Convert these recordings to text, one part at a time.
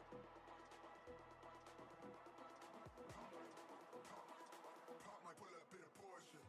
Pop might pull up in a Porsche.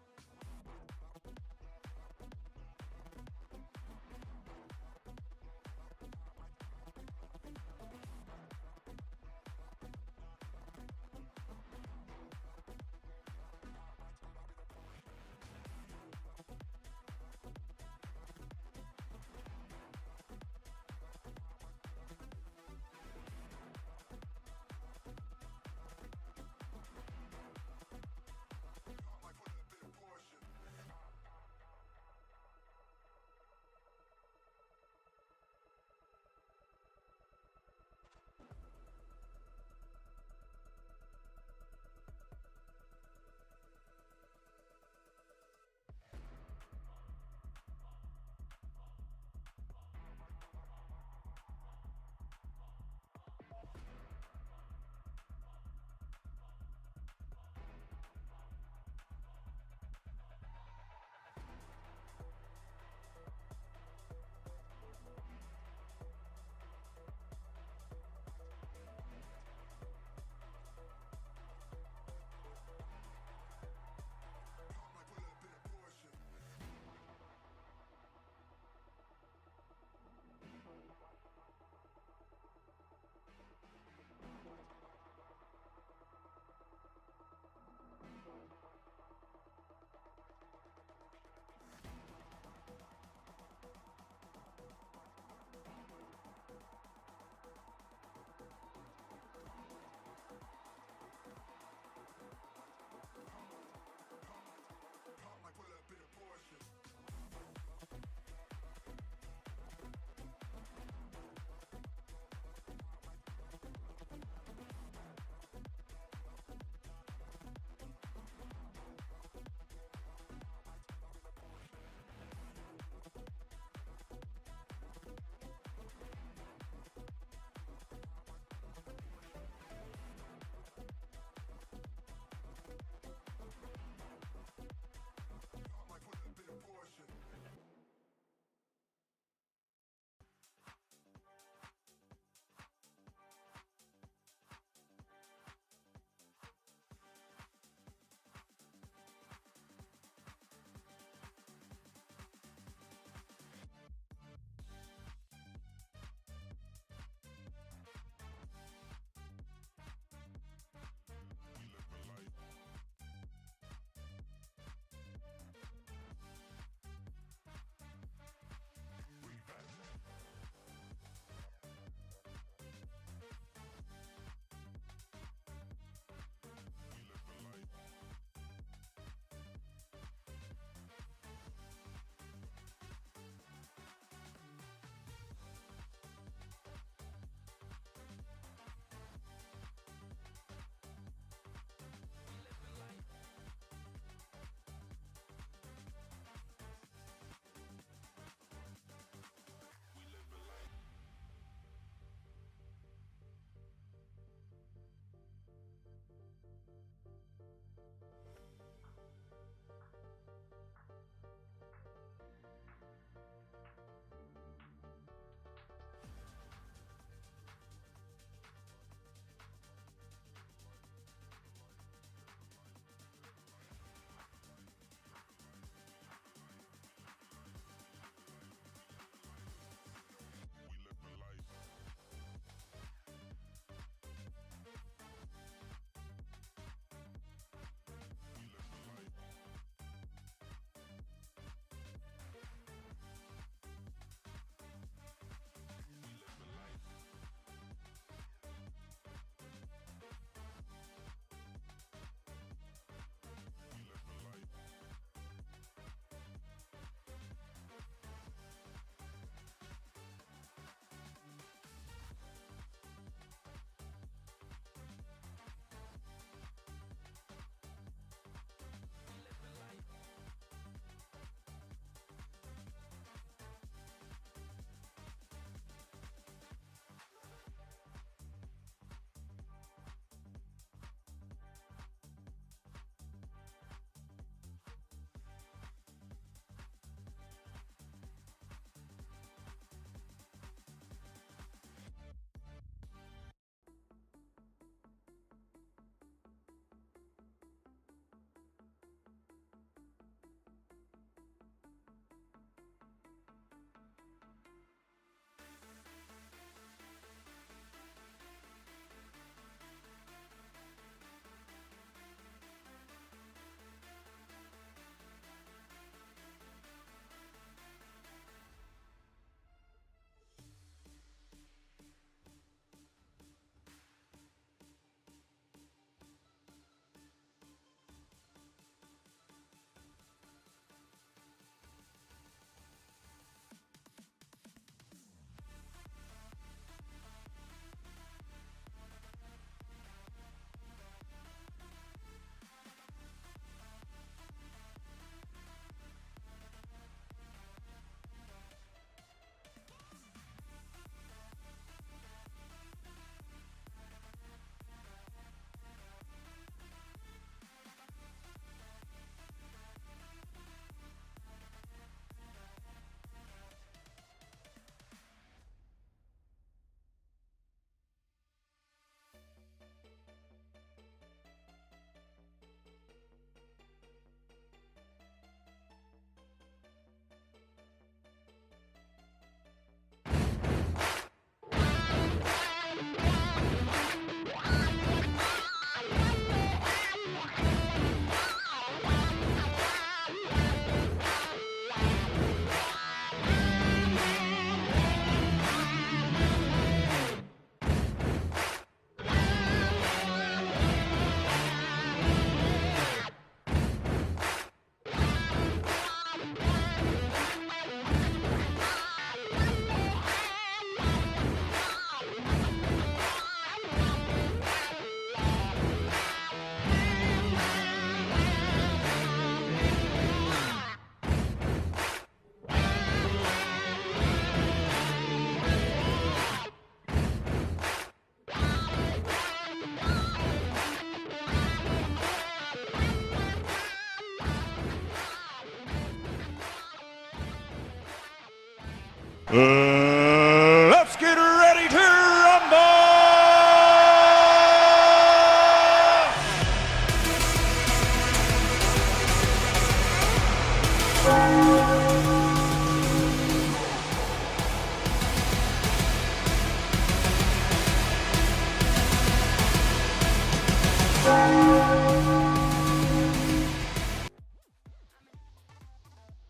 Let's get ready to rumble!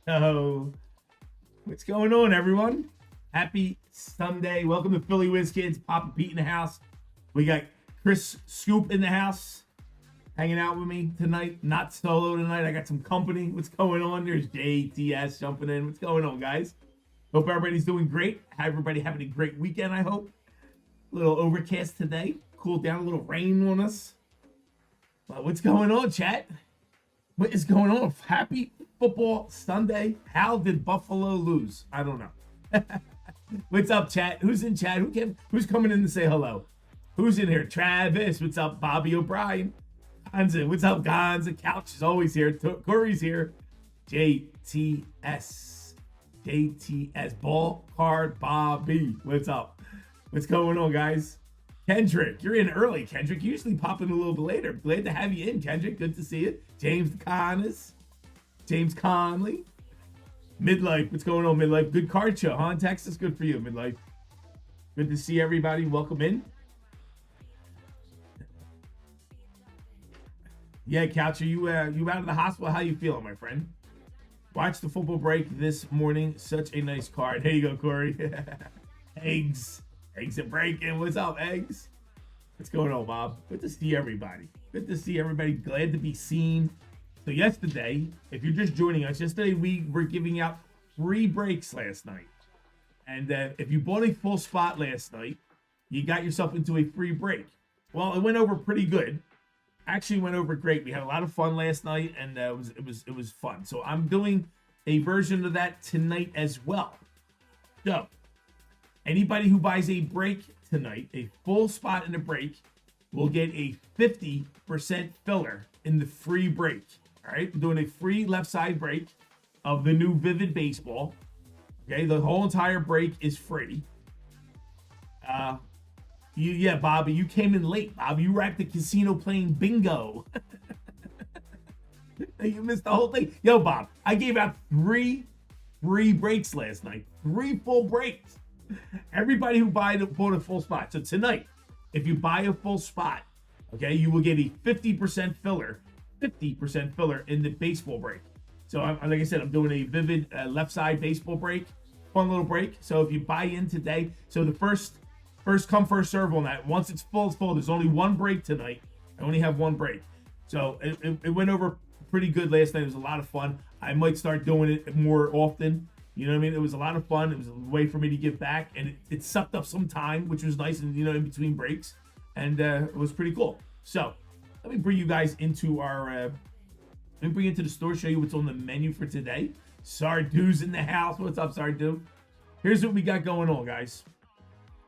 Oh, what's going on, everyone? Happy Sunday. Welcome to Philly Whiz Kids. Papa Pete in the house. We got Chris Scoop in the house hanging out with me tonight. Not solo tonight. I got some company. What's going on? There's JTS jumping in. What's going on, guys? Hope everybody's doing great. Everybody having a great weekend, I hope. A little overcast today. Cooled down, a little rain on us. But what's going on, chat? What is going on? Happy Football Sunday. How did Buffalo lose? I don't know. What's up, chat? Who's in chat? Who's coming in to say hello? Who's in here? Travis. What's up, Bobby O'Brien? Gonza. What's up, Gonza? Couch is always here. Corey's here. JTS. Ball card Bobby. What's up? What's going on, guys? Kendrick, you're in early, Kendrick. You usually pop in a little bit later. Glad to have you in, Kendrick. Good to see you. James Conley. Midlife, what's going on, Midlife? Good card show, huh? In Texas, good for you, Midlife. Good to see everybody. Welcome in. Yeah, Couch, are you out of the hospital? How you feeling, my friend? Watch the football break this morning. Such a nice card. There you go, Corey. Eggs are breaking. What's up, Eggs? What's going on, Bob? Good to see everybody. Good to see everybody. Glad to be seen. So yesterday, if you're just joining us, yesterday we were giving out free breaks last night. And if you bought a full spot last night, you got yourself into a free break. Well, it went over pretty good. Actually went over great. We had a lot of fun last night, and it was fun. So I'm doing a version of that tonight as well. So anybody who buys a break tonight, a full spot in a break, will get a 50% filler in the free break. All right, I'm doing a free left side break of the new Vivid Baseball. Okay, the whole entire break is free. Yeah, Bobby, you came in late, Bobby. You were at the casino playing bingo. You missed the whole thing. Yo, Bob, I gave out 3 free breaks last night. 3 full breaks. Everybody who bought a full spot. So tonight, if you buy a full spot, okay, you will get a 50% filler in the baseball break. So like I said, I'm doing a Vivid left side baseball break, fun little break. So if you buy in today, so the first come, first serve on that. Once it's full, it's full. There's only one break tonight. I only have one break. So it went over pretty good last night. It was a lot of fun. I might start doing it more often. You know what I mean? It was a lot of fun. It was a way for me to give back, and it sucked up some time, which was nice, and in between breaks, and it was pretty cool. So let me bring you guys into the store, show you what's on the menu for today. Sardu's in the house. What's up, Sardu? Here's what we got going on, guys.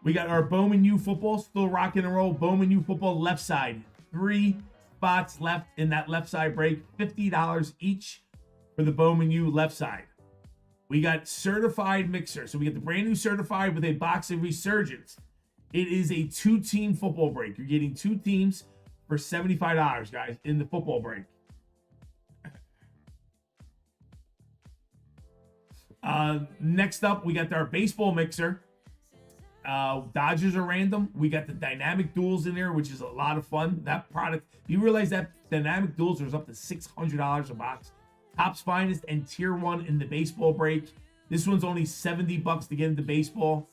We got our Bowman U football, still rocking and roll. Bowman U football left side. 3 spots left in that left side break. $50 each for the Bowman U left side. We got certified mixer. So we get the brand new certified with a box of Resurgence. It is a 2-team football break. You're getting 2 teams for $75, guys, in the football break. Next up, we got our baseball mixer. Dodgers are random. We got the dynamic duels in there, which is a lot of fun. That product, you realize that dynamic duels was up to $600 a box. Topps Finest and Tier 1 in the baseball break. This one's only $70 to get into baseball.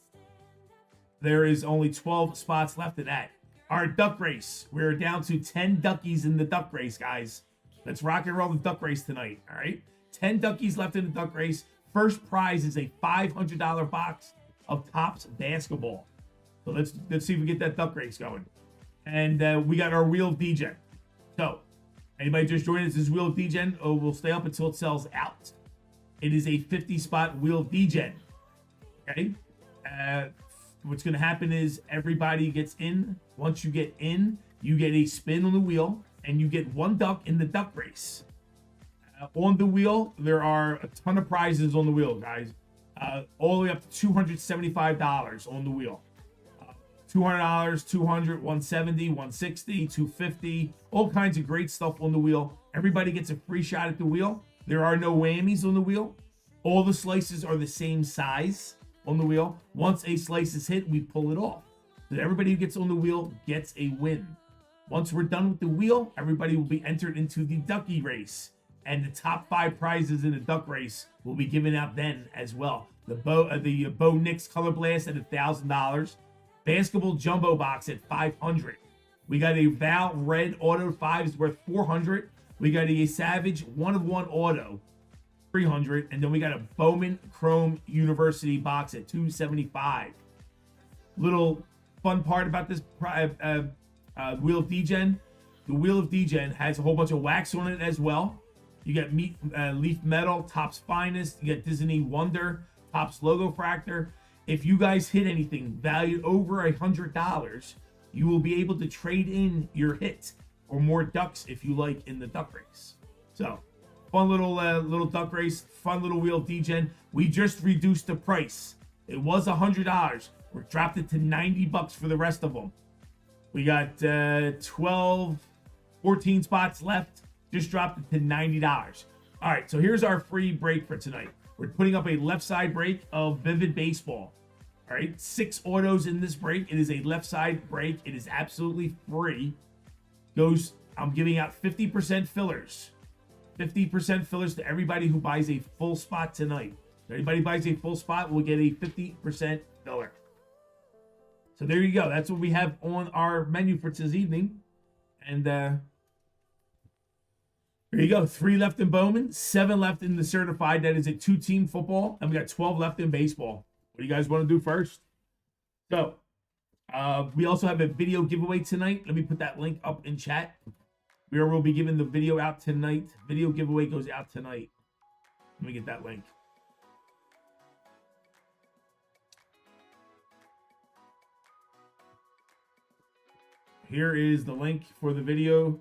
There is only 12 spots left of that. Our duck race. We're down to 10 duckies in the duck race, guys. Let's rock and roll the duck race tonight, all right? 10 duckies left in the duck race. First prize is a $500 box of Topps basketball. So let's see if we get that duck race going. And we got our Wheel of Degen. So anybody just joined us, this Wheel of Degen will stay up until it sells out. It is a 50-spot Wheel of Degen. Okay? What's going to happen is everybody gets in. Once you get in, you get a spin on the wheel, and you get 1 duck in the duck race. On the wheel, there are a ton of prizes on the wheel, guys. all the way up to $275 on the wheel. $200, 200, 170, 160, 250, all kinds of great stuff on the wheel. Everybody gets a free shot at the wheel. There are no whammies on the wheel. All the slices are the same size on the wheel. Once a slice is hit, we pull it off. So everybody who gets on the wheel gets a win. Once we're done with the wheel, everybody will be entered into the ducky race. And the top 5 prizes in the duck race will be given out then as well. The Bo Nix Color Blast at $1,000. Basketball Jumbo Box at $500. We got a Val Red Auto 5 is worth $400. We got a Savage 1-of-1 Auto, $300. And then we got a Bowman Chrome University box at $275. Little fun part about this Wheel of Degen. The Wheel of Degen has a whole bunch of wax on it as well. You got Leaf Metal, Topps Finest. You got Disney Wonder, Topps Logo Fractor. If you guys hit anything valued over $100, you will be able to trade in your hit or more ducks if you like in the duck race. So, fun little duck race, fun little Wheel of Degen. We just reduced the price. It was $100. We dropped it to $90 for the rest of them. We got 14 spots left. Just dropped it to $90. All right, so here's our free break for tonight. We're putting up a left side break of Vivid Baseball. All right, 6 autos in this break. It is a left side break. It is absolutely free. I'm giving out 50% fillers. 50% fillers to everybody who buys a full spot tonight. If anybody buys a full spot, will get a 50% filler. So there you go. That's what we have on our menu for this evening. And there you go. 3 left in Bowman, 7 left in the certified. That is a 2-team football. And we got 12 left in baseball. What do you guys want to do first? So, we also have a video giveaway tonight. Let me put that link up in chat. We will be giving the video out tonight. Video giveaway goes out tonight. Let me get that link. Here is the link for the video.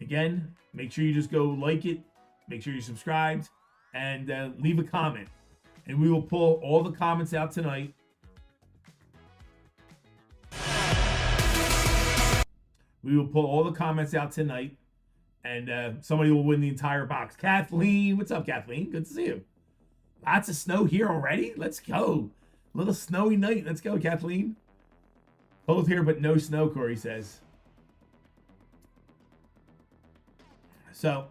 Again, make sure you just go like it. Make sure you're subscribed. And leave a comment. And we will pull all the comments out tonight. We will pull all the comments out tonight. And somebody will win the entire box. Kathleen, what's up, Kathleen? Good to see you. Lots of snow here already. Let's go. A little snowy night. Let's go, Kathleen. Both here, but no snow, Corey says. So,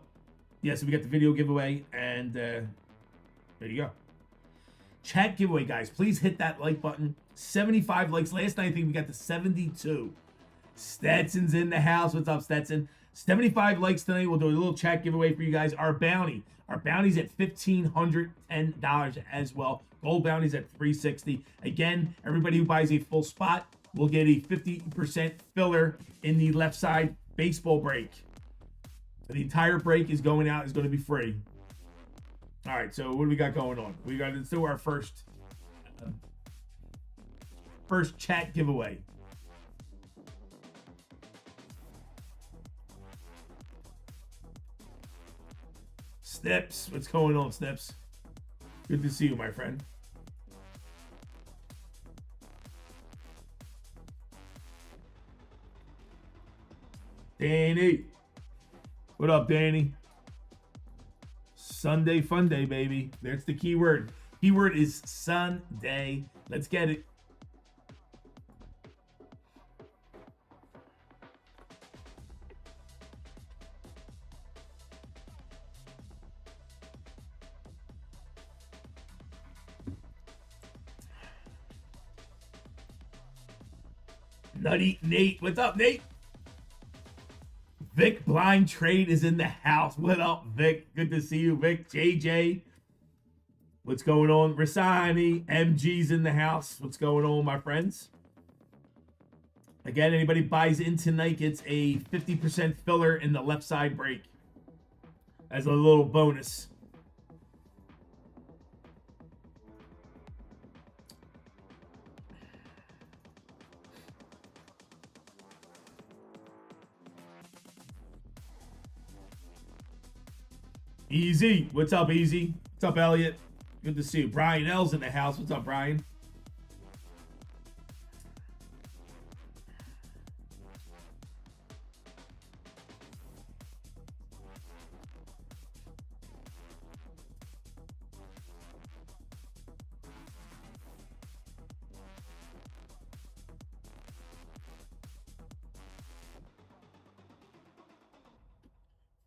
yes, we got the video giveaway. And there you go. Chat giveaway, guys. Please hit that like button. 75 likes. Last night, I think we got to 72. Stetson's in the house. What's up, Stetson? 75 likes tonight. We'll do a little chat giveaway for you guys. Our bounty's at $1,510 as well. Gold bounty's at $360. Again, everybody who buys a full spot will get a 50% filler in the left side baseball break. The entire break is going out. Is going to be free. All right, so what do we got going on? We got to do our first chat giveaway. Snips, what's going on, Snips? Good to see you, my friend. Danny, what up, Danny? Sunday Funday, baby. That's the keyword. Keyword is Sunday. Let's get it. Nutty Nate. What's up, Nate? Vic Blind Trade is in the house. What up, Vic? Good to see you, Vic. JJ. What's going on? Rasani. MG's in the house. What's going on, my friends? Again, anybody buys in tonight gets a 50% filler in the left side break as a little bonus. Easy. What's up, Easy? What's up, Elliot? Good to see you. Brian L's in the house. What's up, Brian?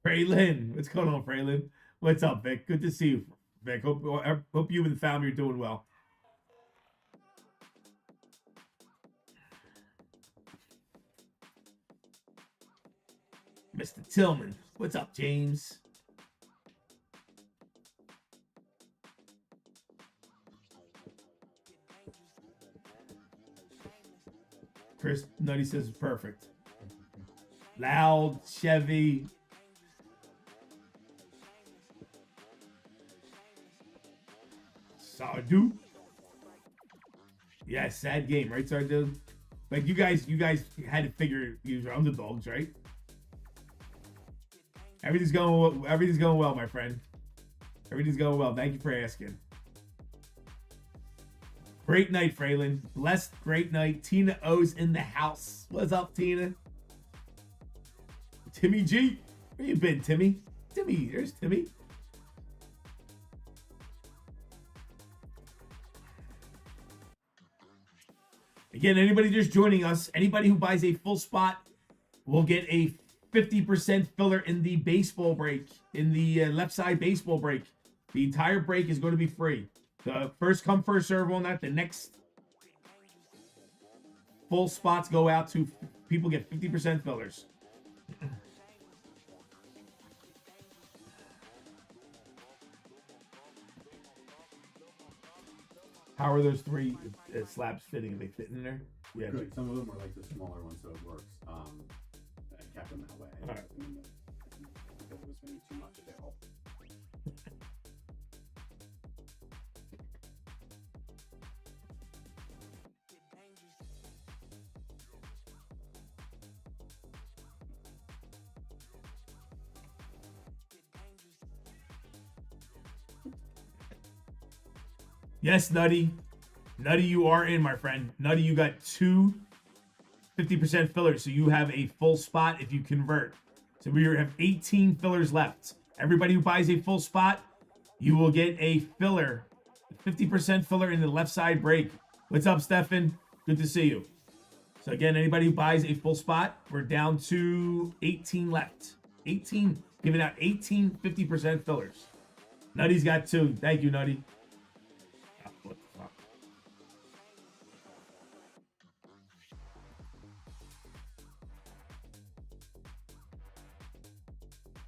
Fraylin. What's going on, Fraylin? What's up, Vic? Good to see you, Vic. Hope you and the family are doing well. Mr. Tillman. What's up, James? Chris Nutty says perfect. Loud, Chevy. Sardu. Yeah, sad game, right, Sardu? Like you guys had to figure you were underdogs, right? Everything's going well, my friend. Everything's going well. Thank you for asking. Great night, Fraylin. Blessed, great night. Tina O's in the house. What's up, Tina? Timmy G. Where you been, Timmy? Timmy, there's Timmy. Again, anybody just joining us, anybody who buys a full spot will get a 50% filler in the baseball break, in the left side baseball break. The entire break is going to be free. The first come, first serve on that. The next full spots go out to people get 50% fillers. How are those three slabs fitting? Are they fitting in there? Yeah, good. Some of them are like the smaller ones, so it works. I kept them that way. All right. Because it was maybe too much of their help. Yes, Nutty. Nutty, you are in, my friend. Nutty, you got two 50% fillers, so you have a full spot if you convert. So we have 18 fillers left. Everybody who buys a full spot, you will get a filler, 50% filler in the left side break. What's up, Stefan? Good to see you. So again, anybody who buys a full spot, we're down to 18 left. 18, giving out 18 50% fillers. Nutty's got two. Thank you, Nutty. What the fuck?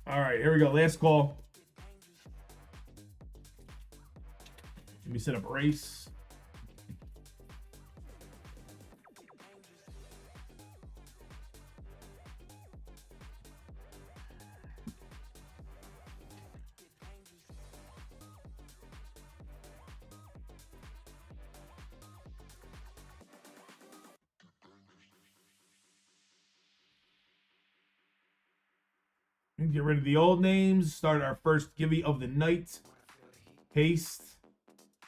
All right, here we go. Last call. Let me set up a race. Get rid of the old names. Start our first givey of the night. Paste.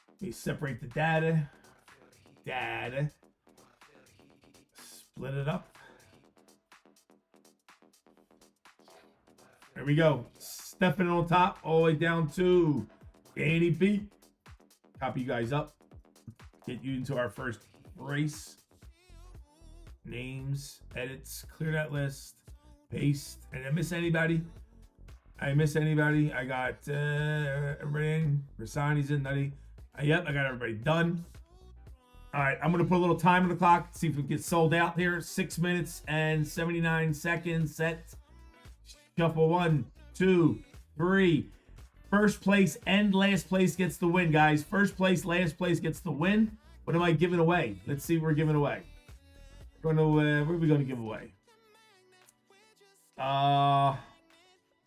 Let me separate the data. Data. Split it up. There we go. Stepping on top all the way down to Danny B. Copy you guys up. Get you into our first race. Names. Edits. Clear that list. Paste. And I miss anybody? I miss anybody? I got everybody. Rasani's in, Nutty. Yep, I got everybody done. All right, I'm going to put a little time on the clock. See if we get sold out here. 6 minutes and 79 seconds. Set. Shuffle 1, 2, 3. First place and last place gets the win, guys. First place, last place gets the win. What am I giving away? Let's see what we're giving away. We're going to, what are we going to give away?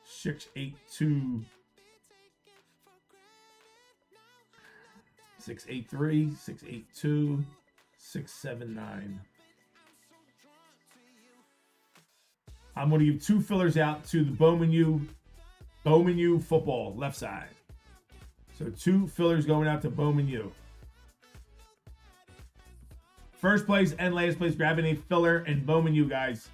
682 683 682 679. I'm going to give two fillers out to the Bowman U football left side. So 2 fillers going out to Bowman U. First place and last place grabbing a filler and Bowman U, guys.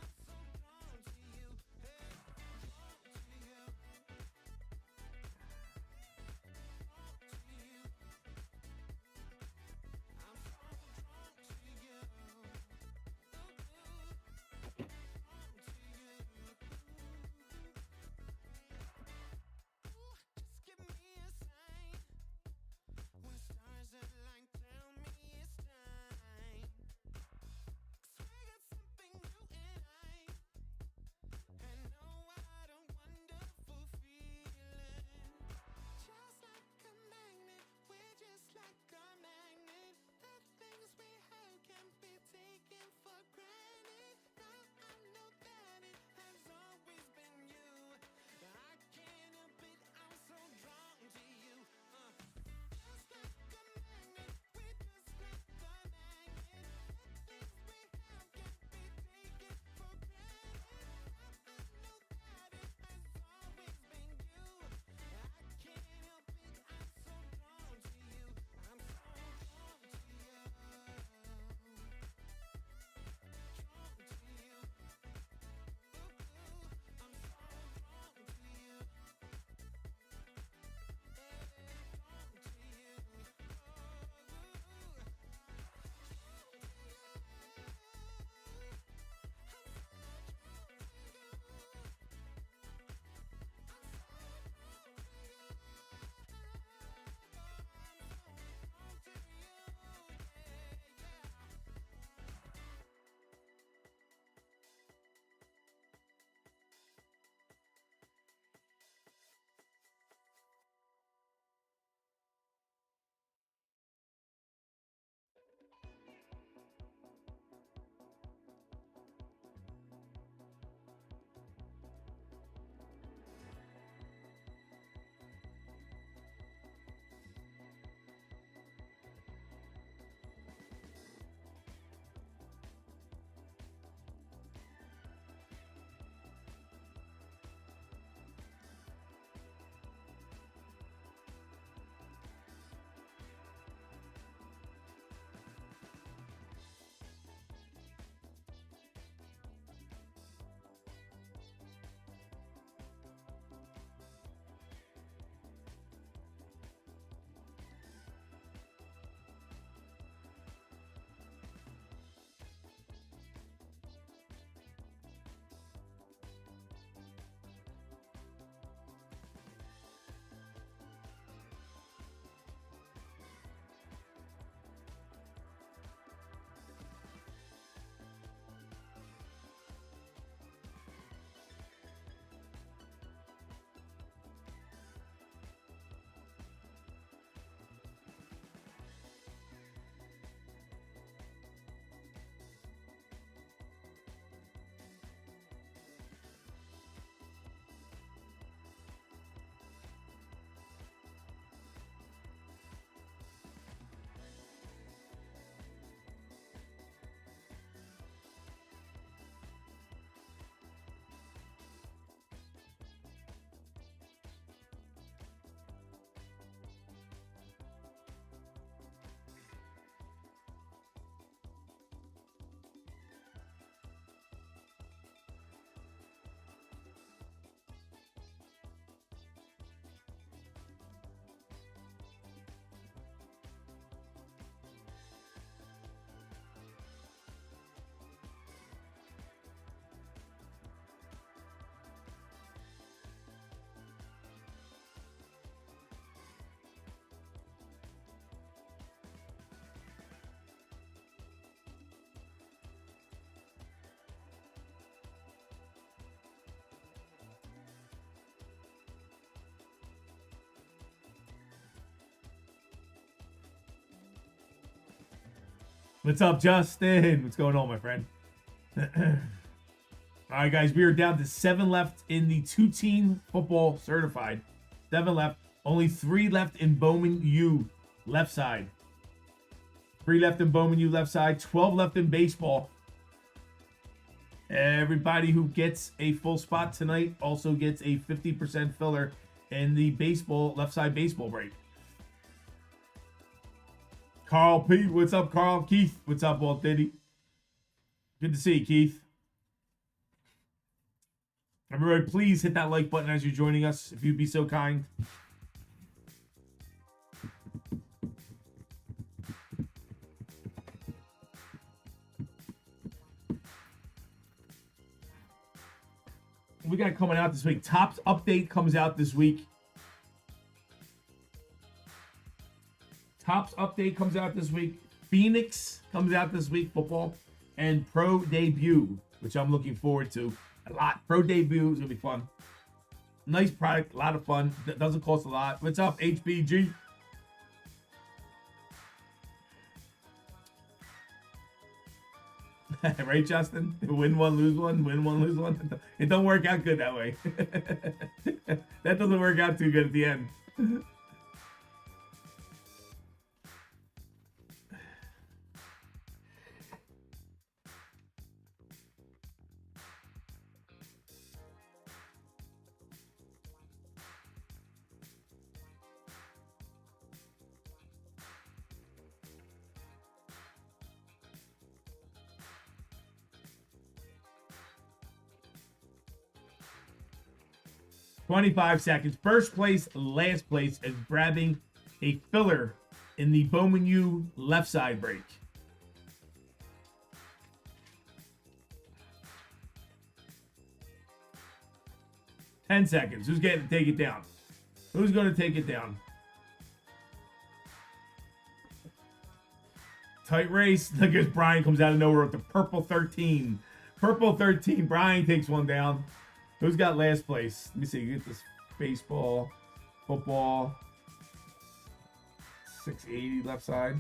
What's up, Justin? What's going on, my friend? All right, guys, we are down to 7 left in the 2-team football certified. 7 left. Only 3 left in Bowman U left side. 3 left in Bowman U left side. 12 left in baseball. Everybody who gets a full spot tonight also gets a 50% filler in the baseball left side baseball break. Carl P. What's up, Carl? Keith. What's up, Walt Diddy? Good to see you, Keith. Everybody, please hit that like button as you're joining us, if you'd be so kind. We got coming out this week. Tops update comes out this week. Tops update comes out this week. Phoenix comes out this week, football. And Pro Debut, which I'm looking forward to a lot. Pro Debut is going to be fun. Nice product, a lot of fun. Doesn't cost a lot. What's up, HBG? Right, Justin? Win one, lose one. Win one, lose one. It don't work out good that way. That doesn't work out too good at the end. 25 seconds. First place, last place is grabbing a filler in the Bowman U left side break. Ten seconds. Who's getting to take it down? Who's going to take it down? Tight race. Look at Brian comes out of nowhere with the purple 13. Purple 13. Brian takes one down. Who's got last place? Let me see. Get this baseball, football. 680 left side.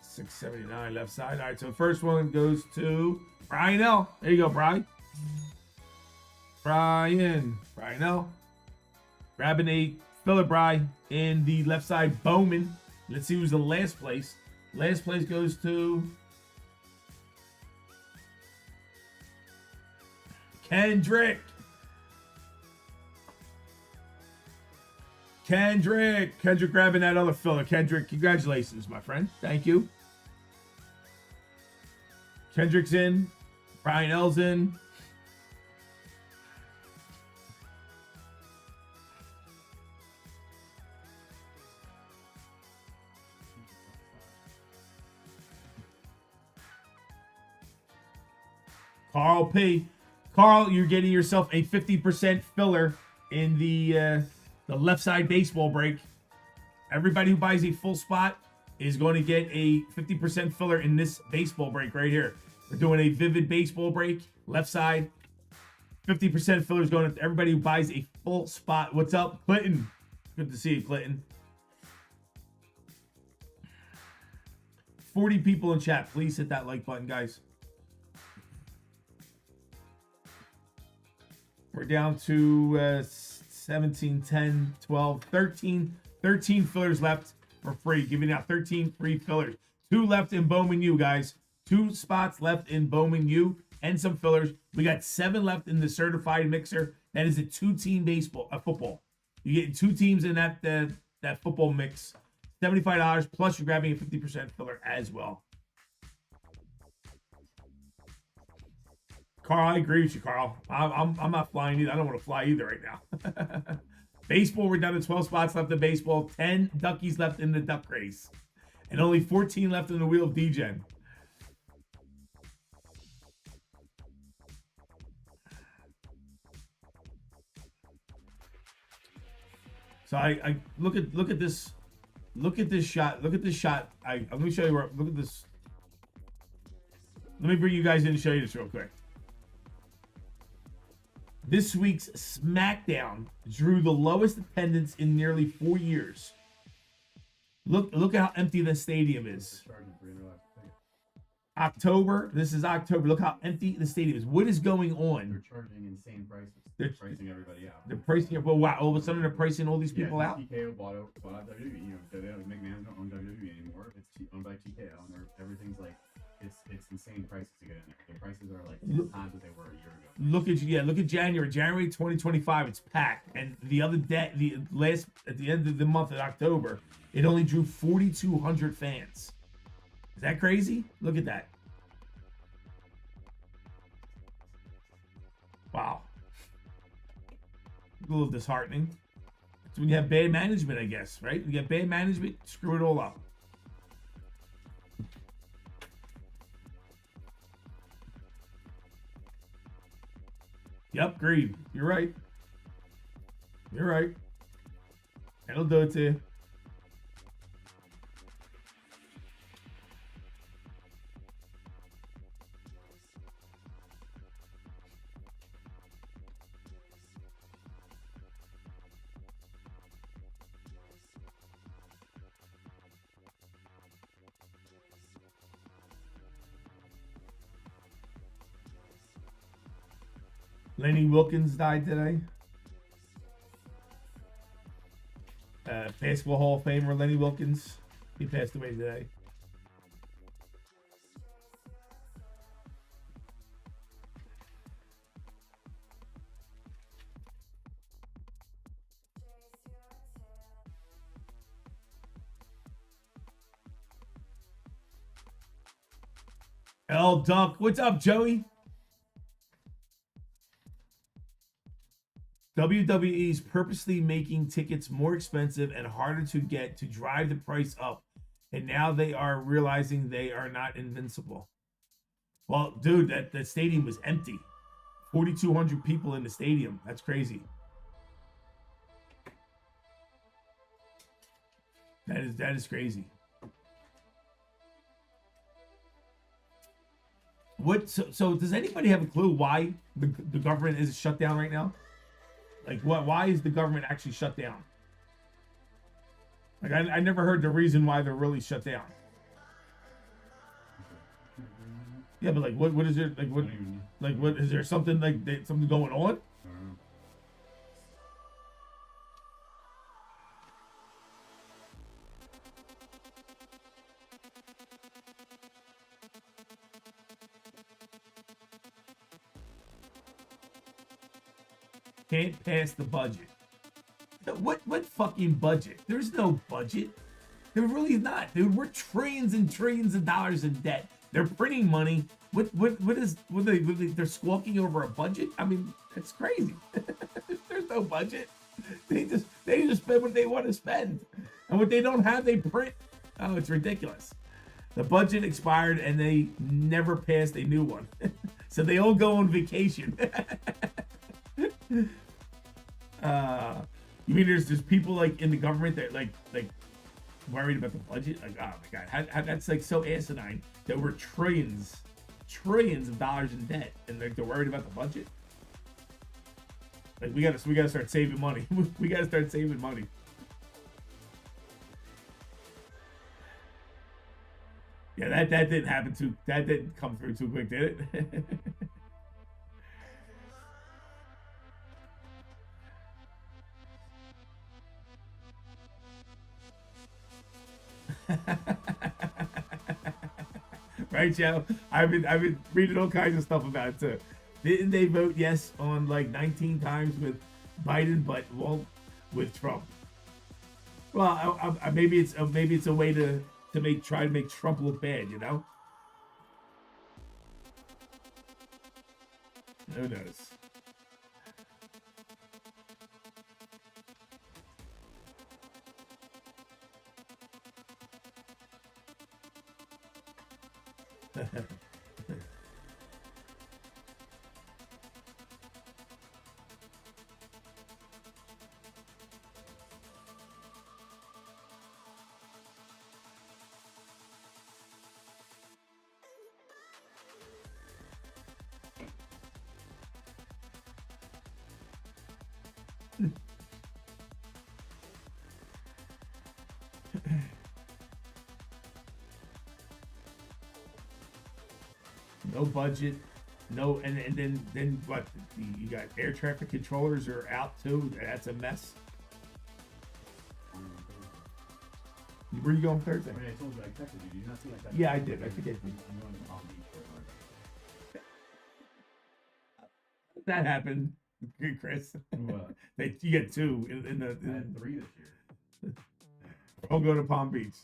679 left side. All right, so the first one goes to Brian L. There you go, Brian. Brian L. Grabbing a filler Brian in the left side Bowman. Let's see who's in last place. Last place goes to Kendrick. Kendrick grabbing that other filler. Kendrick, congratulations, my friend. Thank you. Kendrick's in. Brian L's in. Carl P. Carl, you're getting yourself a 50% filler in the left side baseball break. Everybody who buys a full spot is going to get a 50% filler in this baseball break right here. We're doing a vivid baseball break, left side. 50% filler is going to everybody who buys a full spot. What's up, Clinton? Good to see you, Clinton. 40 people in chat. Please hit that like button, guys. We're down to 17, 10, 12, 13. 13 fillers left for free. Giving out 13 free fillers. 2 left in Bowman U, guys. 2 spots left in Bowman U and some fillers. We got 7 left in the certified mixer. That is a 2-team football. You get 2 teams in that football mix. $75 plus you're grabbing a 50% filler as well. Carl, I agree with you, Carl. I'm not flying either. I don't want to fly either right now. Baseball, we're down to 12 spots left in baseball. 10 duckies left in the duck race. And only 14 left in the wheel of Degen. So I look at this. Look at this shot. Look at this shot. Let me show you where. Look at this. Let me bring you guys in and show you this real quick. This week's SmackDown drew the lowest attendance in nearly 4 years. Look at how empty the stadium is. October. This is October. Look how empty the stadium is. What is going on? They're charging insane prices. They're pricing everybody out. They're pricing. Well, wow! All of a sudden, they're pricing all these people out. TKO bought out WWE. You know, McMahon don't own WWE anymore. It's owned by TKO, and everything's like it's insane prices to get in there. The prices are like 10 times what they were a year ago. look at January 2025. It's packed, and the other day, at the end of the month of October, it only drew 4,200 fans. Is that crazy? Look at that. Wow. A little disheartening. It's when you have bad management, I guess, right? You get bad management, screw it all up. Yep, greed. You're right. You're right. That'll do it to you. Lenny Wilkens died today. Basketball Hall of Famer Lenny Wilkens. He passed away today. L Dunk. What's up, Joey? WWE's purposely making tickets more expensive and harder to get to drive the price up. And now they are realizing they are not invincible. Well, dude, that stadium was empty. 4,200 people in the stadium. That's crazy. That is crazy. So does anybody have a clue why the government is shut down right now? Like, why is the government actually shut down? Like, I never heard the reason why they're really shut down. Yeah, but like, what is it? What is there something something going on? Can't pass the budget. What fucking budget? There's no budget. There really is not, dude. We're trillions and trillions of dollars in debt. They're printing money. They're squawking over a budget? I mean, it's crazy. There's no budget. They just spend what they want to spend. And what they don't have, they print. Oh, it's ridiculous. The budget expired and they never passed a new one. So they all go on vacation. You mean there's people like in the government that like worried about the budget? Like, oh my god, how that's like so asinine that we're trillions of dollars in debt and they're worried about the budget. Like we gotta start saving money. We gotta start saving money. Yeah, that didn't happen too. That didn't come through too quick, did it? Right, Joe? I've been reading all kinds of stuff about it too. Didn't they vote yes on like 19 times with Biden, but won't with Trump? Well, maybe it's a way to try to make Trump look bad, you know? Who knows? No budget, no, and then what? You got air traffic controllers are out too. That's a mess. Where are you going Thursday? I mean, I told you I texted you. Did you not see that? Yeah, I did. I forget. I'm going to Palm Beach for That happened, Chris. What? You get 2 in I had 3 this year. I'll go to Palm Beach.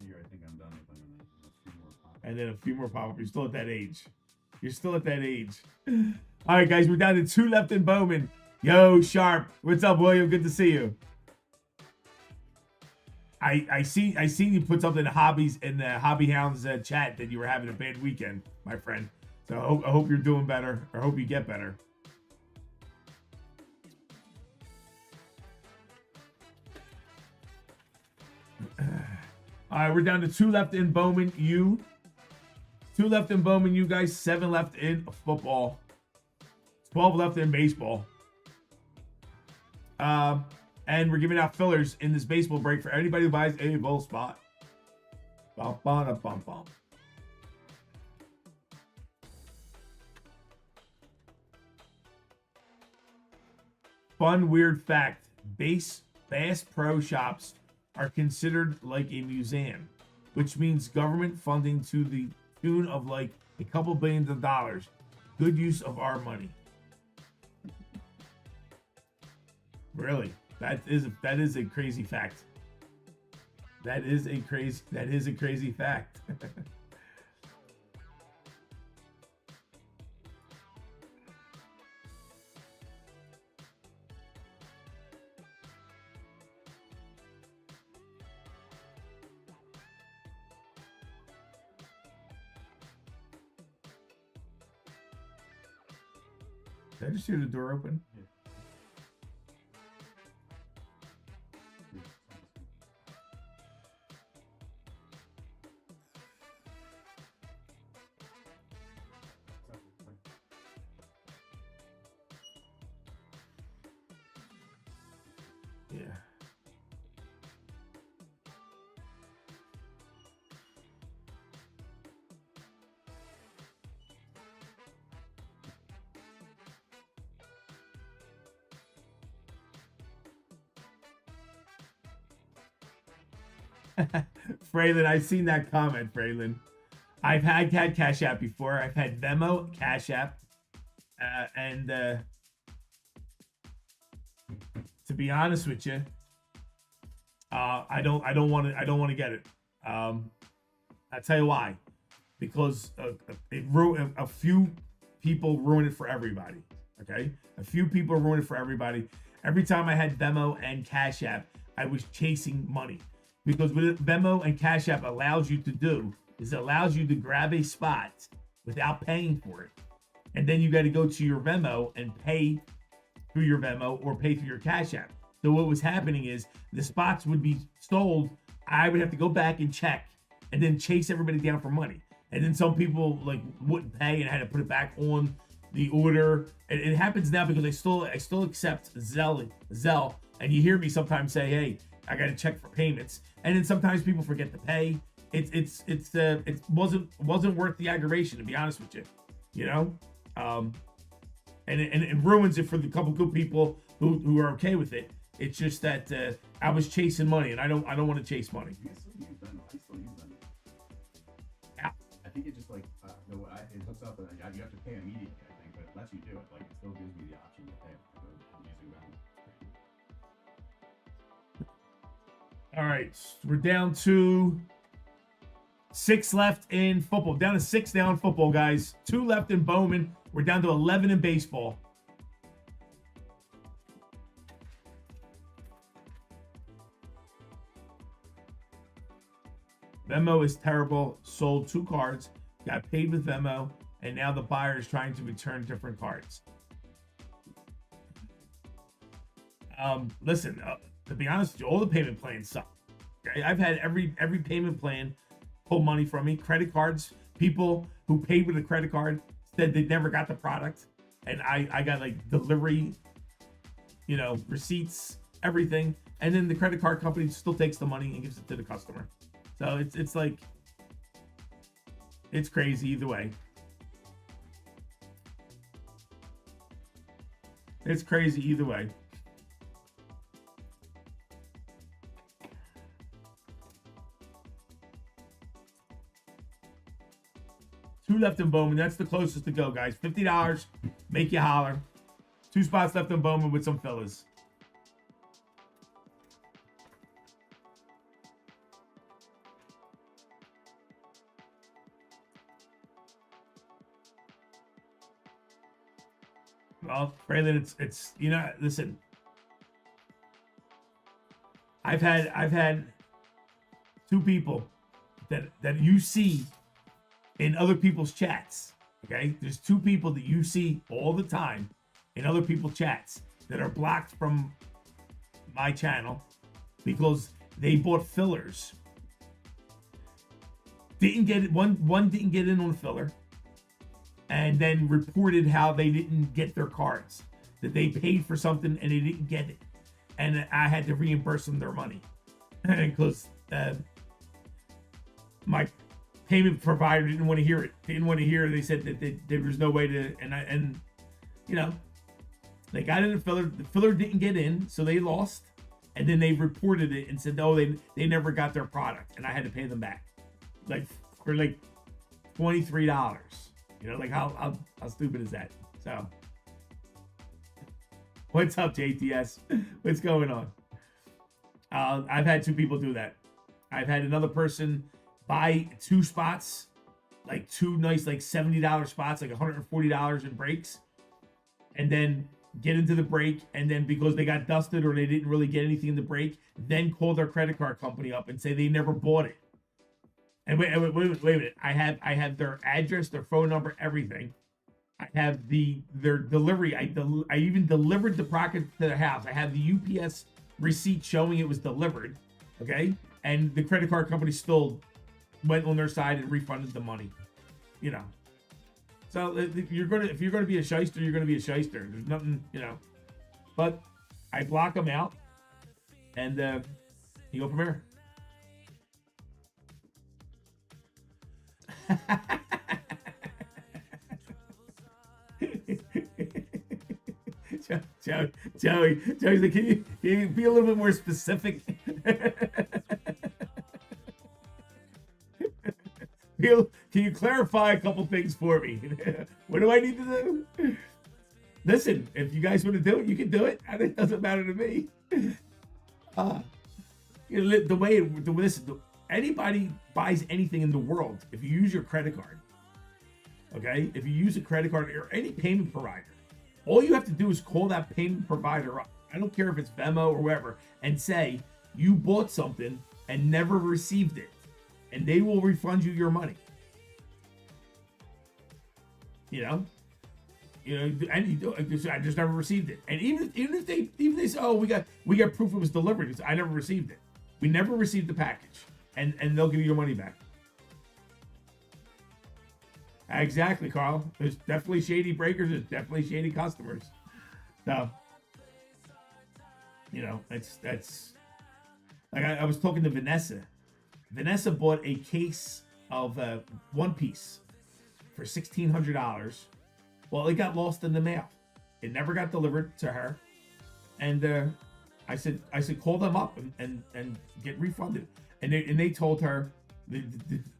Here, I think I'm done with them. And then a few more pop. And then a few more pop up. You're still at that age. You're still at that age. All right, guys, we're down to 2 left in Bowman. Yo, Sharp. What's up, William? Good to see you. I seen you put something in the Hobby Hounds chat that you were having a bad weekend, my friend. So I hope you're doing better. Or hope you get better. All right, we're down to 2 left in Bowman. 2 left in Bowman, you guys. 7 left in football. 12 left in baseball. And we're giving out fillers in this baseball break for anybody who buys a full spot. Bum, bum, bum, bum. Fun, weird fact. Bass pro shops are considered like a museum, which means government funding to the tune of like a couple billions of dollars. Good use of our money. Really? That is a crazy fact. That is a crazy fact. Did I just hear the door open? Yeah. Yeah. Fraylin, I've seen that comment, Fraylin. I've had Cash App before. I've had Venmo, Cash App, and to be honest with you, I don't want to get it. I'll tell you why. Because a few people ruin it for everybody. Okay, a few people ruin it for everybody. Every time I had Venmo and Cash App, I was chasing money. Because what Venmo and Cash App allows you to do is it allows you to grab a spot without paying for it. And then you got to go to your Venmo and pay through your Venmo or pay through your Cash App. So what was happening is the spots would be sold. I would have to go back and check and then chase everybody down for money. And then some people like wouldn't pay and I had to put it back on the order. And it happens now because I still accept Zelle. And you hear me sometimes say, hey, I got to check for payments. And then sometimes people forget to pay. It wasn't worth the aggravation, to be honest with you. You know? And it ruins it for the couple good people who are okay with it. It's just that I was chasing money, and I don't want to chase money. You can still use Venmo. I still use Venmo. Yeah. I think it just like it hooks up and you have to pay immediately. I think, but it lets you do it. Like it still gives me the option to pay using Venmo. All right, we're down to 6 left in football. Down to 6 now in football, guys. 2 left in Bowman. We're down to 11 in baseball. Venmo is terrible. Sold 2 cards, got paid with Venmo, and now the buyer is trying to return different cards. Listen, to be honest with you, all the payment plans suck. Okay? I've had every payment plan pull money from me. Credit cards, people who paid with a credit card said they never got the product, and I got like delivery, receipts, everything, and then the credit card company still takes the money and gives it to the customer. So it's like it's crazy either way. It's crazy either way. 2 left in Bowman. That's the closest to go, guys. $50. Make you holler. 2 spots left in Bowman with some fillers. Well, Braylon, it's you know, listen. I've had 2 people that you see in other people's chats. Okay, there's 2 people that you see all the time in other people's chats that are blocked from my channel because they bought fillers. Didn't get it. One didn't get in on filler, and then reported how they didn't get their cards, that they paid for something and they didn't get it, and I had to reimburse them their money because my payment provider didn't want to hear it. They said that there was no way to, and you know, they got in the filler didn't get in, so they lost, and then they reported it and said, no, they never got their product, and I had to pay them back, for $23. You know, like how stupid is that? So, what's up, JTS? What's going on? I've had 2 people do that. I've had another person buy 2 spots, like 2 nice, like $70 spots, like $140 in breaks, and then get into the break, and then because they got dusted or they didn't really get anything in the break, then call their credit card company up and say they never bought it. And wait a minute. I have their address, their phone number, everything. I have their delivery. I even delivered the product to their house. I have the UPS receipt showing it was delivered. Okay, and the credit card company still went on their side and refunded the money. You know. So if you're gonna be a shyster, you're gonna be a shyster. There's nothing, you know. But I block them out, and you go from there. Joey's like, can you be a little bit more specific? Can you clarify a couple things for me? What do I need to do? Listen, if you guys want to do it, you can do it. It doesn't matter to me. You know, listen, anybody buys anything in the world, if you use your credit card, okay? If you use a credit card or any payment provider, all you have to do is call that payment provider up. I don't care if it's Venmo or whatever, and say you bought something and never received it, and they will refund you your money. You know, and I just never received it. And even if they say, oh, we got proof it was delivered, I never received it. We never received the package, and they'll give you your money back. Exactly, Carl. There's definitely shady breakers. There's definitely shady customers. So, you know, that's like I was talking to Vanessa. Vanessa bought a case of One Piece for $1,600. Well, it got lost in the mail. It never got delivered to her. And I said, call them up and get refunded. And they told her,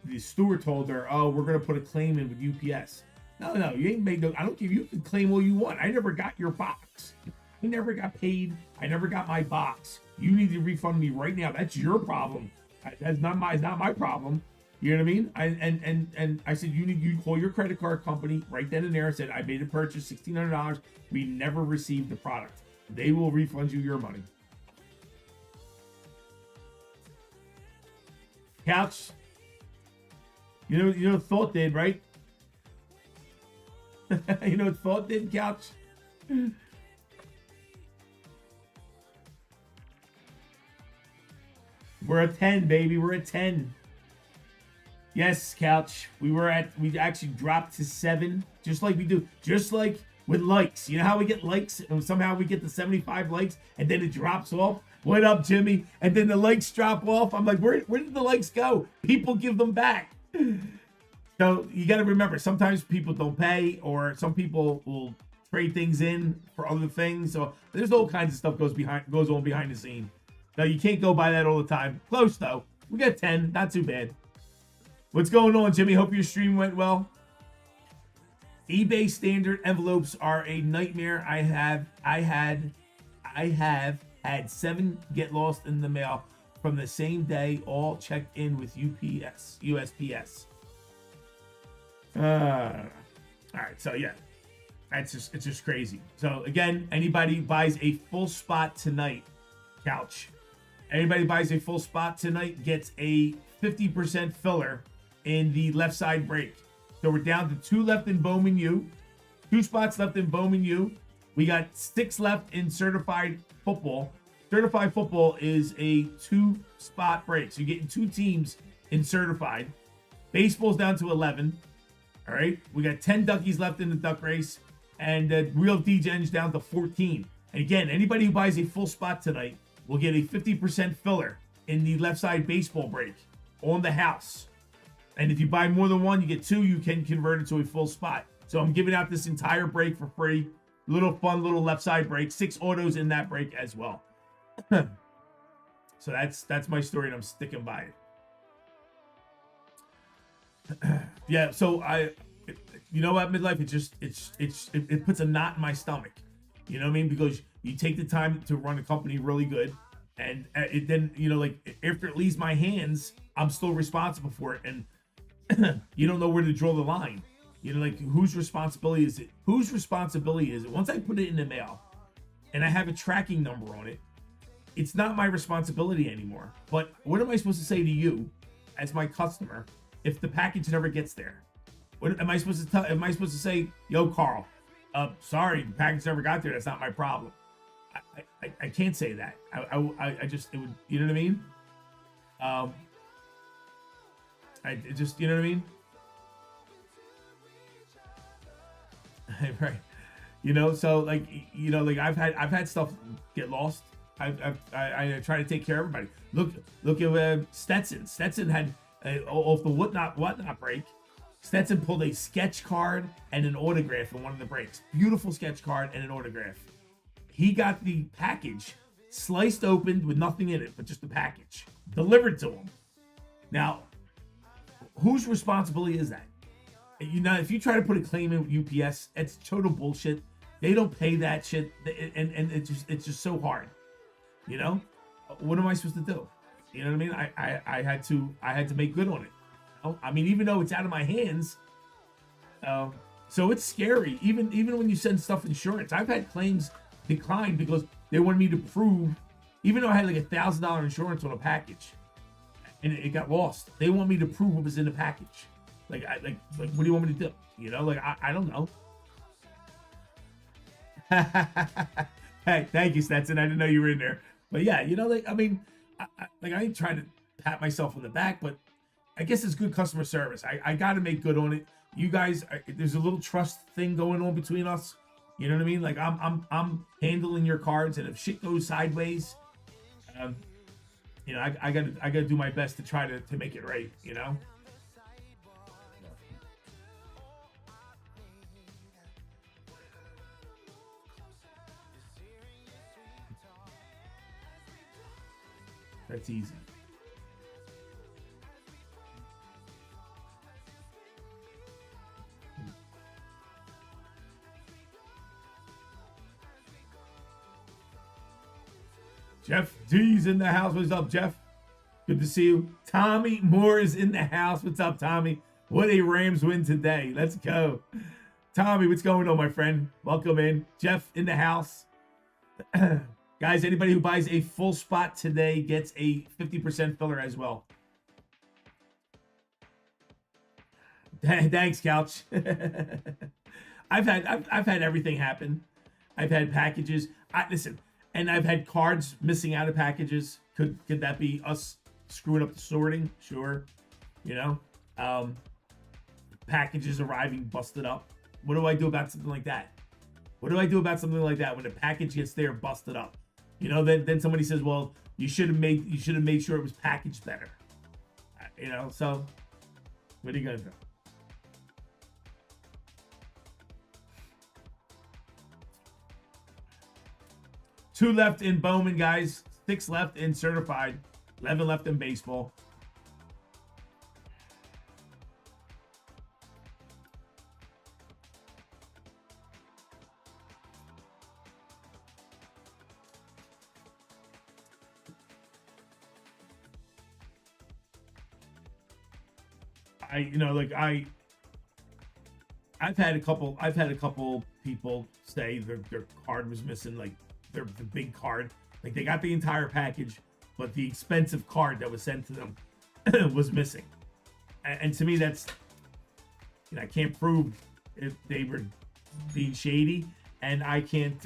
the steward told her, oh, we're gonna put a claim in with UPS. No, you ain't made no. I don't give you can claim all you want. I never got your box. I never got paid. I never got my box. You need to refund me right now. That's your problem. That's not my problem. You know what I mean? And I said you call your credit card company right then and there. I said I made a purchase, $1,600. We never received the product. They will refund you your money. Couch. You know what Thought did, right? You know what Thought did, Couch? We're at 10, baby. We're at 10. Yes, Couch. We actually dropped to 7, just like we do. Just like with likes. You know how we get likes and somehow we get the 75 likes and then it drops off? What up, Jimmy? And then the likes drop off. I'm like, where did the likes go? People give them back. So you got to remember, sometimes people don't pay, or some people will trade things in for other things. So there's all kinds of stuff goes on behind the scene. No, you can't go by that all the time. Close though. We got 10, not too bad. What's going on, Jimmy? Hope your stream went well. eBay standard envelopes are a nightmare. I have had 7 get lost in the mail from the same day, all checked in with USPS. All right, so yeah, it's just crazy. So again, anybody buys a full spot tonight, couch. Anybody buys a full spot tonight gets a 50% filler in the left side break. So we're down to 2 left in Bowman U, 2 spots left in Bowman U. We got 6 left in certified football. Certified football is a 2-spot break. So you're getting 2 teams in certified. Baseball's down to 11. All right. We got 10 duckies left in the duck race. And real Degen's down to 14. And again, anybody who buys a full spot tonight will get a 50% filler in the left side baseball break on the house. And if you buy more than 1, you get 2, you can convert it to a full spot. So I'm giving out this entire break for free. Little fun, little left side break. 6 autos in that break as well. So that's my story, and I'm sticking by it. Yeah, so you know what, midlife, it puts a knot in my stomach. You know what I mean? Because you take the time to run a company really good, and it then, you know, like after it leaves my hands, I'm still responsible for it, and you don't know where to draw the line. You know, like whose responsibility is it? Whose responsibility is it? Once I put it in the mail and I have a tracking number on it, it's not my responsibility anymore. But what am I supposed to say to you as my customer if the package never gets there? What am I supposed to tell? Am I supposed to say, yo, Carl, sorry, the package never got there. That's not my problem. I can't say that. I just, it would, you know what I mean? It just, you know what I mean? Right. You know, so like, you know, like I've had stuff get lost. I try to take care of everybody. Look at Stetson. Stetson had off the whatnot break. Stetson pulled a sketch card and an autograph in one of the breaks. Beautiful sketch card and an autograph. He got the package sliced open with nothing in it, but just the package delivered to him. Now, whose responsibility is that? You know, if you try to put a claim in with UPS, it's total bullshit. They don't pay that shit, and it's just so hard. You know, what am I supposed to do? You know what I mean? I had to make good on it. You know? I mean, even though it's out of my hands, so it's scary. Even when you send stuff insurance, I've had claims declined because they wanted me to prove, even though I had like $1,000 insurance on a package, and it got lost. They want me to prove what was in the package. Like what do you want me to do? You know, like I don't know. Hey, thank you, Stetson. I didn't know you were in there. But yeah, you know, like I mean, I ain't trying to pat myself on the back, but I guess it's good customer service. I got to make good on it. You guys, there's a little trust thing going on between us. You know what I mean? Like I'm handling your cards, and if shit goes sideways, you know, I gotta do my best to try to make it right. You know. That's easy. Jeff D's in the house. What's up, Jeff? Good to see you. Tommy Moore is in the house. What's up, Tommy? What a Rams win today. Let's go. Tommy, what's going on, my friend? Welcome in. Jeff in the house. Guys, anybody who buys a full spot today gets a 50% filler as well. Thanks, Couch. I've had everything happen. I've had packages. Listen, and I've had cards missing out of packages. Could that be us screwing up the sorting? Sure. You know, packages arriving busted up. What do I do about something like that? What do I do about something like that when a package gets there busted up? You know, then somebody says, "Well, you should have made sure it was packaged better." You know, so what are you gonna do? Two left in Bowman, guys. 6 left in certified. 11 left in baseball. I've had a couple people say their card was missing, like the big card. Like they got the entire package, but the expensive card that was sent to them was missing. And to me, that's, I can't prove if they were being shady, and I can't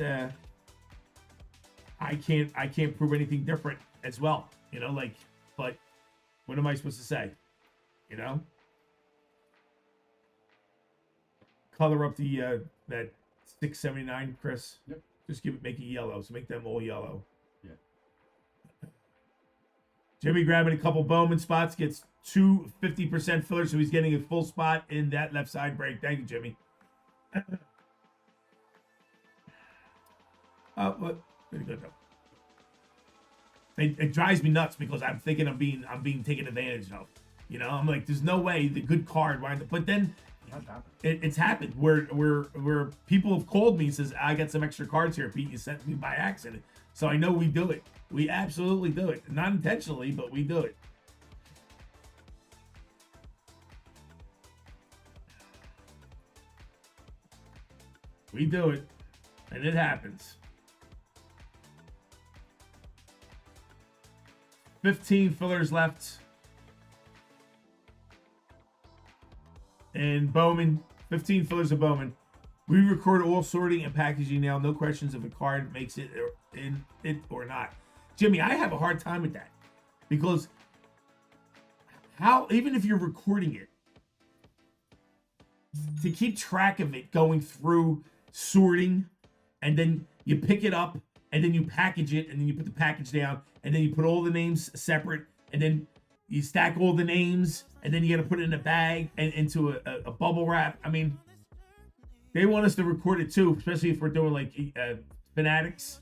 prove anything different as well. But what am I supposed to say? Color up the that 679, Chris. Yep. Just make it yellow. So make them all yellow. Yeah. Jimmy grabbing a couple Bowman spots, gets 2 50% fillers, so he's getting a full spot in that left side break. Thank you, Jimmy. What? Pretty good though. It drives me nuts because I'm thinking I'm being taken advantage of. I'm like, there's no way the good card winds up. But then it's happened where people have called me and says, I got some extra cards here, Pete. You sent me by accident. So I know we do it. We absolutely do it. Not intentionally, but we do it. We do it. And it happens. 15 fillers left. And Bowman, 15 fillers of Bowman. We record all sorting and packaging now. No questions if a card makes it in it or not. Jimmy, I have a hard time with that. Because even if you're recording it, to keep track of it going through sorting, and then you pick it up, and then you package it, and then you put the package down, and then you put all the names separate, and then you stack all the names, and then you got to put it in a bag and into a bubble wrap. I mean, they want us to record it too, especially if we're doing like Fanatics.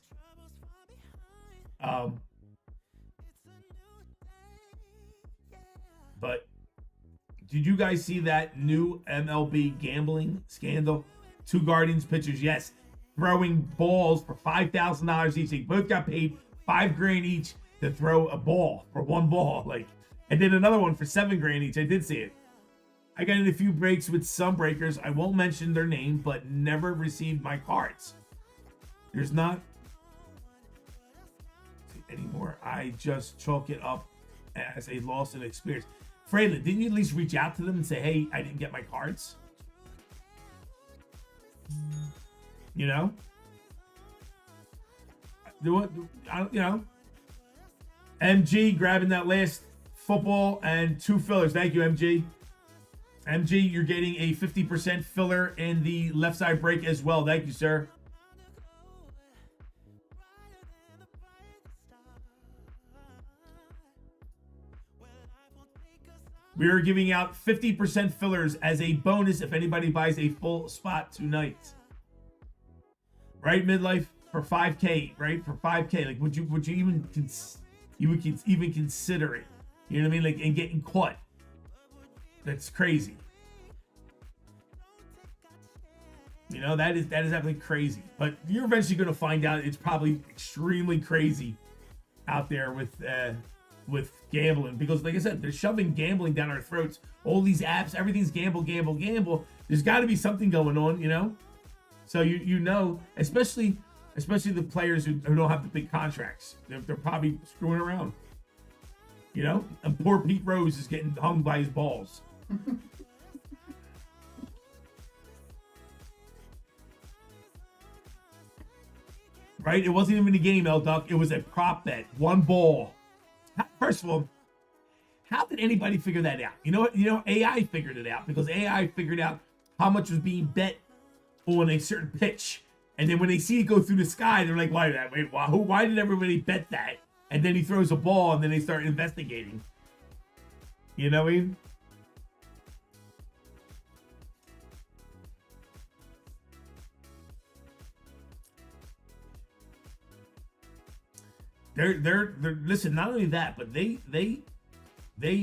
But did you guys see that new MLB gambling scandal? 2 Guardians pitchers, yes, throwing balls for $5,000 each. They both got paid $5,000 each to throw a ball for one ball, and then another one for $7,000 each. I did see it. I got in a few breaks with some breakers. I won't mention their name, but never received my cards. There's not anymore. I just chalk it up as a loss in experience. Freyland, didn't you at least reach out to them and say, hey, I didn't get my cards? MG grabbing that last football and 2 fillers. Thank you, MG. MG, you're getting a 50% filler in the left side break as well. Thank you, sir. We are giving out 50% fillers as a bonus if anybody buys a full spot tonight. Right, midlife for 5K, right? For 5K, like would you even even consider it? You know what I mean? Like, and getting caught. That's crazy. That is absolutely crazy. But you're eventually going to find out it's probably extremely crazy out there with gambling, because like I said, they're shoving gambling down our throats. All these apps, everything's gamble. There's got to be something going on, So especially the players who don't have the big contracts, they're probably screwing around. And poor Pete Rose is getting hung by his balls. Right? It wasn't even a game, L Duck. It was a prop bet. 1 ball. First of all, how did anybody figure that out? AI figured it out, because AI figured out how much was being bet on a certain pitch. And then when they see it go through the sky, they're like, why did everybody bet that? And then he throws a ball, and then they start investigating. You know what I mean? They're listen, not only that, but they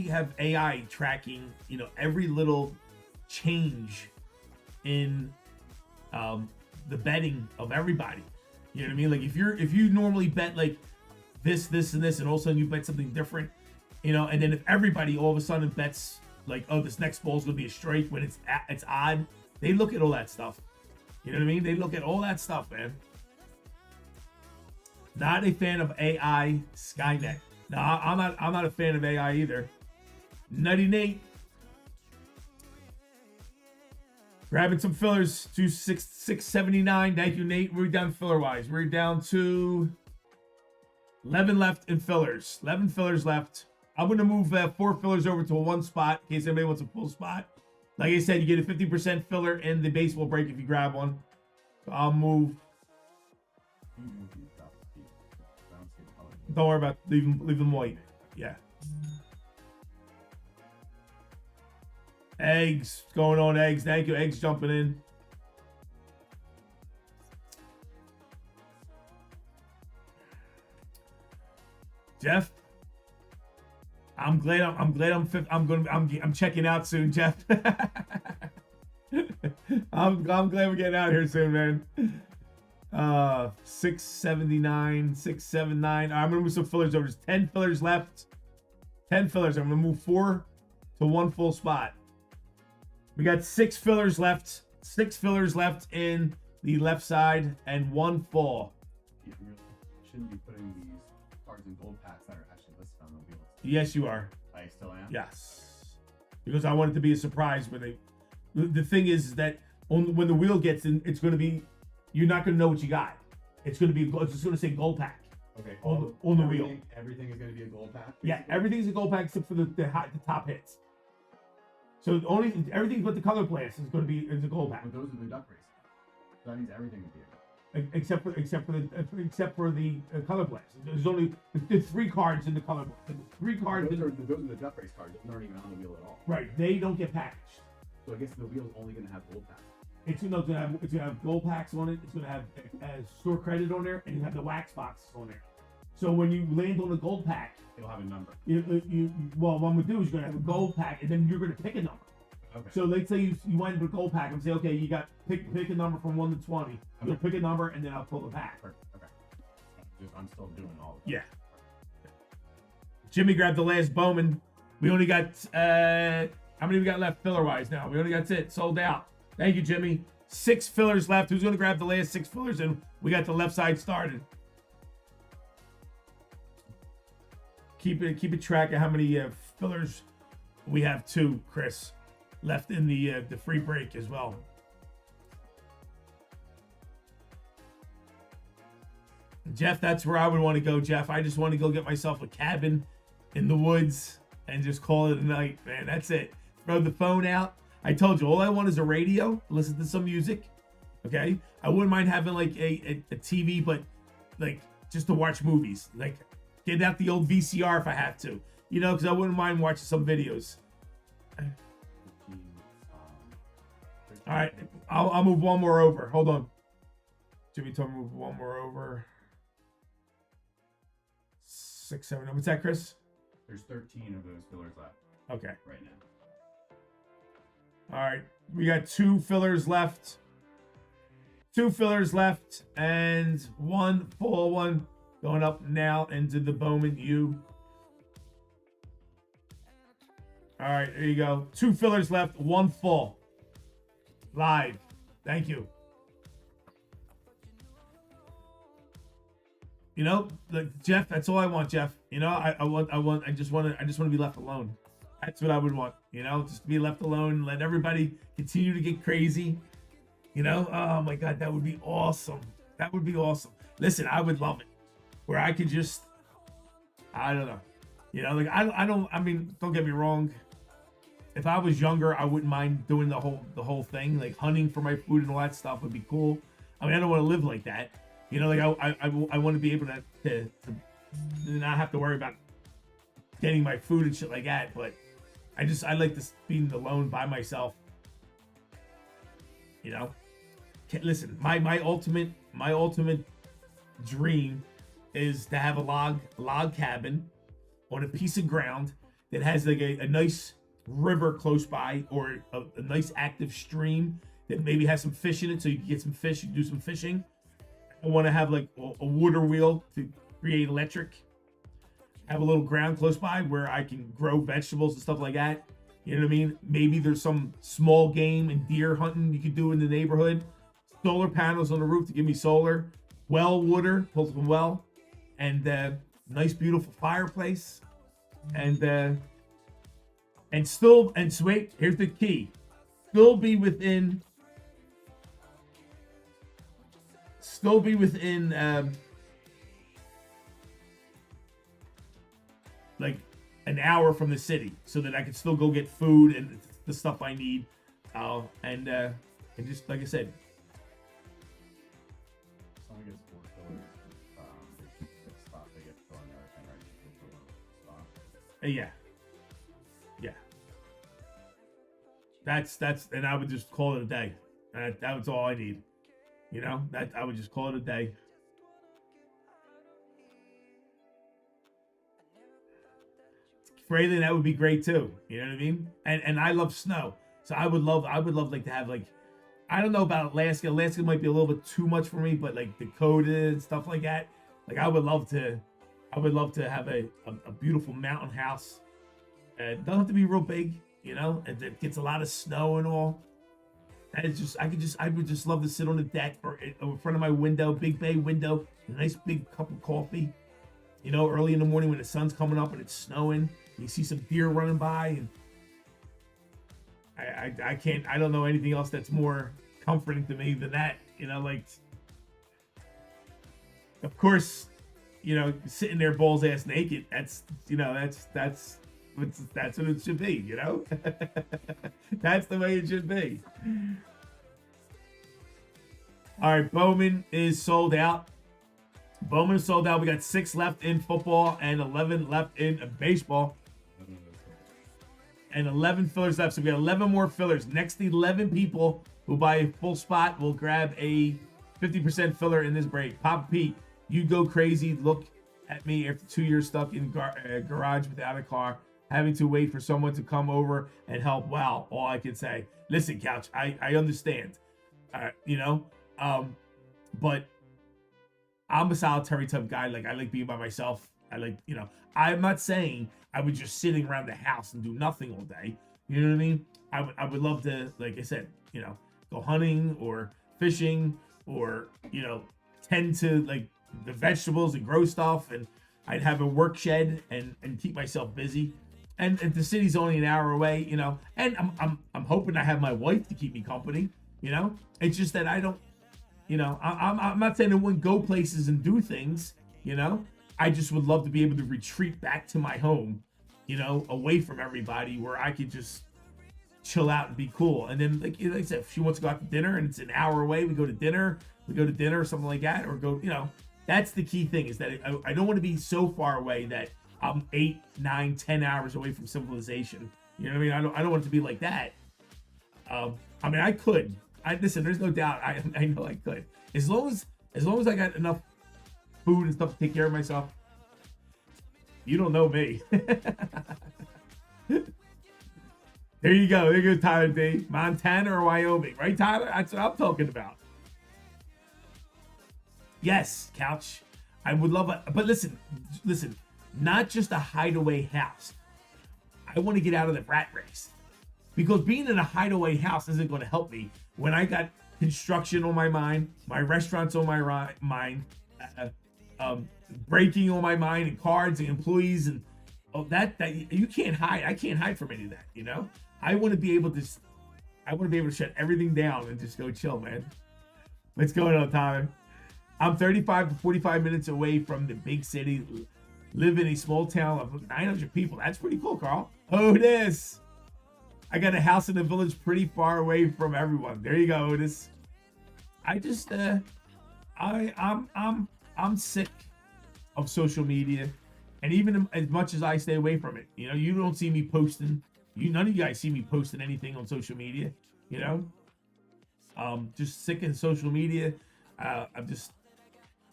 have AI tracking, every little change in the betting of everybody. You know what I mean? Like if you normally bet like this, and this, and all of a sudden you bet something different, and then if everybody all of a sudden bets like, oh, this next ball's gonna be a strike when it's odd. They look at all that stuff. You know what I mean? They look at all that stuff, man. Not a fan of AI Skynet. No, I'm not a fan of AI either. Nutty Nate. Grabbing some fillers to 679. Thank you, Nate. We're down filler wise. We're down to 11 left in fillers. 11 fillers left. I'm going to move 4 fillers over to a 1 spot in case anybody wants a full spot. Like I said, you get a 50% filler in the baseball break if you grab one. So I'll move. Don't worry about leave them white. Yeah. Eggs. What's going on, Eggs? Thank you. Eggs jumping in. Jeff. I'm checking out soon, Jeff. I'm glad we're getting out here soon, man. 679, 679. I'm gonna move some fillers over. There's 10 fillers left. 10 fillers. I'm gonna move 4 to 1 full spot. We got 6 fillers left. 6 fillers left in the left side and 1 full. You really shouldn't be putting these cards in gold packs that are actually listed on the wheels. Yes, you are. I still am? Yes. Because I want it to be a surprise when they. The thing is that when the wheel gets in, it's going to be. You're not going to know what you got. It's going to be. It's just going to say gold pack. Okay. On the wheel. Everything is going to be a gold pack? Basically? Yeah, everything's a gold pack except for the top hits. So everything but the color blast is going to be a gold pack. But those are the duck races. So that means everything would be a gold. Except for the color blast. There's only the 3 cards in the color blast. 3 cards. Those are the duck race cards. Those aren't even on the wheel at all. Right. They don't get packaged. So I guess the wheel's only going to have gold packs. It's gonna have gold packs on it. It's gonna have store credit on there, and you have the wax boxes on there. So when you land on a gold pack, it'll have a number. What I'm gonna do is you're gonna have a gold pack, and then you're gonna pick a number. Okay. So let's say you wind up with a gold pack and say, okay, you got pick a number from 1 to 20. You'll pick a number, and then I'll pull the pack. Perfect. Okay. I'm still doing all of it. Yeah. Jimmy grabbed the last Bowman. We only got how many we got left filler wise now? We only got it sold out. Thank you, Jimmy. 6 fillers left. Who's going to grab the last 6 fillers? And we got the left side started. Keep it track of how many fillers we have. 2, Chris, left in the free break as well. Jeff, that's where I would want to go, Jeff. I just want to go get myself a cabin in the woods and just call it a night, man. That's it. Throw the phone out. I told you, all I want is a radio, listen to some music, okay? I wouldn't mind having like a TV, but like just to watch movies. Like get out the old VCR if I have to, you know, because I wouldn't mind watching some videos. All right, I'll move 1 more over. Hold on. Jimmy told me to move 1 more over. 6, 7. What's that, Chris? There's 13 of those fillers left. Okay. Right now. All right, we got 2 fillers left. 2 fillers left, and 1 full one going up now into the Bowman U. All right, there you go. 2 fillers left, 1 full. Live. Thank you. You know, Jeff, that's all I want, Jeff. You know, I just want to be left alone. That's what I would want, you know, just to be left alone, let everybody continue to get crazy. You know, oh my God, that would be awesome. That would be awesome. Listen, I would love it where I could just, I don't know, you know, like I mean, don't get me wrong. If I was younger, I wouldn't mind doing the whole thing, like hunting for my food and all that stuff would be cool. I mean, I don't want to live like that. You know, like I want to be able to not have to worry about getting my food and shit like that, but I like this being alone by myself. You know, listen, my ultimate dream is to have a log cabin on a piece of ground that has like a nice river close by, or a nice active stream that maybe has some fish in it, so you can get some fish, you can do some fishing. I want to have like a water wheel to create electric. Have a little ground close by where I can grow vegetables and stuff like that. You know what I mean? Maybe there's some small game and deer hunting you could do in the neighborhood. Solar panels on the roof to give me solar. Well water, pull from well. And nice, beautiful fireplace. And so wait, here's the key. Still be within like an hour from the city, so that I can still go get food and the stuff I need. And just like I said, Someone gets 4 fillers. It's spot they get to fill in everything, right? Just fill in the spot. yeah. That's and I would just call it a day. That was all I need. You know, that I would just call it a day. Fraylin, that would be great too. You know what I mean? And I love snow. So I would love like to have like, I don't know about Alaska. Alaska might be a little bit too much for me, but like Dakota and stuff like that. Like I would love to have a beautiful mountain house. It doesn't have to be real big, you know, and it gets a lot of snow and all. That is just, I would just love to sit on the deck or in front of my window, big bay window, a nice big cup of coffee, you know, early in the morning when the sun's coming up and it's snowing. You see some deer running by, and I don't know anything else that's more comforting to me than that, you know, like, of course, you know, sitting there balls ass naked, that's, you know, that's what it should be, you know. That's the way it should be. All right, Bowman is sold out. Bowman is sold out. We got 6 left in football and 11 left in baseball. And 11 fillers left. So we got 11 more fillers. Next 11 people who buy a full spot will grab a 50% filler in this break. Papa Pete, you go crazy. Look at me after 2 years stuck in garage without a car, having to wait for someone to come over and help. Wow, all I can say. Listen, Couch, I understand. You know, but I'm a solitary type guy. Like, I like being by myself. I like, you know, I'm not saying I would just sitting around the house and do nothing all day. You know what I mean? I would love to, like I said, you know, go hunting or fishing or, you know, tend to like the vegetables and grow stuff. And I'd have a work shed and keep myself busy. And the city's only an hour away, you know, and I'm hoping I have my wife to keep me company, you know. It's just that I don't, you know, I'm not saying I wouldn't go places and do things, you know. I just would love to be able to retreat back to my home, you know, away from everybody, where I could just chill out and be cool. And then, like I said, if she wants to go out to dinner and it's an hour away, we go to dinner or something like that, or go, you know. That's the key thing, is that I don't want to be so far away that I'm 8, 9, 10 hours away from civilization. You know what I mean? I don't want it to be like that. I mean, I could. Listen, there's no doubt. I know I could. As long as I got enough food and stuff to take care of myself. You don't know me. There you go. There goes Tyler D. Montana or Wyoming, right, Tyler? That's what I'm talking about. Yes, Couch. I would love it. But listen. Not just a hideaway house. I want to get out of the rat race. Because being in a hideaway house isn't going to help me when I got construction on my mind, my restaurants on my mind, breaking on my mind, and cards and employees, and that you can't hide. I can't hide from any of that, you know? I want to be able to shut everything down and just go chill, man. What's going on, Tyler? I'm 35 to 45 minutes away from the big city. Live in a small town of 900 people. That's pretty cool, Carl. Otis. I got a house in the village pretty far away from everyone. There you go, Otis. I just I'm sick of social media, and even as much as I stay away from it, you know, you don't see me posting. None of you guys see me posting anything on social media. You know, just sick of social media. I'm just,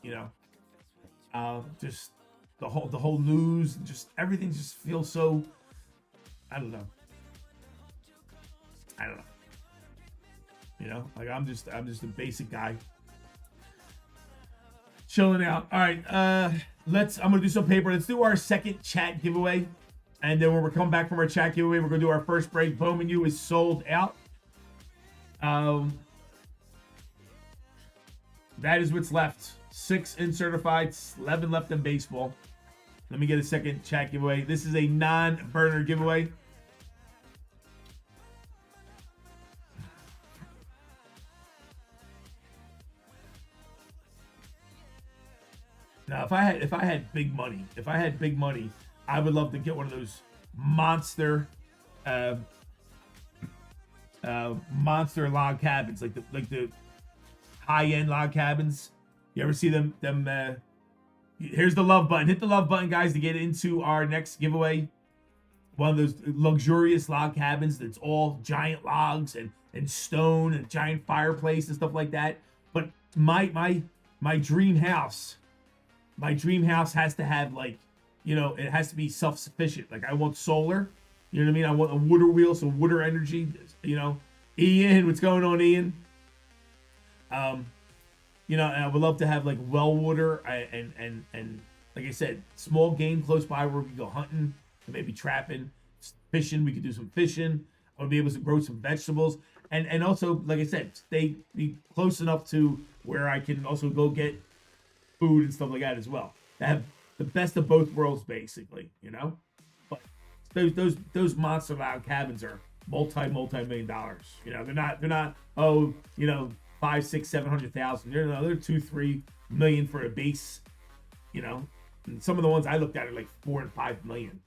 you know, just the whole news, just everything just feels so, I don't know. You know, like I'm just a basic guy chilling out. All right, I'm gonna do some paper. Let's do our second chat giveaway. And then when we're coming back from our chat giveaway, we're going to do our first break. Bowman U is sold out. That is what's left. 6 in certified, 11 left in baseball. Let me get a second chat giveaway. This is a non-burner giveaway. Now, if I had big money, I would love to get one of those monster monster log cabins, like the high-end log cabins. You ever see them here's the love button. Hit the love button, guys, to get into our next giveaway. One of those luxurious log cabins that's all giant logs and stone and giant fireplace and stuff like that. But my dream house has to have, like, you know, it has to be self-sufficient. Like, I want solar. You know what I mean? I want a water wheel, so water energy. You know, Ian, what's going on, Ian? You know, and I would love to have like well water and like I said, small game close by where we can go hunting, maybe trapping, fishing. We could do some fishing. I would be able to grow some vegetables, and also, like I said, be close enough to where I can also go get food and stuff like that as well. To have the best of both worlds, basically. You know, but those monster log cabins are multi-million dollars. You know, they're not oh, you know, 5, 6, 700,000. They're 2-3 million for a base. You know, and some of the ones I looked at are like 4 and 5 million.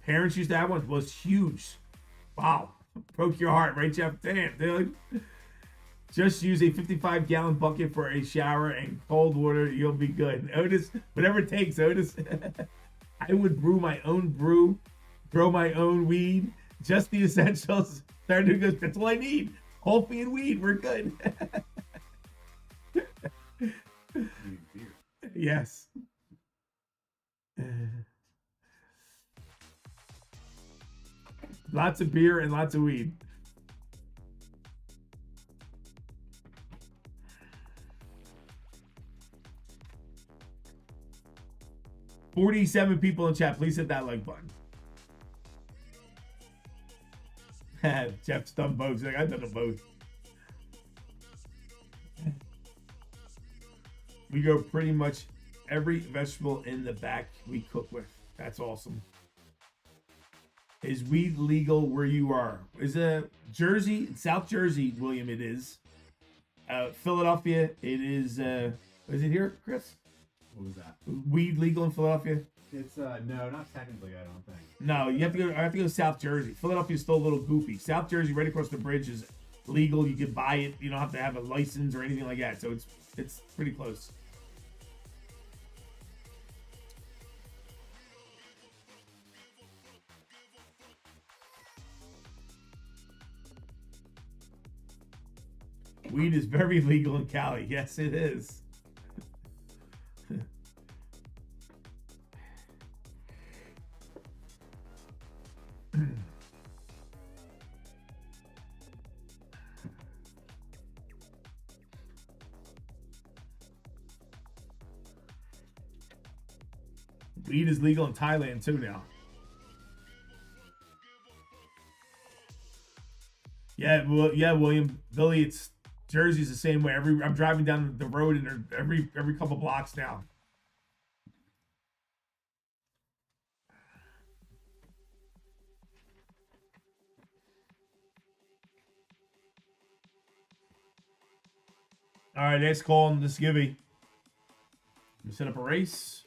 Parents used to have one. Was huge. Wow, broke your heart, right, Jeff? Damn, dude. Just use a 55-gallon bucket for a shower and cold water. You'll be good. Otis, whatever it takes, Otis. I would brew my own brew, grow my own weed, just the essentials. Starting goes, that's all I need. Coffee and weed, we're good. Yes. Lots of beer and lots of weed. $47 people in chat. Please hit that like button. Jeff's done both. He's like, I've done them both. We go pretty much every vegetable in the back we cook with. That's awesome. Is weed legal where you are? Is Jersey, South Jersey, William? It is. Philadelphia, it is. Is it here, Chris? What was that? Weed legal in Philadelphia? It's no, not technically, I don't think. No, you have to go. I have to go to South Jersey. Philadelphia's still a little goofy. South Jersey, right across the bridge, is legal. You can buy it. You don't have to have a license or anything like that. So it's pretty close. Weed is very legal in Cali. Yes, it is. Weed is legal in Thailand too now. Yeah, well, yeah, William, Billy, it's Jersey's the same way. I'm driving down the road and every couple blocks now. All right, next call on this givey. Let me set up a race.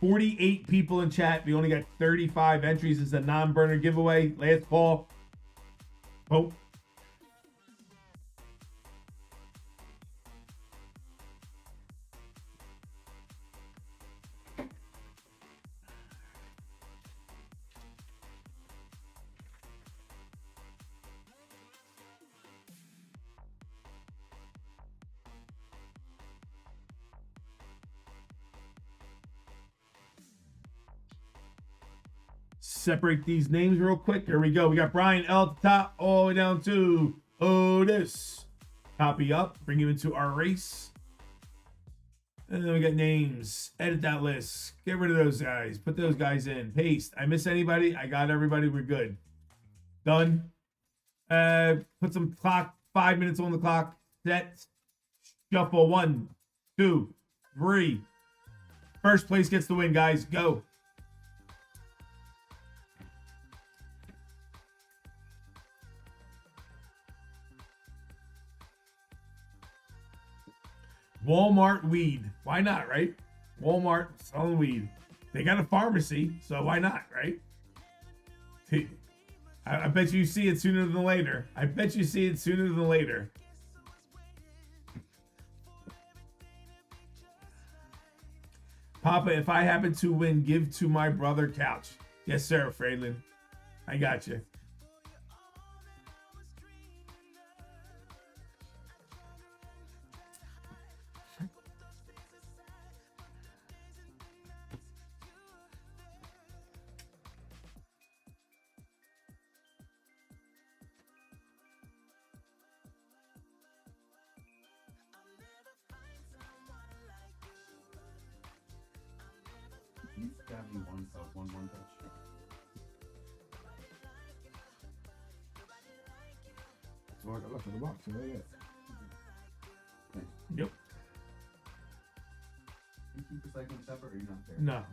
$48 people in chat. We only got 35 entries. It's a non-burner giveaway. Last call. Oh. separate these names real quick. Here we go. We got Brian L at the top, all the way down to Otis. Copy up, bring him into our race. And then we got names. Edit that list. Get rid of those guys. Put those guys in. Paste. I miss anybody? I got everybody. We're good. Done. Put some clock. 5 minutes on the clock. Set. Shuffle. 1, 2, 3. First place gets the win, guys. Go. Walmart weed. Why not, right? Walmart selling weed. They got a pharmacy, so why not, right? I bet you see it sooner than later. I bet you see it sooner than later. Papa, if I happen to win, give to my brother couch. Yes, sir, Freeland. I got you. You stab me one touch. So I got left in the box, you know, yeah. Yep. You keep recycling separate or you're not there? No.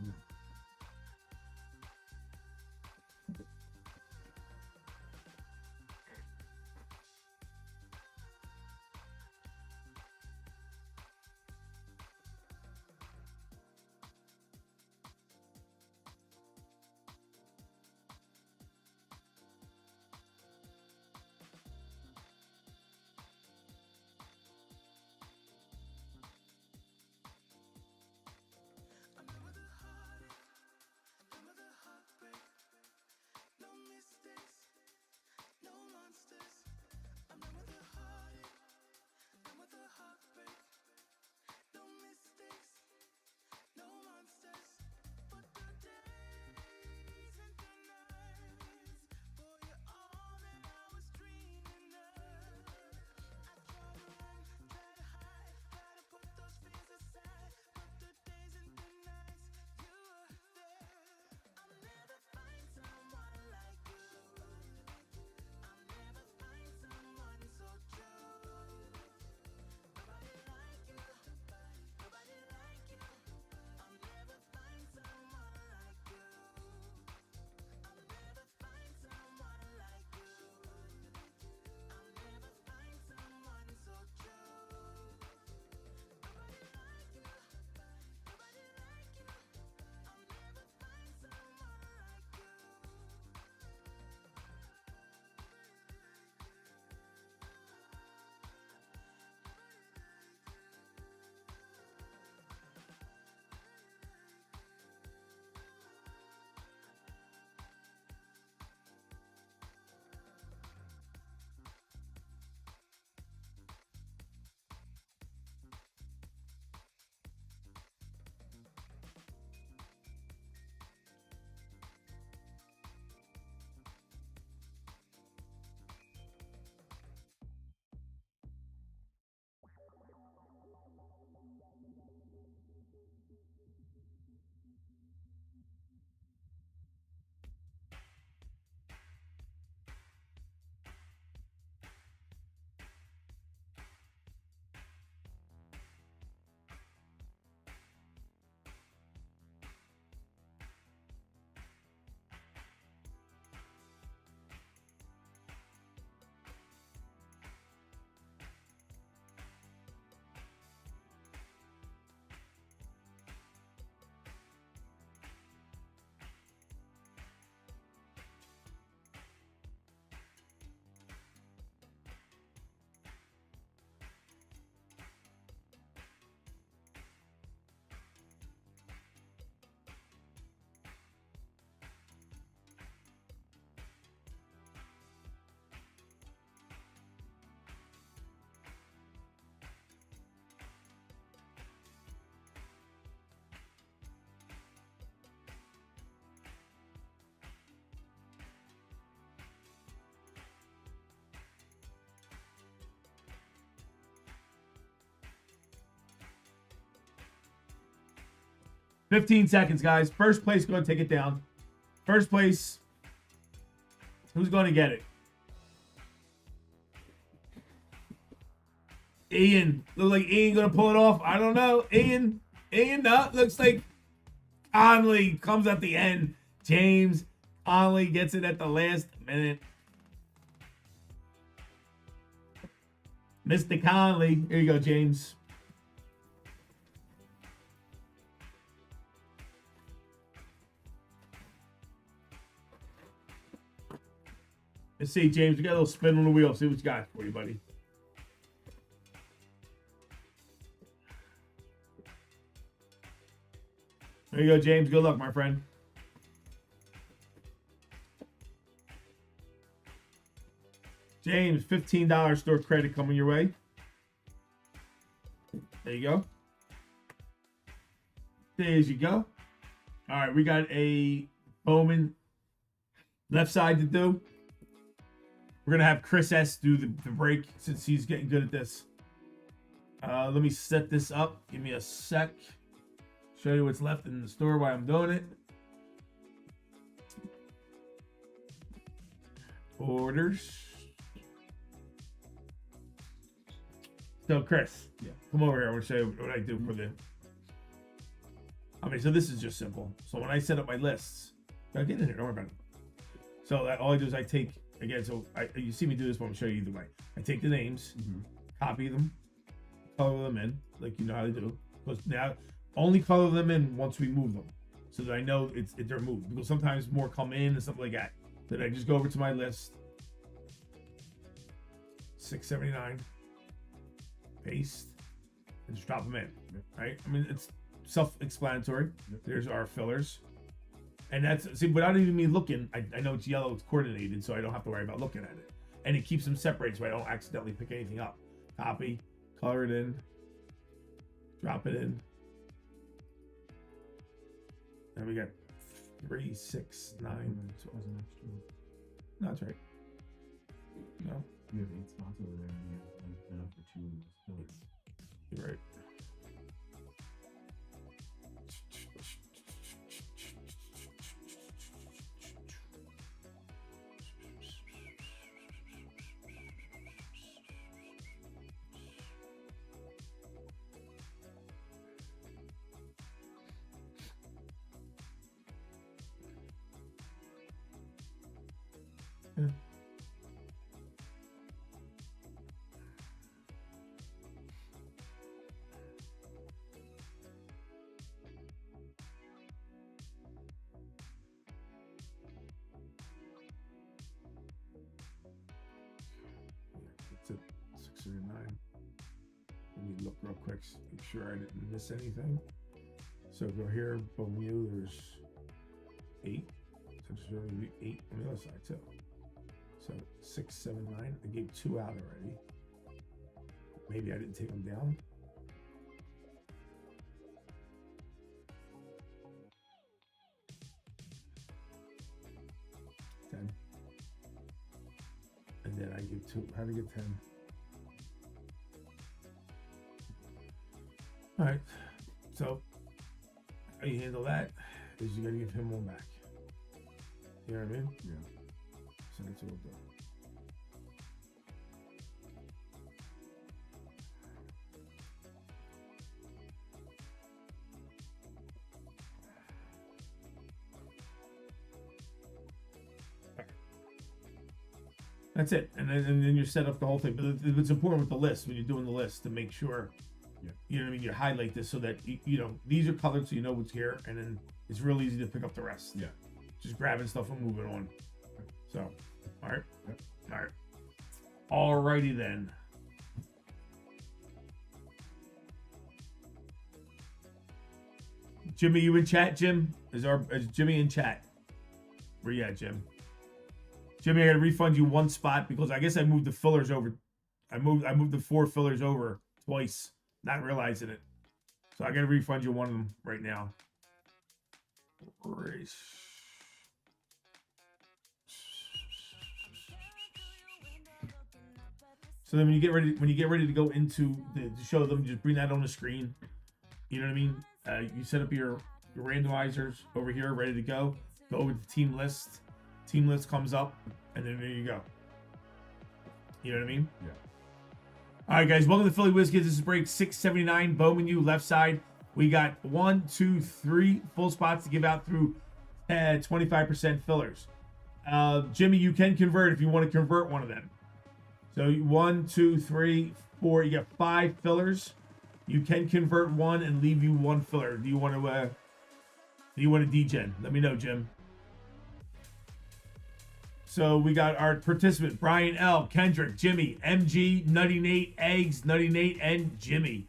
15 seconds, guys. First place going to take it down. First place. Who's going to get it? Ian. Look like Ian going to pull it off. I don't know. Ian, no. Looks like Conley comes at the end. James Conley gets it at the last minute. Mr. Conley. Here you go, James. Let's see, James. We got a little spin on the wheel. See what you got for you, buddy. There you go, James. Good luck, my friend. James, $15 store credit coming your way. There you go. There you go. All right, we got a Bowman left side to do. We're going to have Chris S. do the break since he's getting good at this. Let me set this up. Give me a sec. Show you what's left in the store while I'm doing it. Orders. So, Chris, come over here. I want to show you what I do for the... so this is just simple. So when I set up my lists... Now get in here. Don't worry about it. So all I do is I take... Again, so you see me do this, but I'm going to show you either way. I take the names, copy them, color them in, like you know how to do. Because now, only color them in once we move them. So that I know they're moved. Because sometimes more come in and stuff like that. Then I just go over to my list. 679. Paste. And just drop them in. Right? It's self-explanatory. There's our fillers. And that's, without even me looking, I know it's yellow, it's coordinated, so I don't have to worry about looking at it. And it keeps them separated so I don't accidentally pick anything up. Copy, color it in, drop it in. And we got 3, 6, 9. No, that's right. No. You have 8 spots over there, and you have enough for 2 of those fillers. You're right. It's at 6 or 9. Let me look real quick, make sure I didn't miss anything. So go here, Bowman, there's 8. So there's only 8 on the other side too. So 6, 7, 9. I gave 2 out already. Maybe I didn't take them down. And then I give 2. How to get 10? All right. So how you handle that is you got to give him one back. You know what I mean? Yeah. So that's what we'll do. That's it, and then you set up the whole thing. But it's important with the list when you're doing the list to make sure, you know what I mean. You highlight this so that you know these are colored, so you know what's here, and then it's real easy to pick up the rest. Yeah, just grabbing stuff and moving on. So, all right, yep. All right, alrighty then. Jimmy, you in chat? Jim, is Jimmy in chat? Where you at, Jim? Jimmy, I gotta refund you 1 spot because I guess I moved the fillers over. I moved the 4 fillers over twice, not realizing it. So I gotta refund you 1 of them right now. Race. So then when you get ready to go into to show them, just bring that on the screen. You know what I mean? You set up your your randomizers over here, ready to go. Go over to team list. Team list comes up, and then there you go. You know what I mean? Yeah. All right, guys. Welcome to Philly WizKids. This is break 679. Bowman, you left side. We got 1, 2, 3 full spots to give out through 25% fillers. Jimmy, you can convert if you want to convert one of them. So 1, 2, 3, 4. You got 5 fillers. You can convert one and leave you 1 filler. Do you want to degen? Let me know, Jim. So we got our participant, Brian L, Kendrick, Jimmy, MG, Nutty Nate, Eggs, Nutty Nate, and Jimmy.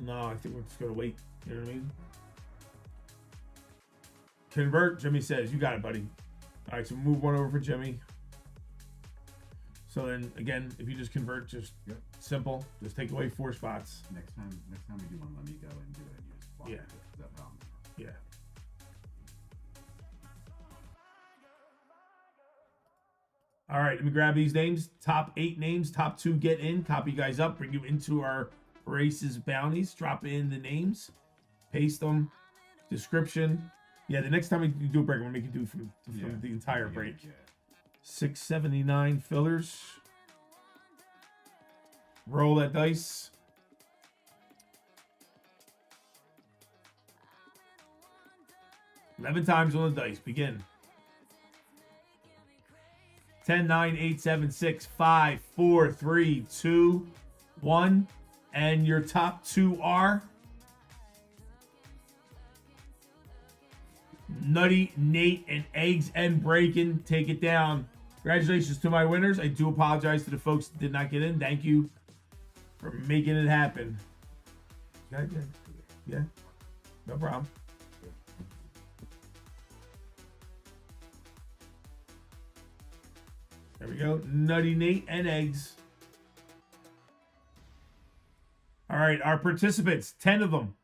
No, I think we're just gonna wait. You know what I mean? Convert, Jimmy says. You got it, buddy. All right, so move one over for Jimmy. So then, again, if you just convert, just simple. Just take away 4 spots. Next time we do one, let me go and do it and you just block it. Is that how I'm doing it? Yeah. All right, let me grab these names. Top 8 names. Top 2 get in. Copy you guys up. Bring you into our races bounties. Drop in the names. Paste them. Description. Yeah, the next time we do a break, I'm going to make you do from the entire break. Yeah. 679 fillers. Roll that dice. Eleven times on the dice. Begin. 10, 9, 8, 7, 6, 5, 4, 3, 2, 1. And your top 2 are Nutty, Nate, and Eggs and Breakin'. Take it down. Congratulations to my winners. I do apologize to the folks that did not get in. Thank you for making it happen. Yeah, no problem. There we go. Nutty Nate and Eggs. All right, our participants, 10 of them.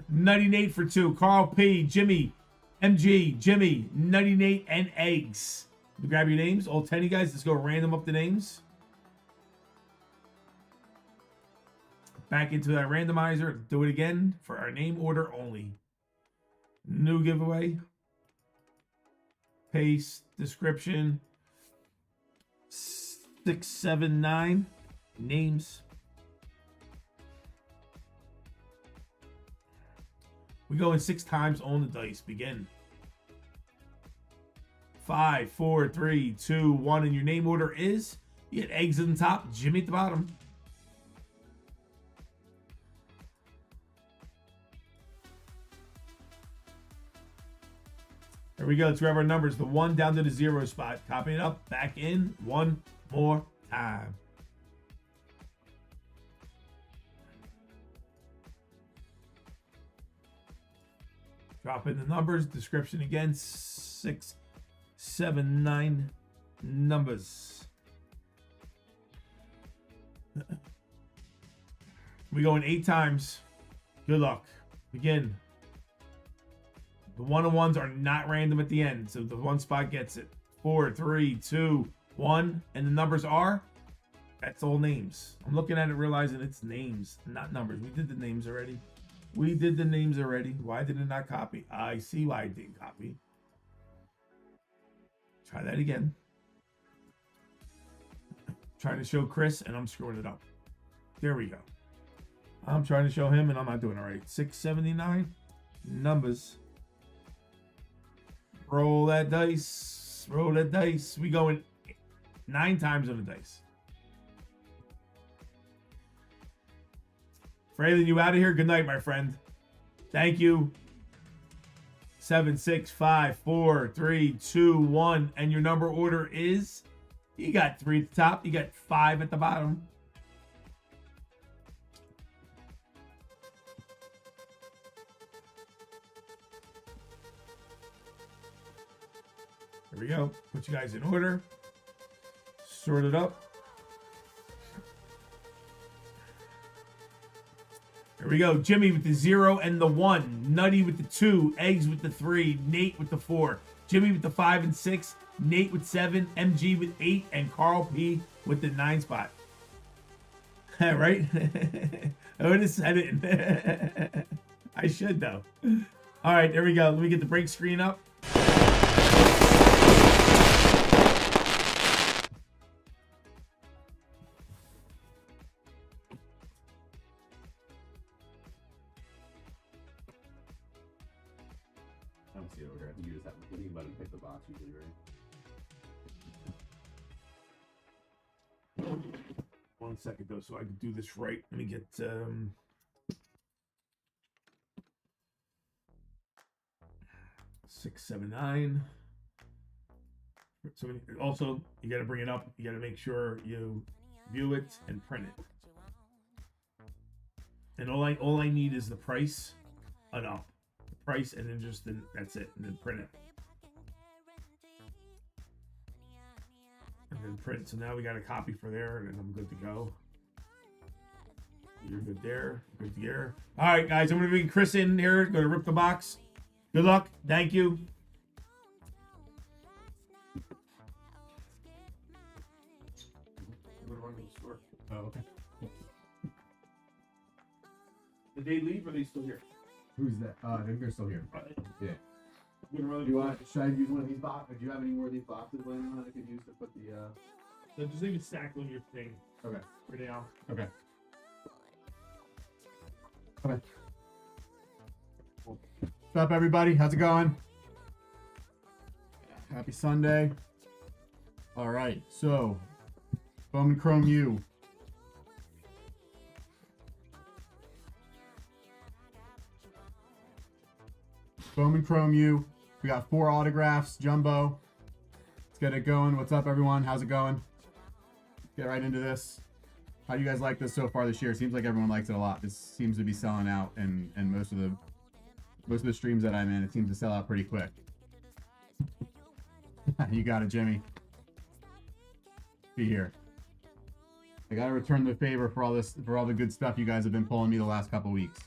Nutty Nate for 2. Carl P, Jimmy, MG, Jimmy, Nutty Nate, and Eggs. Grab your names. All 10 of you guys. Let's go random up the names. Back into that randomizer. Do it again for our name order only. New giveaway. Paste. Description. 679. Names. We go in 6 times on the dice. Begin. 5, 4, 3, 2, 1. And your name order is, you get Eggs at the top, Jimmy at the bottom. There we go. Let's grab our numbers. The 1 down to the 0 spot. Copy it up. Back in. 1 more time. Drop in the numbers. Description again. 6, 7, 9 numbers. We go in 8 times. Good luck. Begin. The 1-on-1s are not random at the end, so the 1 spot gets it. 4, 3, 2, 1. And the numbers are? That's all names. I'm looking at it realizing it's names, not numbers. We did the names already. Why did it not copy? I see why it didn't copy. Try that again. Trying to show Chris, and I'm screwing it up. There we go. I'm trying to show him, and I'm not doing it right. 679 numbers. Roll that dice. Roll that dice. We going 9 times on the dice. Fraylin, you out of here? Good night, my friend. Thank you. 7, 6, 5, 4, 3, 2, 1. And your number order is, you got 3 at the top. You got 5 at the bottom. There we go. Put you guys in order. Sort it up. Here we go. Jimmy with the 0 and the 1. Nutty with the 2. Eggs with the 3. Nate with the 4. Jimmy with the 5 and 6. Nate with 7. MG with 8. And Carl P with the 9 spot. Right? I would have said it. I should, though. All right, there we go. Let me get the break screen up. I don't see it over here. I think you just have to let him pick the box usually, right? 1 second, though, so I can do this right. Let me get... 6, 7, 9. So also, you got to bring it up. You got to make sure you view it and print it. And all I need is the price and up. The price, and then that's it. And then print it. And then print. So now we got a copy for there, and I'm good to go. You're good there. Good there. All right, guys. I'm going to bring Chris in here. Going to rip the box. Good luck. Thank you. I'm going to run to the store. Oh, okay. Did they leave or are they still here? Who's that? They're still here. Yeah. Do You want? Should I use one of these boxes? Do you have any more of these boxes laying around I could use to put the? So just leave it stacked on your thing. Okay. For now. Okay. Okay. What's up, everybody? How's it going? Happy Sunday. All right, so Bowman Chrome U. Bowman Chrome U. We got 4 autographs, jumbo. Let's get it going. What's up, everyone? How's it going? Get right into this. How do you guys like this so far this year? It seems like everyone likes it a lot. This seems to be selling out, and most of the streams that I'm in, it seems to sell out pretty quick. You got it, Jimmy. Be here. I gotta return the favor for all the good stuff you guys have been pulling me the last couple weeks.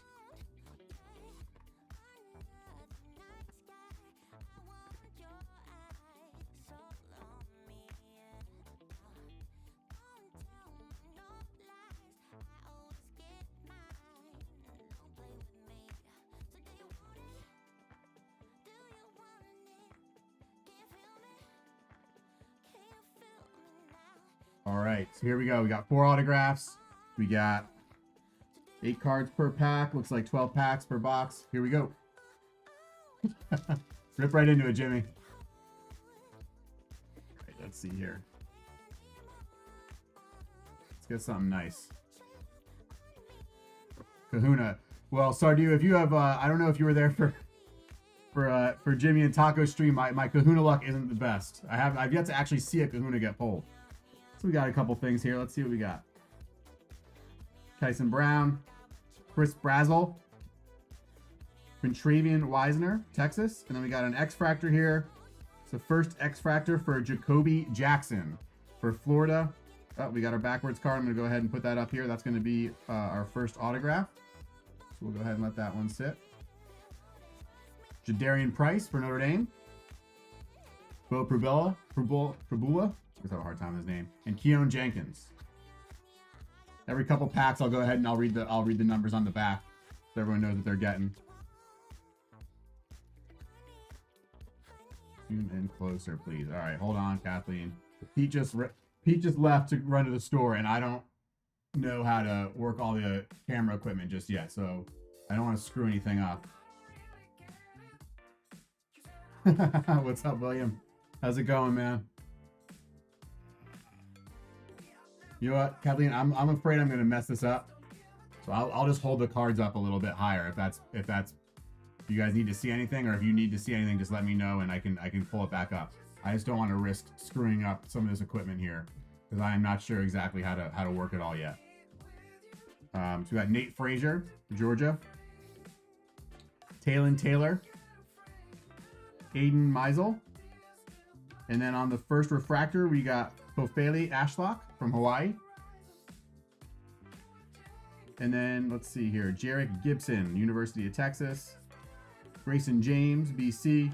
All right, so here we go. We got 4 autographs. We got 8 cards per pack. Looks like 12 packs per box. Here we go. Rip right into it, Jimmy. All right, let's see here. Let's get something nice. Kahuna. Well, Sardu, if you have, I don't know if you were there for Jimmy and Taco stream. My Kahuna luck isn't the best. I've yet to actually see a Kahuna get pulled. So we got a couple things here. Let's see what we got. Tyson Brown, Chris Brazel, Ventravian Wisner, Texas, and then we got an X-Fractor here. It's the first X-Fractor for Jacoby Jackson for Florida. Oh, we got our backwards card. I'm going to go ahead and put that up here. That's going to be our first autograph. So we'll go ahead and let that one sit. Jadarian Price for Notre Dame. Bo Prabula. I guess I have a hard time with his name. And Keon Jenkins. Every couple packs, I'll go ahead and I'll read the numbers on the back, so everyone knows what they're getting. Zoom in closer, please. All right, hold on, Kathleen. Pete just left to run to the store, and I don't know how to work all the camera equipment just yet, so I don't want to screw anything up. What's up, William? How's it going, man? You know what, Kathleen? I'm afraid I'm going to mess this up, so I'll just hold the cards up a little bit higher if you guys need to see anything, or if you need to see anything, just let me know and I can pull it back up. I just don't want to risk screwing up some of this equipment here because I am not sure exactly how to work it all yet. So we got Nate Frazier, Georgia, Talon Taylor, Aiden Meisel, and then on the first refractor we got Fofele Ashlock from Hawaii. And then let's see here. Jarek Gibson, University of Texas. Grayson James, BC.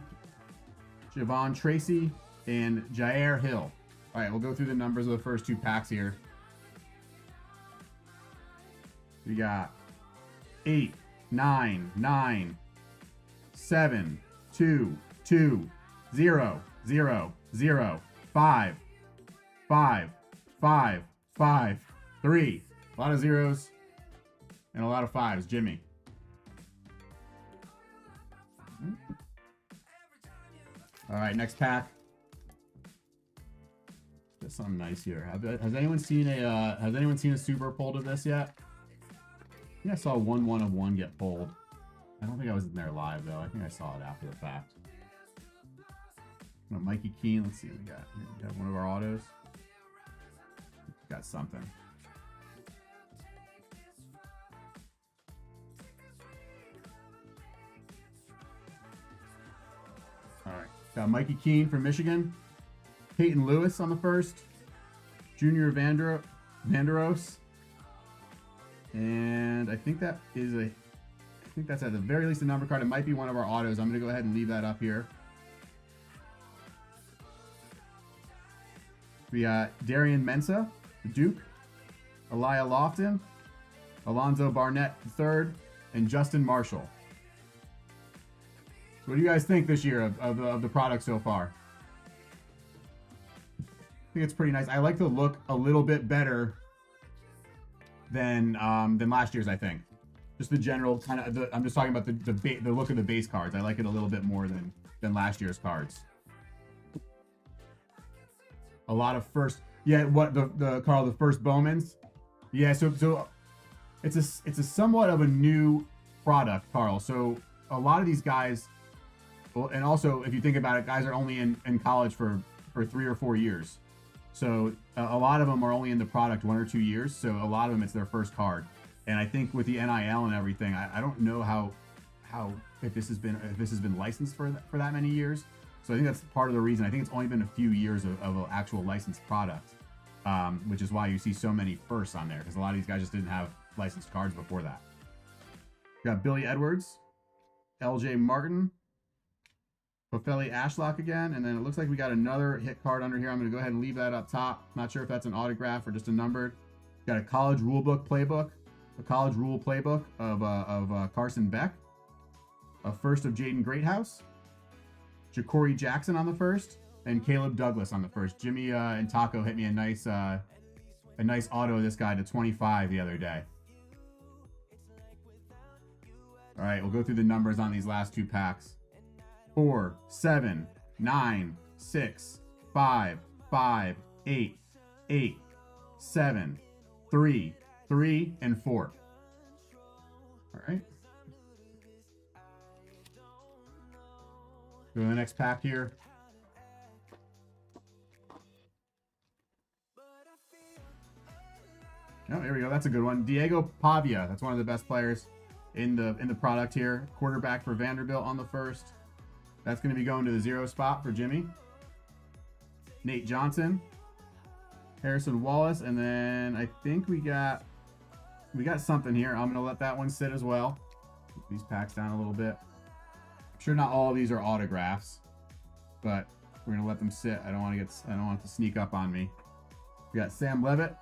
Javon Tracy and Jair Hill. All right, we'll go through the numbers of the first 2 packs here. We got 8, 9, 9, 7, 2, 2, 0, 0, 0, 5, 5, 5, 5, 3. A lot of zeros and a lot of 5s. Jimmy. All right, next pack. Just something nice here. Has anyone seen a super pulled of this yet? I think I saw 1 of 1 get pulled. I don't think I was in there live though. I think I saw it after the fact. Mikey Keene. Let's see what we got here. We got one of our autos. Got something. All right. Got Mikey Keene from Michigan. Peyton Lewis on the first. Junior Vanderos. And I think that is I think that's at the very least a number card. It might be one of our autos. I'm going to go ahead and leave that up here. We got Darian Mensah, Duke. Elia Lofton. Alonzo Barnett III. And Justin Marshall. What do you guys think this year of the product so far? I think it's pretty nice. I like the look a little bit better than last year's. I think just the general kind of. I'm just talking about the look of the base cards. I like it a little bit more than last year's cards. A lot of first, yeah. What Carl, the first Bowmans, yeah. So it's a somewhat of a new product, Carl. So a lot of these guys, well, and also if you think about it, guys are only in college for 3 or 4 years. So a lot of them are only in the product 1 or 2 years. So a lot of them, it's their first card. And I think with the NIL and everything, I don't know how if this has been licensed for that many years. So I think that's part of the reason. I think it's only been a few years of an actual licensed product, which is why you see so many firsts on there, because a lot of these guys just didn't have licensed cards before that. We got Billy Edwards, LJ Martin, Ofeli Ashlock again, and then it looks like we got another hit card under here. I'm going to go ahead and leave that up top. Not sure if that's an autograph or just a numbered. Got a college rulebook playbook, of Carson Beck, a first of Jaden Greathouse, Ja'Cory Jackson on the first, and Caleb Douglas on the first. Jimmy and Taco hit me a nice auto of this guy to 25 the other day. All right, we'll go through the numbers on these last 2 packs. 4, 7, 9, 6, 5, 5, 8, 8, 7, 3, 3, and 4. All right. Go to the next pack here. Oh, here we go. That's a good one. Diego Pavia. That's one of the best players in the product here. Quarterback for Vanderbilt on the first. That's going to be going to the 0 spot for Jimmy. Nate Johnson, Harrison Wallace, and then I think we got something here. I'm going to let that one sit as well. Keep these packs down a little bit. I'm sure not all of these are autographs, but we're going to let them sit. I don't want it to sneak up on me. We got Sam Levitt,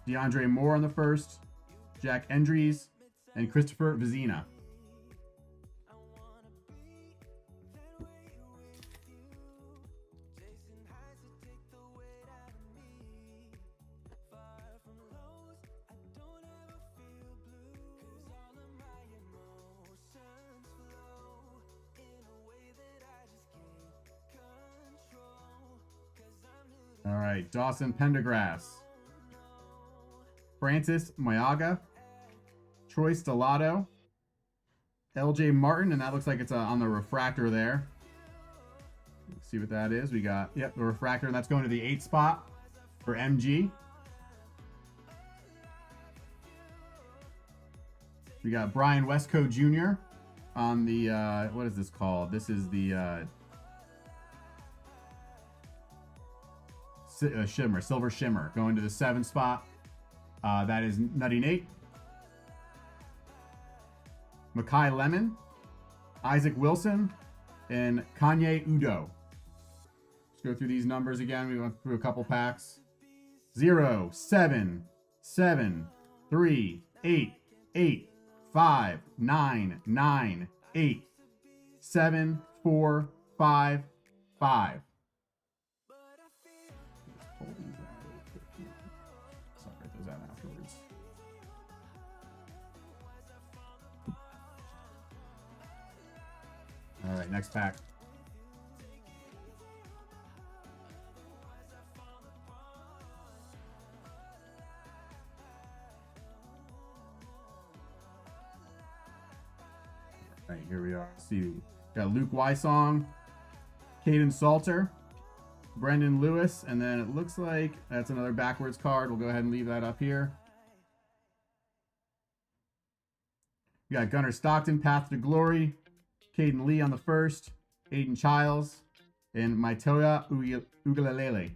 DeAndre Moore on the first, Jack Endries, and Christopher Vizina. All right, Dawson Pendergrass, Francis Mayaga, Troy Stellato, LJ Martin, and that looks like it's on the refractor there. Let's see what that is. We got, yep, the refractor, and that's going to the 8 spot for MG. We got Brian Westco Jr. on the, what is this called? This is the Silver Shimmer, going to the 7 spot. That is Nutty Nate. Makai Lemon, Isaac Wilson, and Kanye Udo. Let's go through these numbers again. We went through a couple packs. 0, 7, 7, 3, 8, 8, 5, 9, 9, 8, 7, 4, 5, 5. Separate those out afterwards. All right, next pack. All right, here we are. Let's see, got Luke Wysong, Caden Salter, Brendan Lewis, and then it looks like that's another backwards card. We'll go ahead and leave that up here. We got Gunnar Stockton, Path to Glory, Caden Lee on the first, Aiden Childs, and Maitoya Ugalele.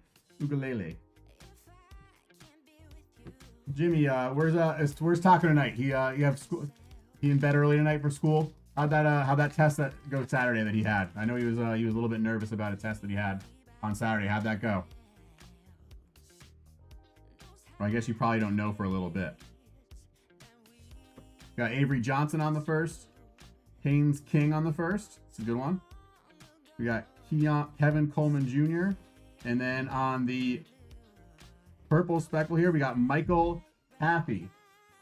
Jimmy, where's Taco tonight? You have school? He in bed early tonight for school? How'd that test that go Saturday that he had? I know he was a little bit nervous about a test that he had on Saturday. How'd that go? Well, I guess you probably don't know for a little bit. Got Avery Johnson on the first. Haynes King on the first. It's a good one. We got Kevin Coleman Jr. And then on the purple speckle here, we got Michael Happy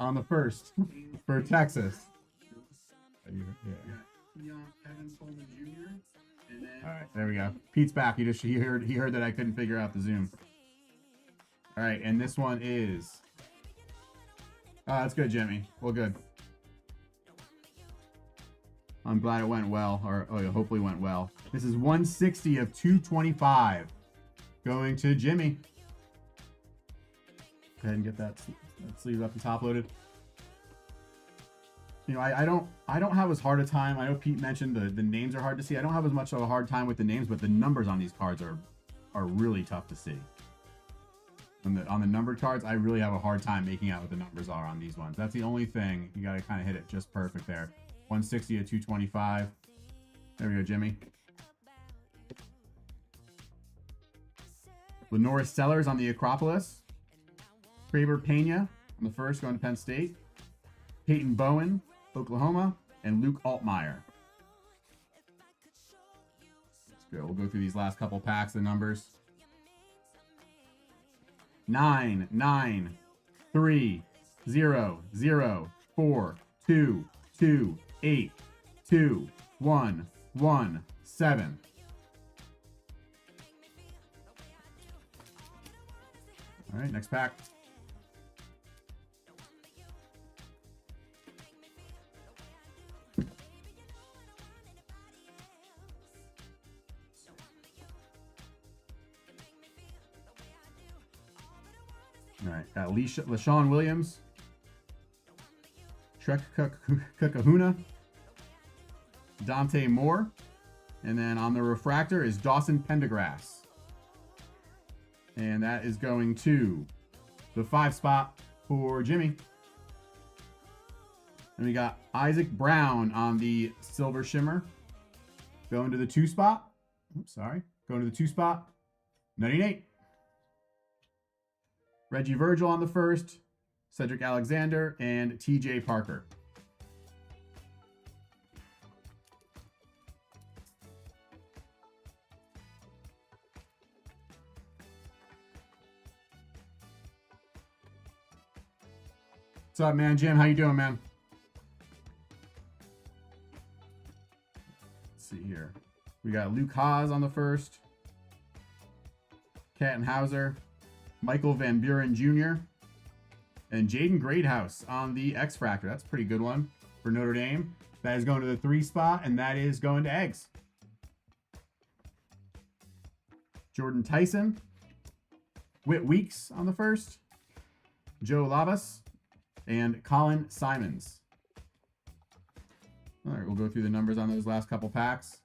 on the first for Texas. Kevin Coleman Jr. And then, all right, there we go. Pete's back. He heard that I couldn't figure out the zoom. All right, and this one is. Oh, that's good, Jimmy. Well, good. I'm glad it went well, or hopefully went well. This is 160 of 225 going to Jimmy. Go ahead and get that sleeve up and top loaded. You know, I don't have as hard a time. I know Pete mentioned the names are hard to see. I don't have as much of a hard time with the names, but the numbers on these cards are really tough to see. On the numbered cards, I really have a hard time making out what the numbers are on these ones. That's the only thing. You got to kind of hit it just perfect there. 160 to 225. There we go, Jimmy. Lenora Sellers on the Acropolis. Kraber Pena on the first, going to Penn State. Peyton Bowen, Oklahoma, and Luke Altmaier. Let's go. We'll go through these last couple packs of numbers. 9, 9, 3, 0, 0, 4, 2, 2, 8, 2, 1, 1, 7. All right, next pack. All right, got LaShawn Williams, Trek Kukahuna, Dante Moore, and then on the refractor is Dawson Pendergrass. And that is going to the 5 spot for Jimmy. And we got Isaac Brown on the Silver Shimmer. Going to the 2 spot. Oops, sorry. Going to the 2 spot. 98. Reggie Virgil on the first. Cedric Alexander and TJ Parker. What's up, man? Jim, how you doing, man? Let's see here. We got Luke Haas on the first. Kattenhauser. Michael Van Buren Jr. And Jaden Greathouse on the X-Fractor. That's a pretty good one for Notre Dame. That is going to the 3 spot, and that is going to Eggs. Jordan Tyson. Whit Weeks on the first. Joe Labas. And Colin Simons. All right, we'll go through the numbers on those last couple packs.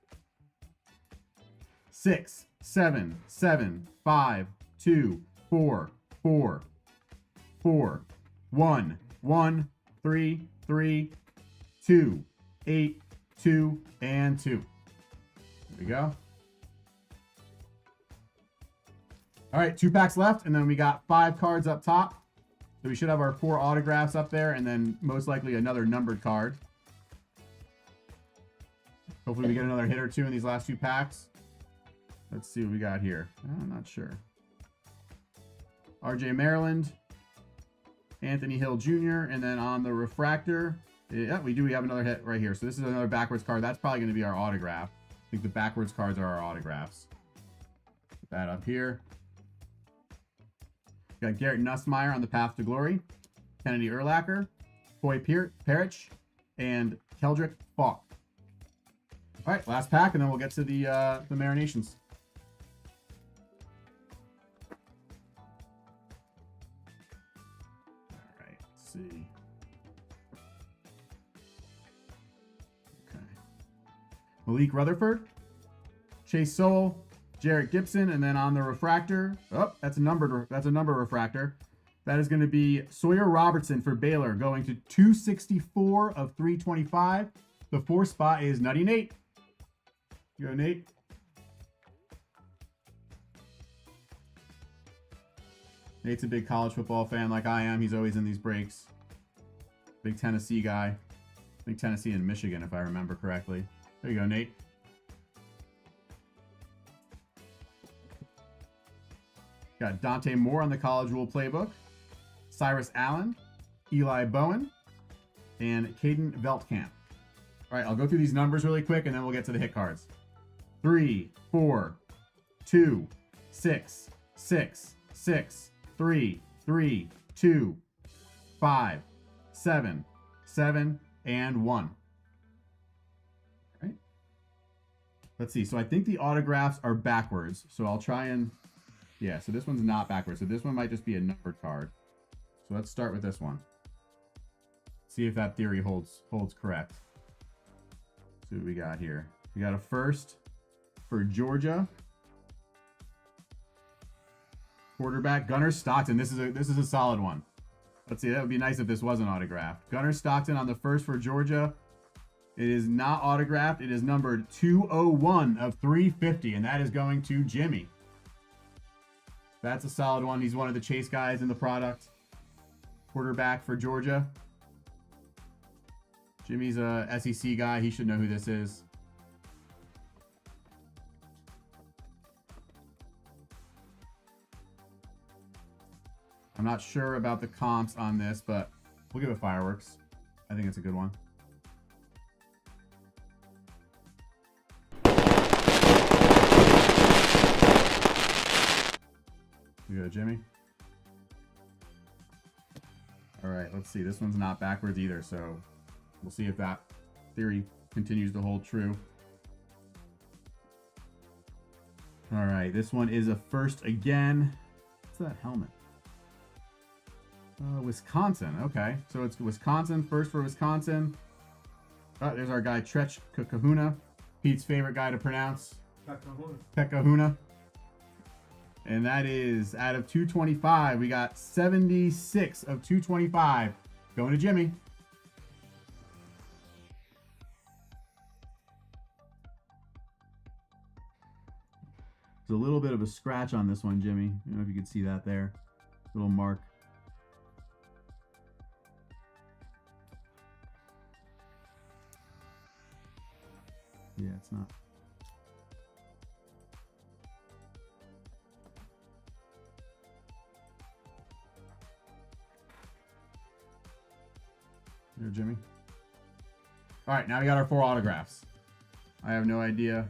6, 7, 7, 5, 2, 4, 4, 4, 1, 1, 3, 3, 2, 8, 2, and 2. There we go. All right, 2 packs left, and then we got 5 cards up top. So we should have our 4 autographs up there, and then most likely another numbered card. Hopefully we get another hit or 2 in these last 2 packs. Let's see what we got here. I'm not sure. RJ Maryland, Anthony Hill Jr., and then on the refractor, yeah, we have another hit right here. So this is another backwards card. That's probably going to be our autograph. I think the backwards cards are our autographs. Put that up here. Got Garrett Nussmeier on the path to glory, Kennedy Urlacher, Foy Parrish, and Keldrick Falk. All right, last pack, and then we'll get to the marinations. All right, let's see. Okay. Malik Rutherford, Chase Sowell, Jarrett Gibson, and then on the refractor, oh, that's a number refractor. That is going to be Sawyer Robertson for Baylor, going to 264 of 325. The 4th spot is Nutty Nate. You go, Nate. Nate's a big college football fan like I am. He's always in these breaks. Big Tennessee guy. I think Tennessee and Michigan, if I remember correctly. There you go, Nate. Got Dante Moore on the College Rule Playbook, Cyrus Allen, Eli Bowen, and Caden Veltkamp. All right, I'll go through these numbers really quick, and then we'll get to the hit cards. 3, 4, 2, 6, 6, 6, 3, 3, 2, 5, 7, 7, and 1. All right. Let's see. So I think the autographs are backwards, so I'll try and... Yeah, so this one's not backwards. So this one might just be a numbered card. So let's start with this one. See if that theory holds correct. See what we got here. We got a first for Georgia. Quarterback Gunnar Stockton. This is a solid one. Let's see. That would be nice if this wasn't autographed. Gunnar Stockton on the first for Georgia. It is not autographed. It is numbered 201 of 350, and that is going to Jimmy. That's a solid one. He's one of the chase guys in the product. Quarterback for Georgia. Jimmy's a SEC guy. He should know who this is. I'm not sure about the comps on this, but we'll give it fireworks. I think it's a good one. You go, Jimmy. All right, let's see. This one's not backwards either, so we'll see if that theory continues to hold true. All right, this one is a first again. What's that helmet? Wisconsin. Okay, so it's Wisconsin, first for Wisconsin. Oh, there's our guy, Trech Kahuna. Pete's favorite guy to pronounce. Pekahuna. And that is out of 225. We got 76 of 225 going to Jimmy. There's a little bit of a scratch on this one, Jimmy. I don't know if you can see that there. Little mark. Yeah, it's not. Here, Jimmy. All right, now we got our 4 autographs. I have no idea.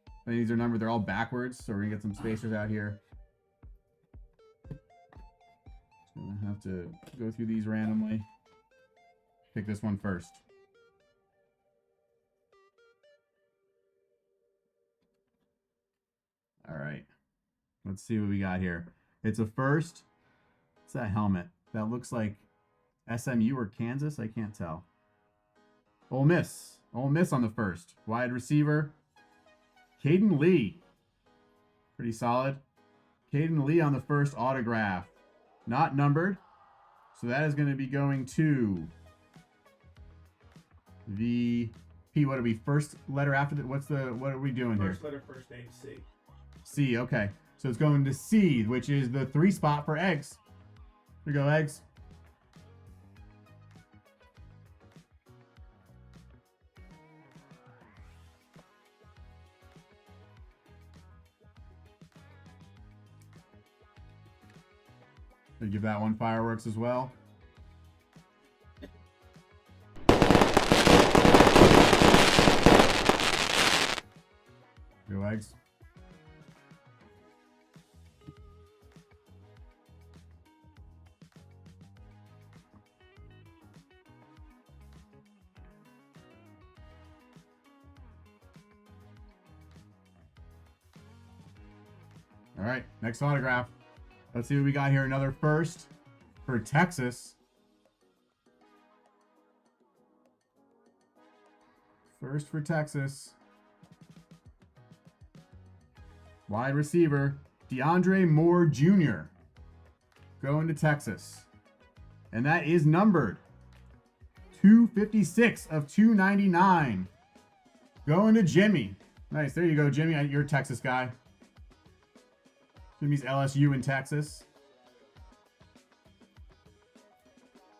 I think these are numbered. They're all backwards, so we're gonna get some spacers out here. Just gonna have to go through these randomly. Pick this one first. All right, let's see what we got here. It's a first. What's that helmet? That looks like SMU or Kansas? I can't tell. Ole Miss. Ole Miss on the first. Wide receiver. Caden Lee. Pretty solid. Caden Lee on the first autograph. Not numbered. So that is going to be going to... The P, what are we? First letter after the, what are we doing here? First letter, first name, C. C, okay. So it's going to C, which is the 3 spot for eggs. Here we go, eggs. So give that one fireworks as well. Go eggs. All right, next autograph. Let's see what we got here. Another first for Texas. First for Texas. Wide receiver, DeAndre Moore Jr. going to Texas. And that is numbered 256 of 299. Going to Jimmy. Nice. There you go, Jimmy. You're a Texas guy. Jimmy's LSU in Texas.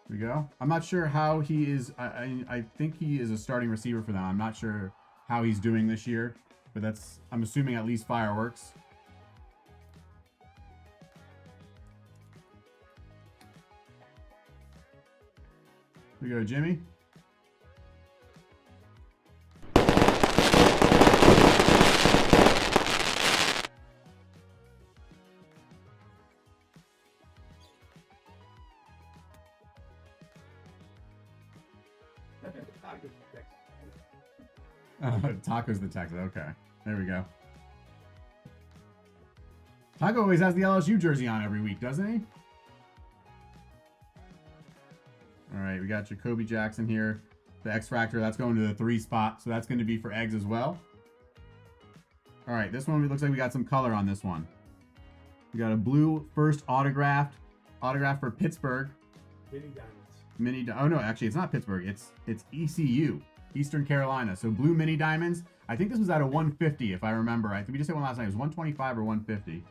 There we go. I'm not sure how he is. I think he is a starting receiver for them. I'm not sure how he's doing this year, but that's, I'm assuming, at least fireworks. Here we go, Jimmy. Taco's the Texas. Okay. There we go. Taco always has the LSU jersey on every week, doesn't he? All right, we got Jacoby Jackson here. The X Factor, that's going to the 3 spot. So that's going to be for eggs as well. All right, this one, it looks like we got some color on this one. We got a blue first autograph for Pittsburgh. Oh no, actually it's not Pittsburgh. It's ECU, Eastern Carolina. So blue mini diamonds. I think this was at a 150 if I remember. I think we just hit one last night. It was 125 or 150.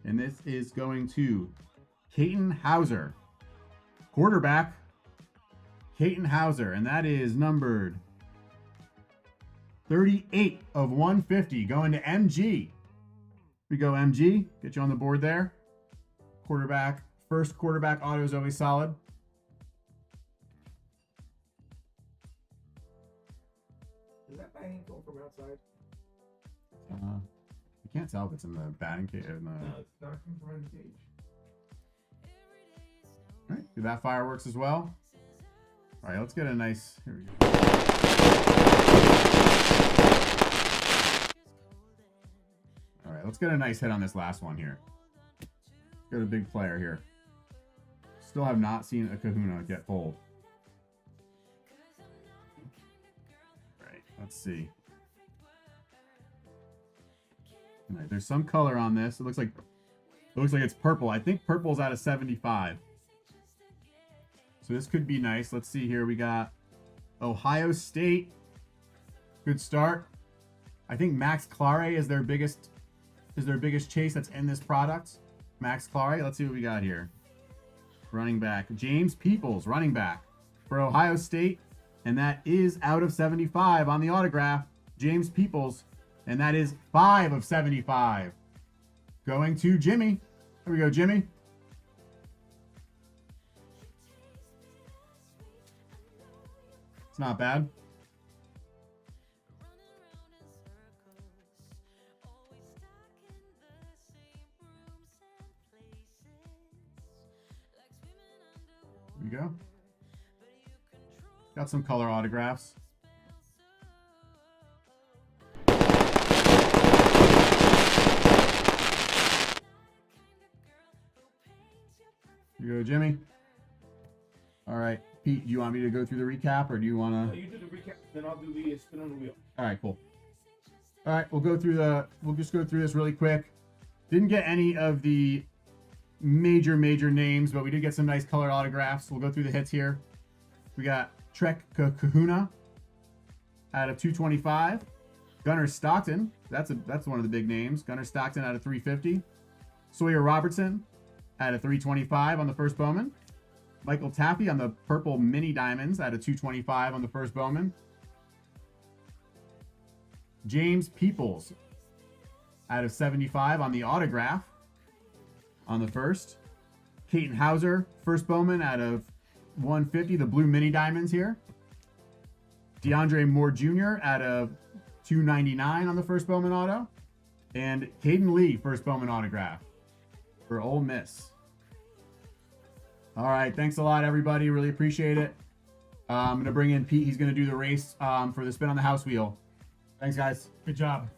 And this is going to Caton Hauser, quarterback. Caton Hauser, and that is numbered 38 of 150. Going to MG. Here we go, MG. Get you on the board there. Quarterback. First quarterback auto is always solid. Is that banging going from outside? You can't tell if it's in the batting cage. No, it's not coming from the cage. All right, do that fireworks as well. All right, let's get a nice. Here we go. All right, let's get a nice hit on this last one here. Got a big player here. Still have not seen a Kahuna get pulled. All right, let's see. All right, there's some color on this. It looks like it's purple. I think purple's out of 75. So this could be nice. Let's see here. We got Ohio State. Good start. I think Max Clare is their biggest chase that's in this product. Max Clare. Let's see what we got here. Running back. James Peoples, running back for Ohio State. And that is out of 75 on the autograph. James Peoples. And that is 5 of 75. Going to Jimmy. Here we go, Jimmy. It's not bad. There we go. Got some color autographs. Here you go, Jimmy. All right. Pete, do you want me to go through the recap, or do you want to? No, you do the recap, then I'll do the spin on the wheel. All right, cool. All right, we'll just go through this really quick. Didn't get any of the major names, but we did get some nice colored autographs. We'll go through the hits here. We got Trek Kahuna out of 225. Gunnar Stockton, that's one of the big names. Gunnar Stockton out of 350. Sawyer Robertson out of 325 on the first Bowman. Michael Taffy on the purple mini diamonds out of 225 on the first Bowman. James Peoples out of 75 on the autograph on the first. Caton Hauser, first Bowman out of 150, the blue mini diamonds here. DeAndre Moore Jr. out of 299 on the first Bowman auto. And Caden Lee, first Bowman autograph for Ole Miss. All right, thanks a lot, everybody. Really appreciate it. I'm going to bring in Pete. He's going to do the race for the spin on the house wheel. Thanks, guys. Good job.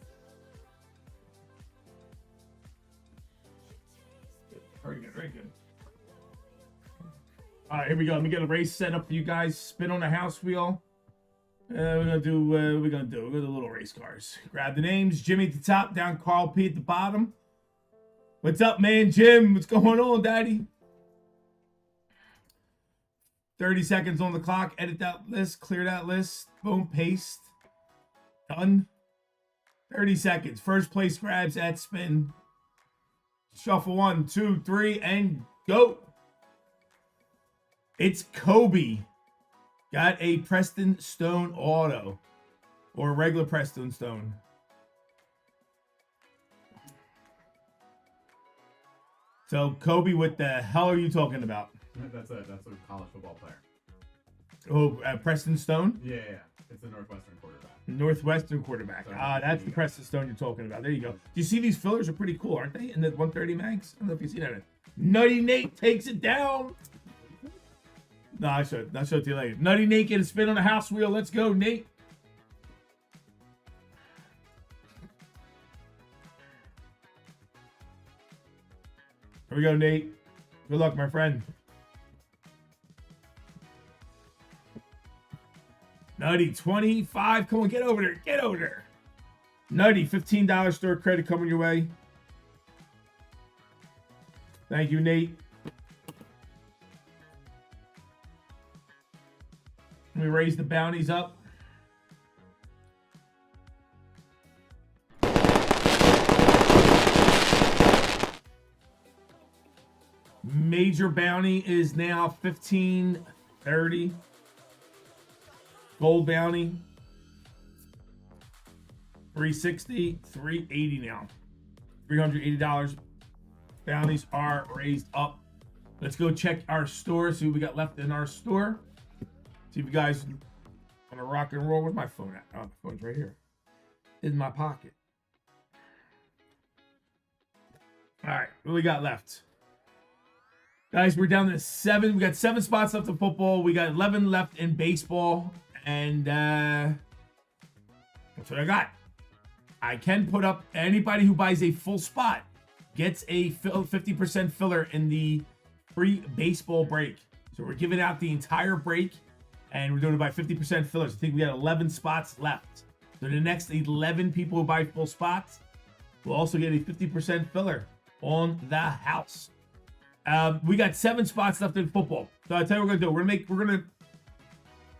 Very good, very good. All right, here we go. Let me get a race set up for you guys. Spin on the house wheel. We're gonna do. We're gonna do a little race cars. Grab the names. Jimmy at the top, down Carl P at the bottom. What's up, man? Jim, what's going on, Daddy? 30 seconds on the clock. Edit that list. Clear that list. Boom. Paste. Done. 30 seconds. First place grabs at spin. Shuffle 1, 2, 3, and go. It's Kobe. Got a Preston Stone auto. Or a regular Preston Stone. So, Kobe, what the hell are you talking about? That's a college football player. Oh, Preston Stone? Yeah. It's a Northwestern quarterback. Northwestern quarterback. So, That's the Preston Stone you're talking about. There you go. Do you see these fillers are pretty cool, aren't they? In the 130 mags? I don't know if you see that. Nutty Nate takes it down. No, I'll show it to you later. Nutty Nate get a spin on the house wheel. Let's go, Nate. Here we go, Nate. Good luck, my friend. Nutty, 25. Come on, get over there. Get over there. Nutty, $15 store credit coming your way. Thank you, Nate. Let me raise the bounties up. Major bounty is now $15.30. Gold bounty, $360, $380 now. $380. Bounties are raised up. Let's go check our store, see what we got left in our store. See if you guys want to rock and roll. Where's my phone at? Oh, the phone's right here. In my pocket. All right, what we got left? Guys, we're down to 7. We got 7 spots left in football. We got 11 left in baseball. And that's what I got. I can put up anybody who buys a full spot gets a 50% filler in the free baseball break. So we're giving out the entire break and we're doing it by 50% fillers. I think we got 11 spots left. So the next 11 people who buy full spots will also get a 50% filler on the house. We got 7 spots left in football. So I'll tell you what we're gonna do.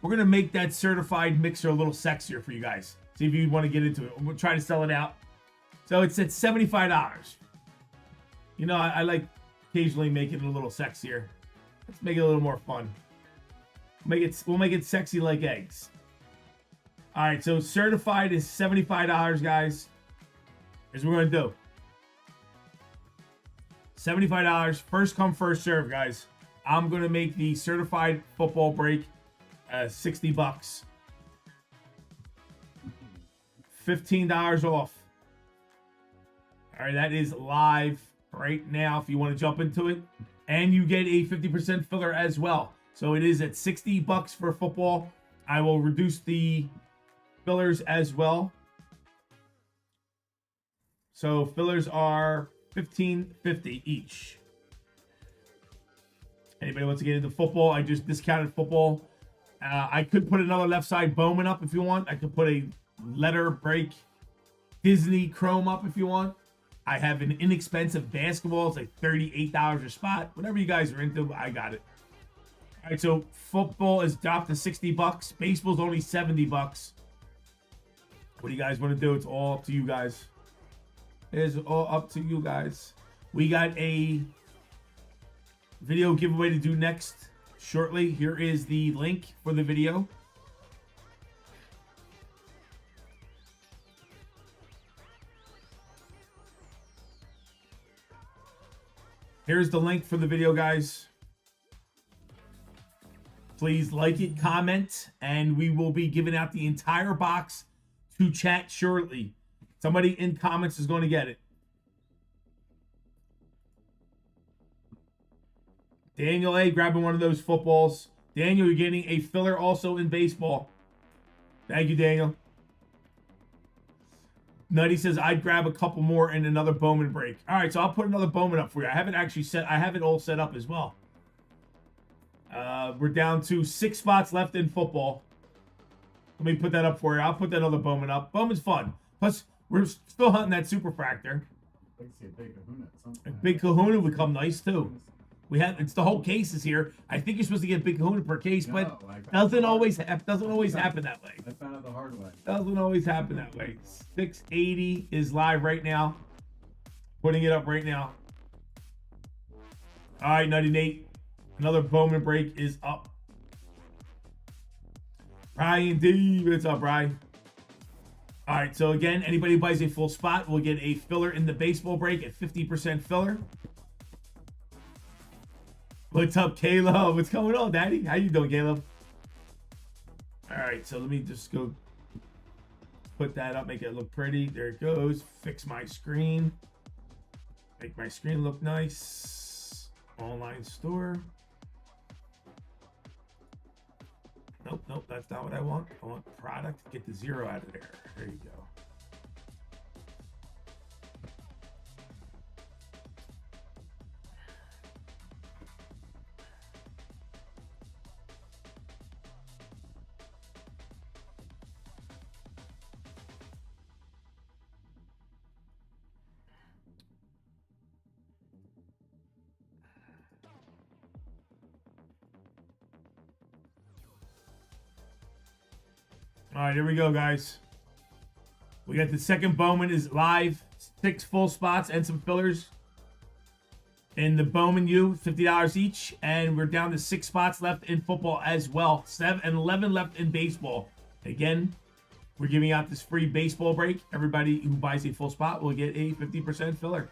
We're gonna make that certified mixer a little sexier for you guys. See if you want to get into it. We'll try to sell it out. So it's at $75. You know, I like occasionally making it a little sexier. Let's make it a little more fun. We'll make it sexy like eggs. All right, so certified is $75, guys. Here's what we're gonna do. $75. First come, first serve, guys. I'm gonna make the certified football break $60. $15 off. All right, that is live right now if you want to jump into it. And you get a 50% filler as well. So it is at $60 for football. I will reduce the fillers as well. So fillers are $15.50 each. Anybody wants to get into football? I just discounted football. I could put another left side Bowman up if you want. I could put a letter break Disney Chrome up if you want. I have an inexpensive basketball. It's like $38 a spot. Whatever you guys are into, I got it. All right, so football is dropped to $60. Baseball's only $70. What do you guys want to do? It's all up to you guys. It's all up to you guys. We got a video giveaway to do next shortly. Here is the link for the video. Here's the link for the video, guys. Please like it, comment, and we will be giving out the entire box to chat shortly. Somebody in comments is going to get it. Daniel A. grabbing one of those footballs. Daniel, you're getting a filler also in baseball. Thank you, Daniel. Nutty says, I'd grab a couple more and another Bowman break. All right, so I'll put another Bowman up for you. I haven't actually I have it all set up as well. We're down to 6 spots left in football. Let me put that up for you. I'll put that other Bowman up. Bowman's fun. Plus, we're still hunting that superfractor. I can see a big kahuna at some A point. big kahuna would come nice too. It's the whole case is here. I think you're supposed to get big kahuna per case, but doesn't always happen that way. I found out the hard way. Doesn't always happen that way. 680 is live right now. Putting it up right now. All right, Nutty Nate. Another Bowman break is up. Brian D. What's up, Brian? All right, so again, anybody who buys a full spot will get a filler in the baseball break at 50% filler. What's up, Caleb? What's going on, Daddy? How you doing, Caleb? All right, so let me just go put that up, make it look pretty. There it goes. Fix my screen. Make my screen look nice. Online store. Nope, that's not what I want. I want product. Get the 0 out of there. There you go. All right, here we go, guys. We got the second Bowman is live. 6 full spots and some fillers. In the Bowman U, $50 each. And we're down to 6 spots left in football as well. 7 and 11 left in baseball. Again, we're giving out this free baseball break. Everybody who buys a full spot will get a 50% filler.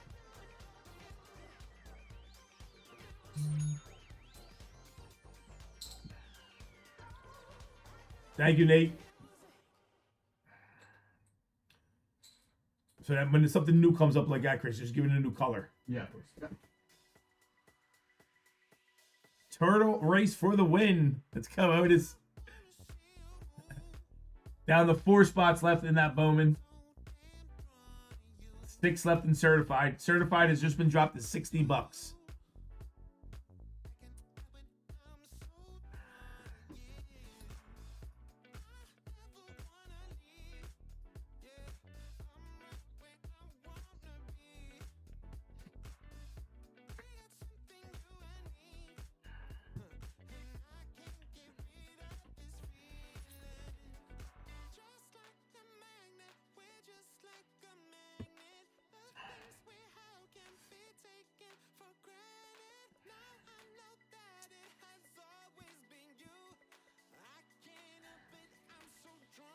Thank you, Nate. So that when something new comes up like that, Chris, just give it a new color. Yeah, of course. Yeah. Turtle race for the win. Let's go, Otis. Down to 4 spots left in that Bowman. 6 left in certified. Certified has just been dropped to $60.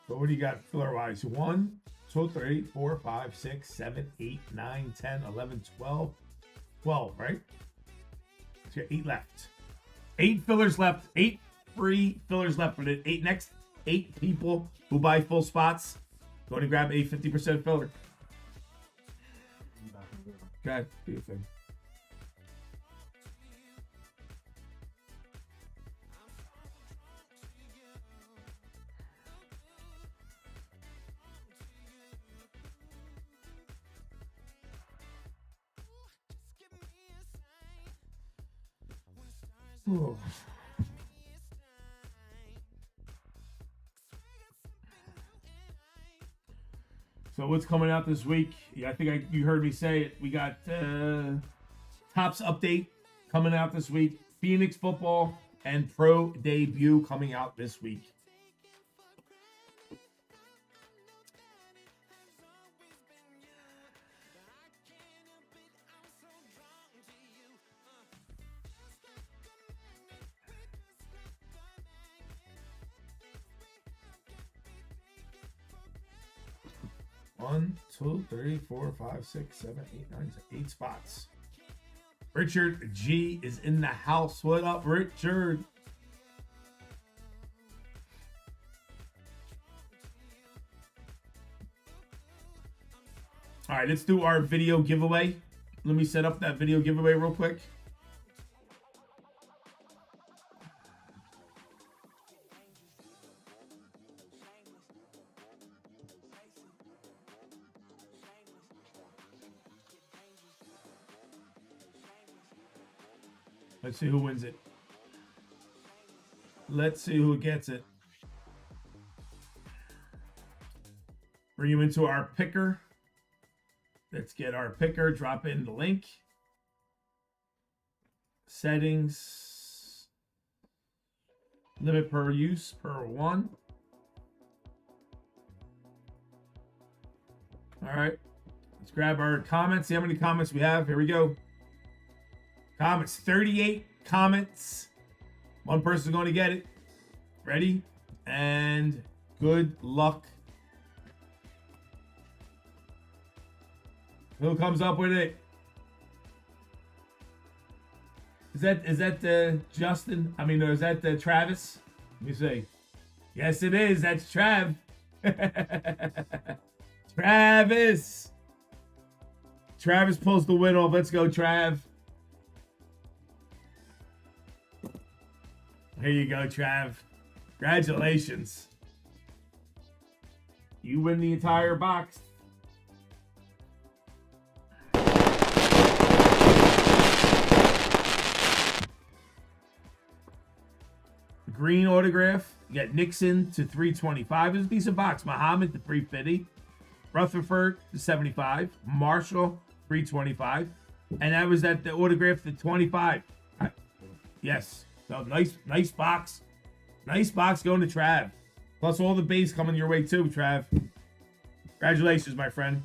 So what do you got filler wise? 1, 2, 3, 4, 5, 6, 7, 8, 9, 10, 11, 12. 12, right? So you got 8 left. 8 fillers left. 8 free fillers left for the 8 people who buy full spots. Go to grab a 50% filler. Okay, do your thing. Ooh. So what's coming out this week? Yeah, I think you heard me say it. We got Topps update coming out this week. Phoenix football and pro debut coming out this week. One, two, three, 4, 5, 6, 7, 8, 9, 8 spots. Richard G is in the house. What up, Richard? All right, let's do our video giveaway. Let me set up that video giveaway real quick. Let's see who wins it. Let's see who gets it. Bring him into our picker. Let's get our picker. Drop in the link. Settings. Limit per use per one. All right. Let's grab our comments. See how many comments we have. Here we go. Comments, 38 comments. One person's going to get it. Ready? And good luck. Who comes up with it? Is that Justin? I mean, or is that Travis? Let me see. Yes, it is. That's Trav. Travis. Travis pulls the win off. Let's go, Trav. Here you go, Trav. Congratulations. You win the entire box. Green autograph. You got Nixon to 325. It's a decent box. Muhammad to 350. Rutherford to 75. Marshall 325. And that was the autograph to 25. Yes. So nice box. Nice box going to Trav. Plus all the base coming your way too, Trav. Congratulations, my friend.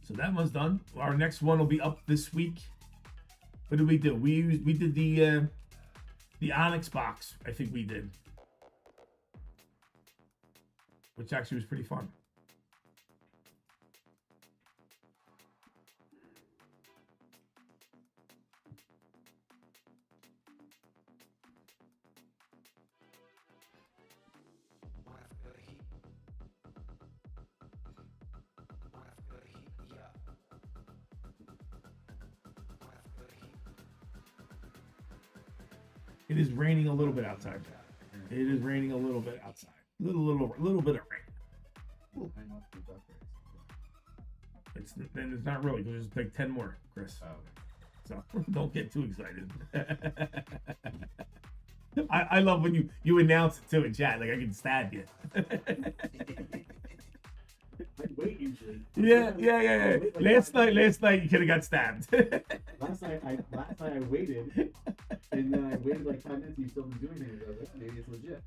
So that one's done. Our next one will be up this week. What did we do? We did the Onyx box. I think we did, which actually was pretty fun. It is raining a little bit outside. It is raining a little bit outside. Little bit of rain. It's not really. There's like 10 more, Chris. Oh, okay. So don't get too excited. I love when you announce it too in chat. Like I can stab you. I wait usually. Yeah. Last night you could have got stabbed. Last night I waited, and then I waited like 5 minutes and you still didn't do anything. I was like, maybe it's legit.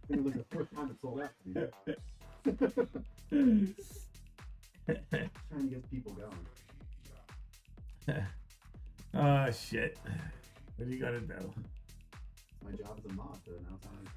It was like the fourth time it sold out to me. Trying to get people going. Oh shit. What are you gonna do? My job as a mod to announce how many.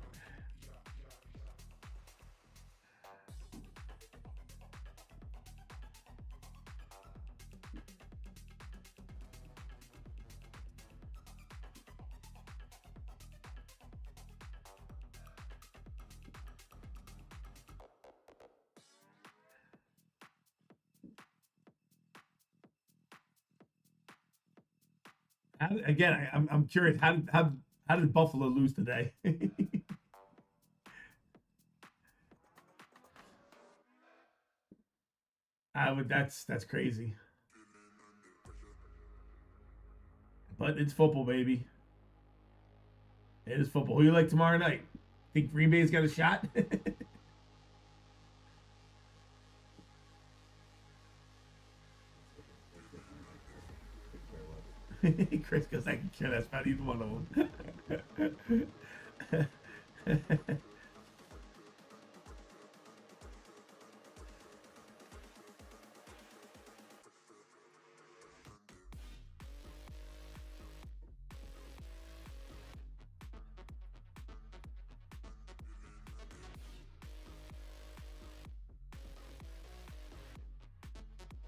Again, I'm curious. How did Buffalo lose today? I would. That's crazy. But it's football, baby. It is football. Who you like tomorrow night? Think Green Bay's got a shot? Chris goes, I can care less about either one of them.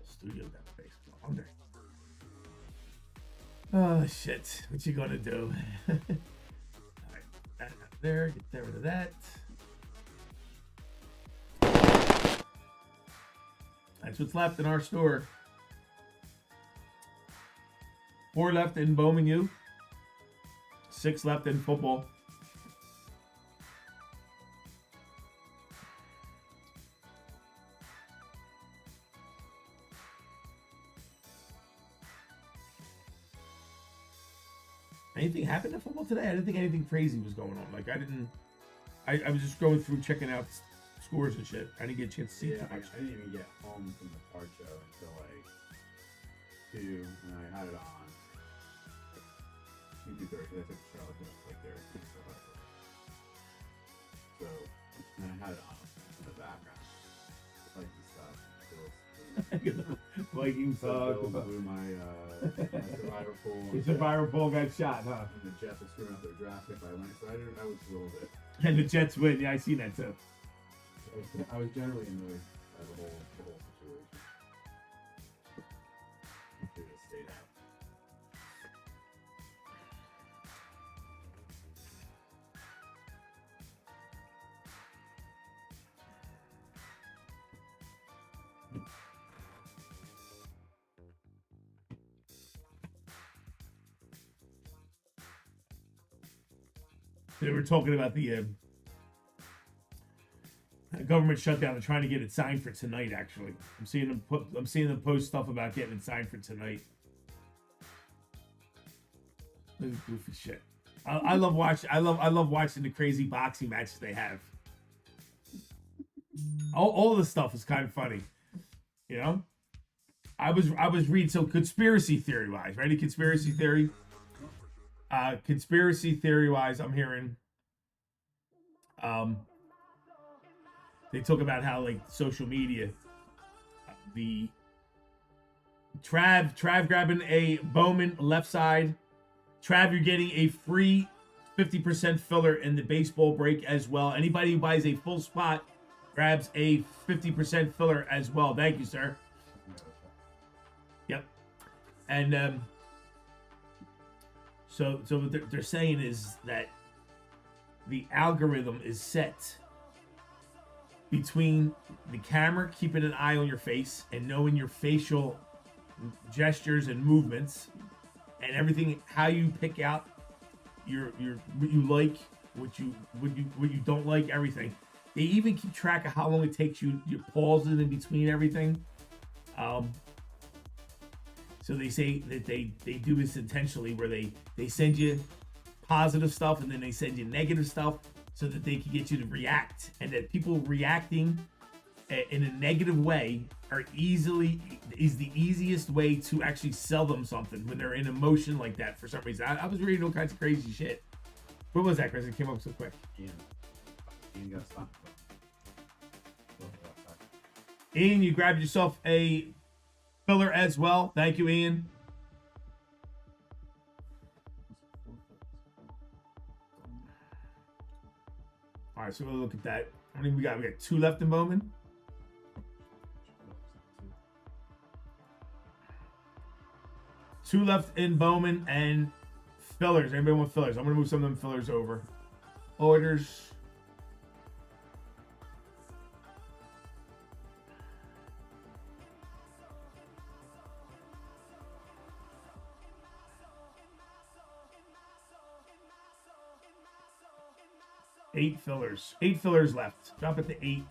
Studio got space. Funday. Oh shit! What you gonna do? All right, that out there. Get rid of that. That's what's left in our store. 4 left in Bowman U. 6 left in football. Anything happened in football today? I didn't think anything crazy was going on. Like I was just going through checking out scores and shit. I didn't get a chance to see too much. I didn't even get home from the card show until like 2, and I had it on 2:30 because I took the show like there. So, and I had it on in the background, like the stuff. Vikings blew my survivor pool. The survivor pool got shot, huh? And the Jets are screwing up their draft pick by landslide. I was a little bit. And the Jets win. Yeah, I seen that too. I was generally annoyed by the whole situation. I should have stayed out. They were talking about the government shutdown. They're trying to get it signed for tonight. Actually, I'm seeing them post stuff about getting it signed for tonight. This is goofy shit. I love watching the crazy boxing matches they have. All the stuff is kind of funny, you know. I was reading conspiracy theory wise, ready? Conspiracy theory wise, I'm hearing they talk about how like social media, the Trav grabbing a Bowman left side. Trav, you're getting a free 50% filler in the baseball break as well. Anybody who buys a full spot grabs a 50% filler as well. Thank you, sir. Yep. And so what they're saying is that the algorithm is set between the camera keeping an eye on your face and knowing your facial gestures and movements and everything, how you pick out your what you like, what you don't like, everything. They even keep track of how long it takes you, your pauses in between everything. So they say that they do this intentionally, where they send you positive stuff and then they send you negative stuff so that they can get you to react, and that people reacting in a negative way is the easiest way to actually sell them something when they're in emotion like that for some reason. I was reading all kinds of crazy shit. What was that, Chris? It came up so quick. Ian got stopped. Ian, you grabbed yourself a filler as well. Thank you, Ian. All right, so we'll look at that. How many we got? We got 2 left in Bowman. 2 left in Bowman and fillers. Anybody want fillers? I'm gonna move some of them fillers over. Orders. Eight fillers left. Drop it to 8.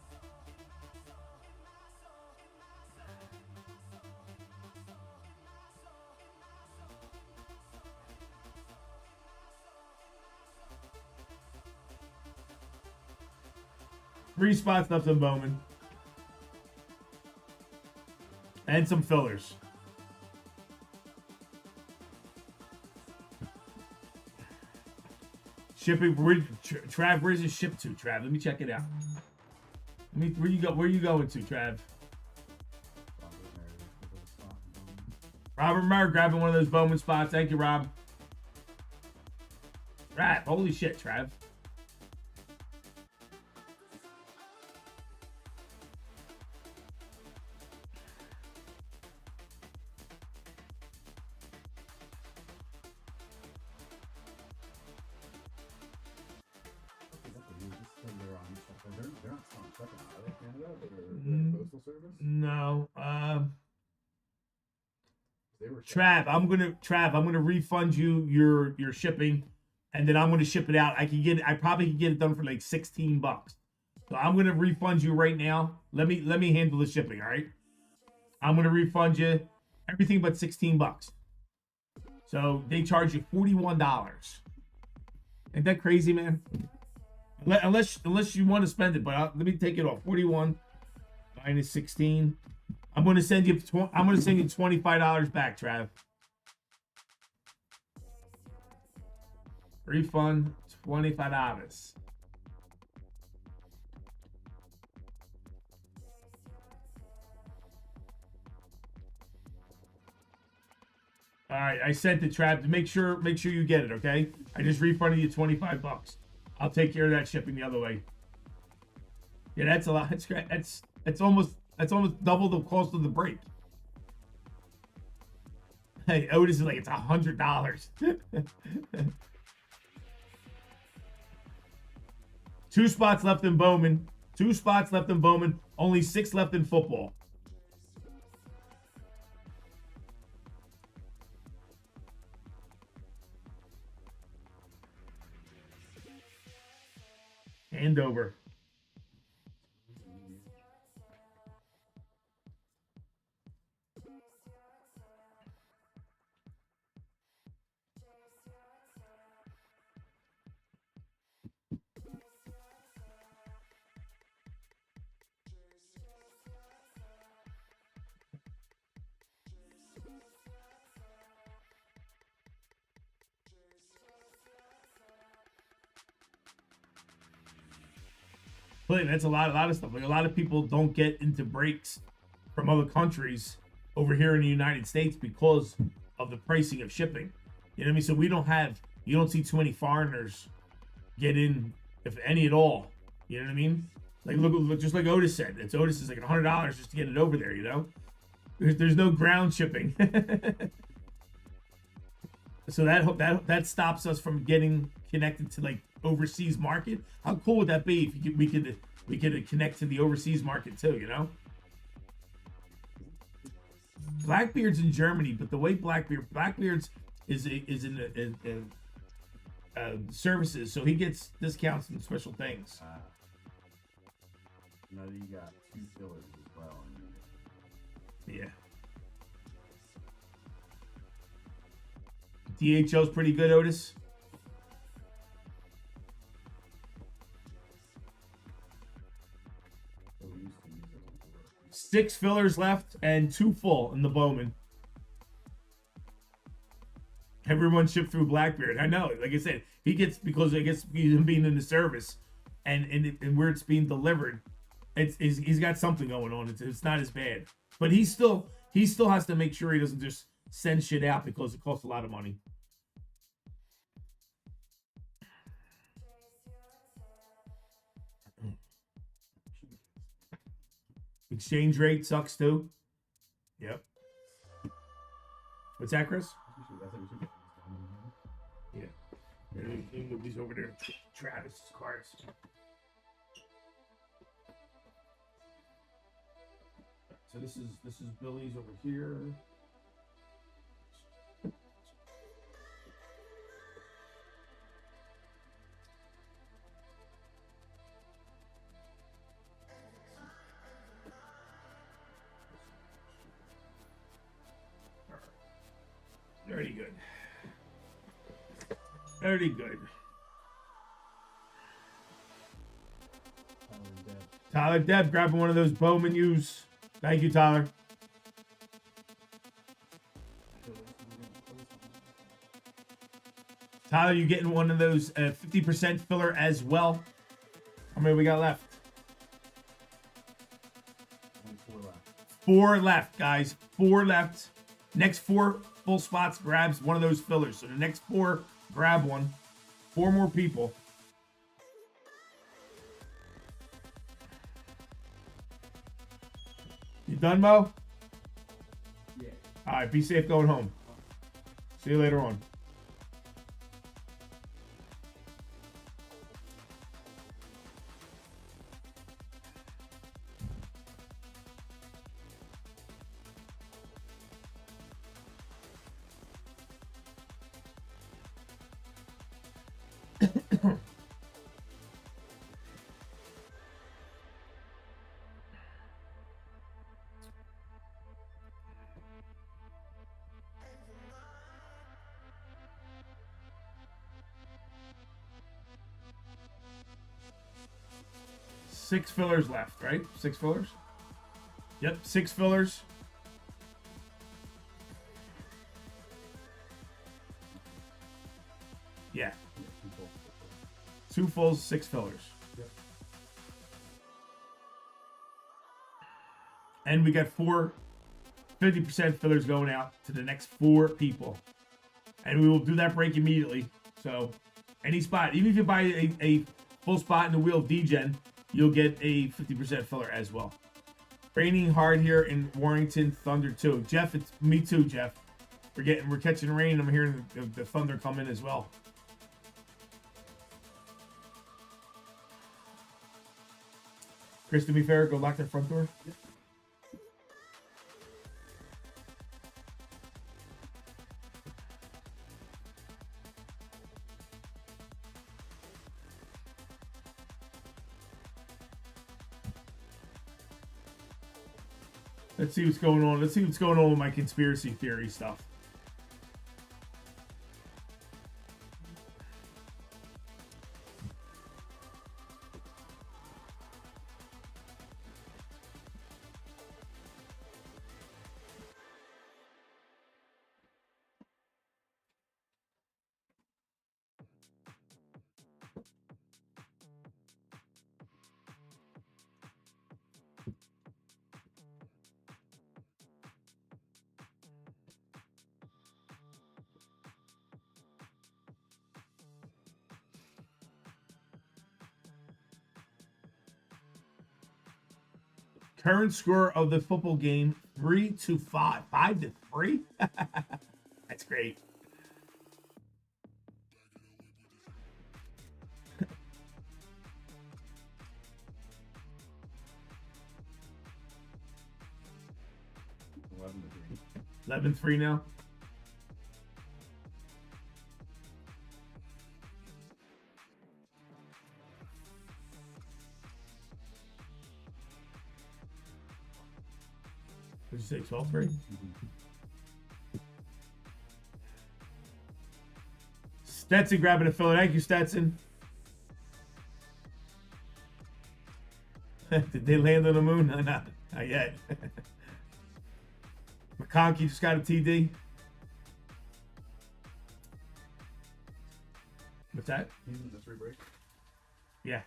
3 spots left in Bowman. And some fillers. Shipping. Trav, where's it shipped to, Trav? Let me check it out. Where you go? Where you going to, Trav? Robert Murray grabbing one of those Bowman spots. Thank you, Rob. Trav, holy shit, Trav. They're not selling shipping, are they? Canada? They're postal service? No. They were Trav, I'm gonna refund you your shipping, and then I'm gonna ship it out. I probably can get it done for like $16. So I'm gonna refund you right now. Let me handle the shipping, all right? I'm gonna refund you everything but $16. So they charge you $41. Ain't that crazy, man? Unless you want to spend it, but let me take it off. 41 minus 16. I'm gonna send you $25 back, Trav. Refund $25. All right, I sent it, Trav. Make sure you get it, okay? I just refunded you $25. I'll take care of that shipping the other way. Yeah, that's a lot. That's almost double the cost of the break. Hey, Otis is like, it's $100. 2 spots left in Bowman. 2 spots left in Bowman. Only 6 left in football. Hand over. But that's a lot of stuff. Like, a lot of people don't get into breaks from other countries over here in the United States because of the pricing of shipping. You know what I mean? So you don't see too many foreigners get in, if any at all. You know what I mean? Like, look, just like Otis said, Otis is like $100 just to get it over there. You know, there's no ground shipping. So that stops us from getting connected to like overseas market. How cool would that be if we could connect to the overseas market too? You know, Blackbeard's in Germany, but the way Blackbeard's is in services, so he gets discounts and special things. You got 2 fillers as well. Yeah. DHL's pretty good, Otis. Six fillers left and 2 full in the Bowman. Everyone shipped through Blackbeard. I know, like I said, he gets, because I guess him being in the service and where it's being delivered, he's got something going on. It's not as bad, but he still has to make sure he doesn't just send shit out because it costs a lot of money. Exchange rate sucks too. Yep. What's that, Chris? Yeah. Move these over there. Travis' cards. So this is Billy's over here. Very good. Very good. Tyler Deb grabbing one of those Bowman U's. Thank you, Tyler. Tyler, you getting one of those 50% filler as well? How many we got left? 4 left, guys. 4 left. Next 4 full spots grabs one of those fillers. So the next 4 grab one. 4 more people. You done, Mo? Yeah. All right, be safe going home. See you later on. Six fillers left, right? 6 fillers? Yep, 6 fillers. Yeah. 2 fulls, 6 fillers. Yep. And we got 4 50% fillers going out to the next 4 people. And we will do that break immediately. So, any spot, even if you buy a full spot in the wheel Degen, you'll get a 50% filler as well. Raining hard here in Warrington, thunder too. Jeff, it's me too, Jeff. We're catching rain. I'm hearing the thunder come in as well. Chris, to be fair, go lock that front door. Yep. Let's see what's going on. Let's see what's going on with my conspiracy theory stuff. Current score of the football game, 3-5. 5-3? That's great. $11 to 3. 11-3 now. What'd you say, 12-3? Stetson grabbing a filler. Thank you, Stetson. Did they land on the moon? No, not yet. McConkey just got a TD. What's that? That's free break. Yeah.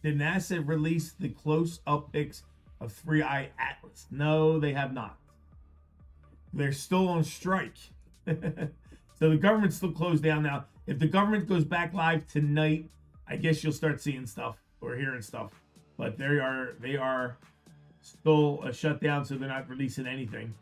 Did NASA release the close-up pics of 3-Eye Atlas? No, they have not. They're still on strike. So the government's still closed down now. If the government goes back live tonight, I guess you'll start seeing stuff or hearing stuff. But they are still shut down, so they're not releasing anything.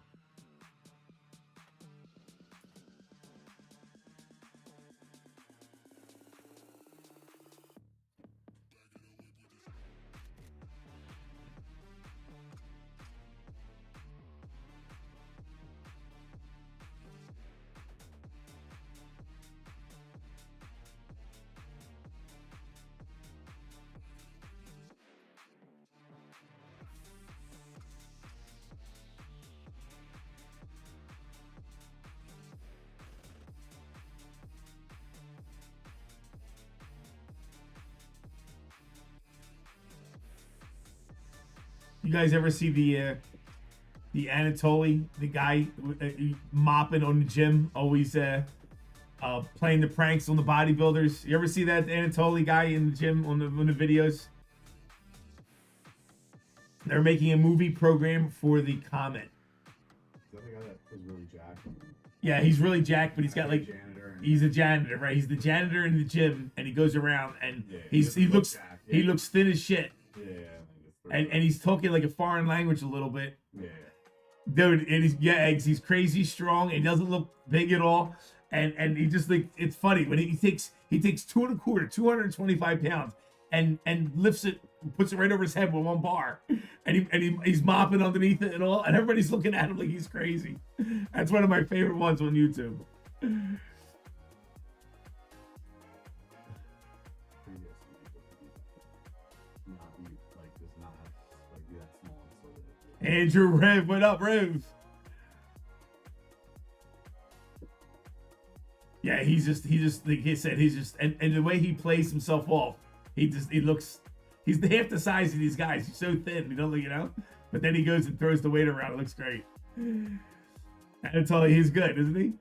You guys ever see the Anatoly, the guy mopping on the gym, always playing the pranks on the bodybuilders? You ever see that Anatoly guy in the gym on the videos? They're making a movie program for the Comet. Is that the guy that was really jacked? Yeah, he's really jacked, but he's got like Janitor. he's a janitor, right? He's the janitor in the gym, and he goes around and Yeah, he doesn't look looks jacked, he yeah. looks thin as shit, Yeah. and he's talking like a foreign language a little bit. Yeah. Dude, and he's crazy strong and he doesn't look big at all. And he just like, it's funny when he takes 225 pounds and lifts it, puts it right over his head with one bar, and he's mopping underneath it and all, and everybody's looking at him like he's crazy. That's one of my favorite ones on YouTube. Andrew Rev, what up, Rev? Yeah, he's just like he said, he's just and the way he plays himself off, he looks, he's half the size of these guys. He's so thin, you know. But then he goes and throws the weight around. It looks great. I tell you, he's good, isn't he?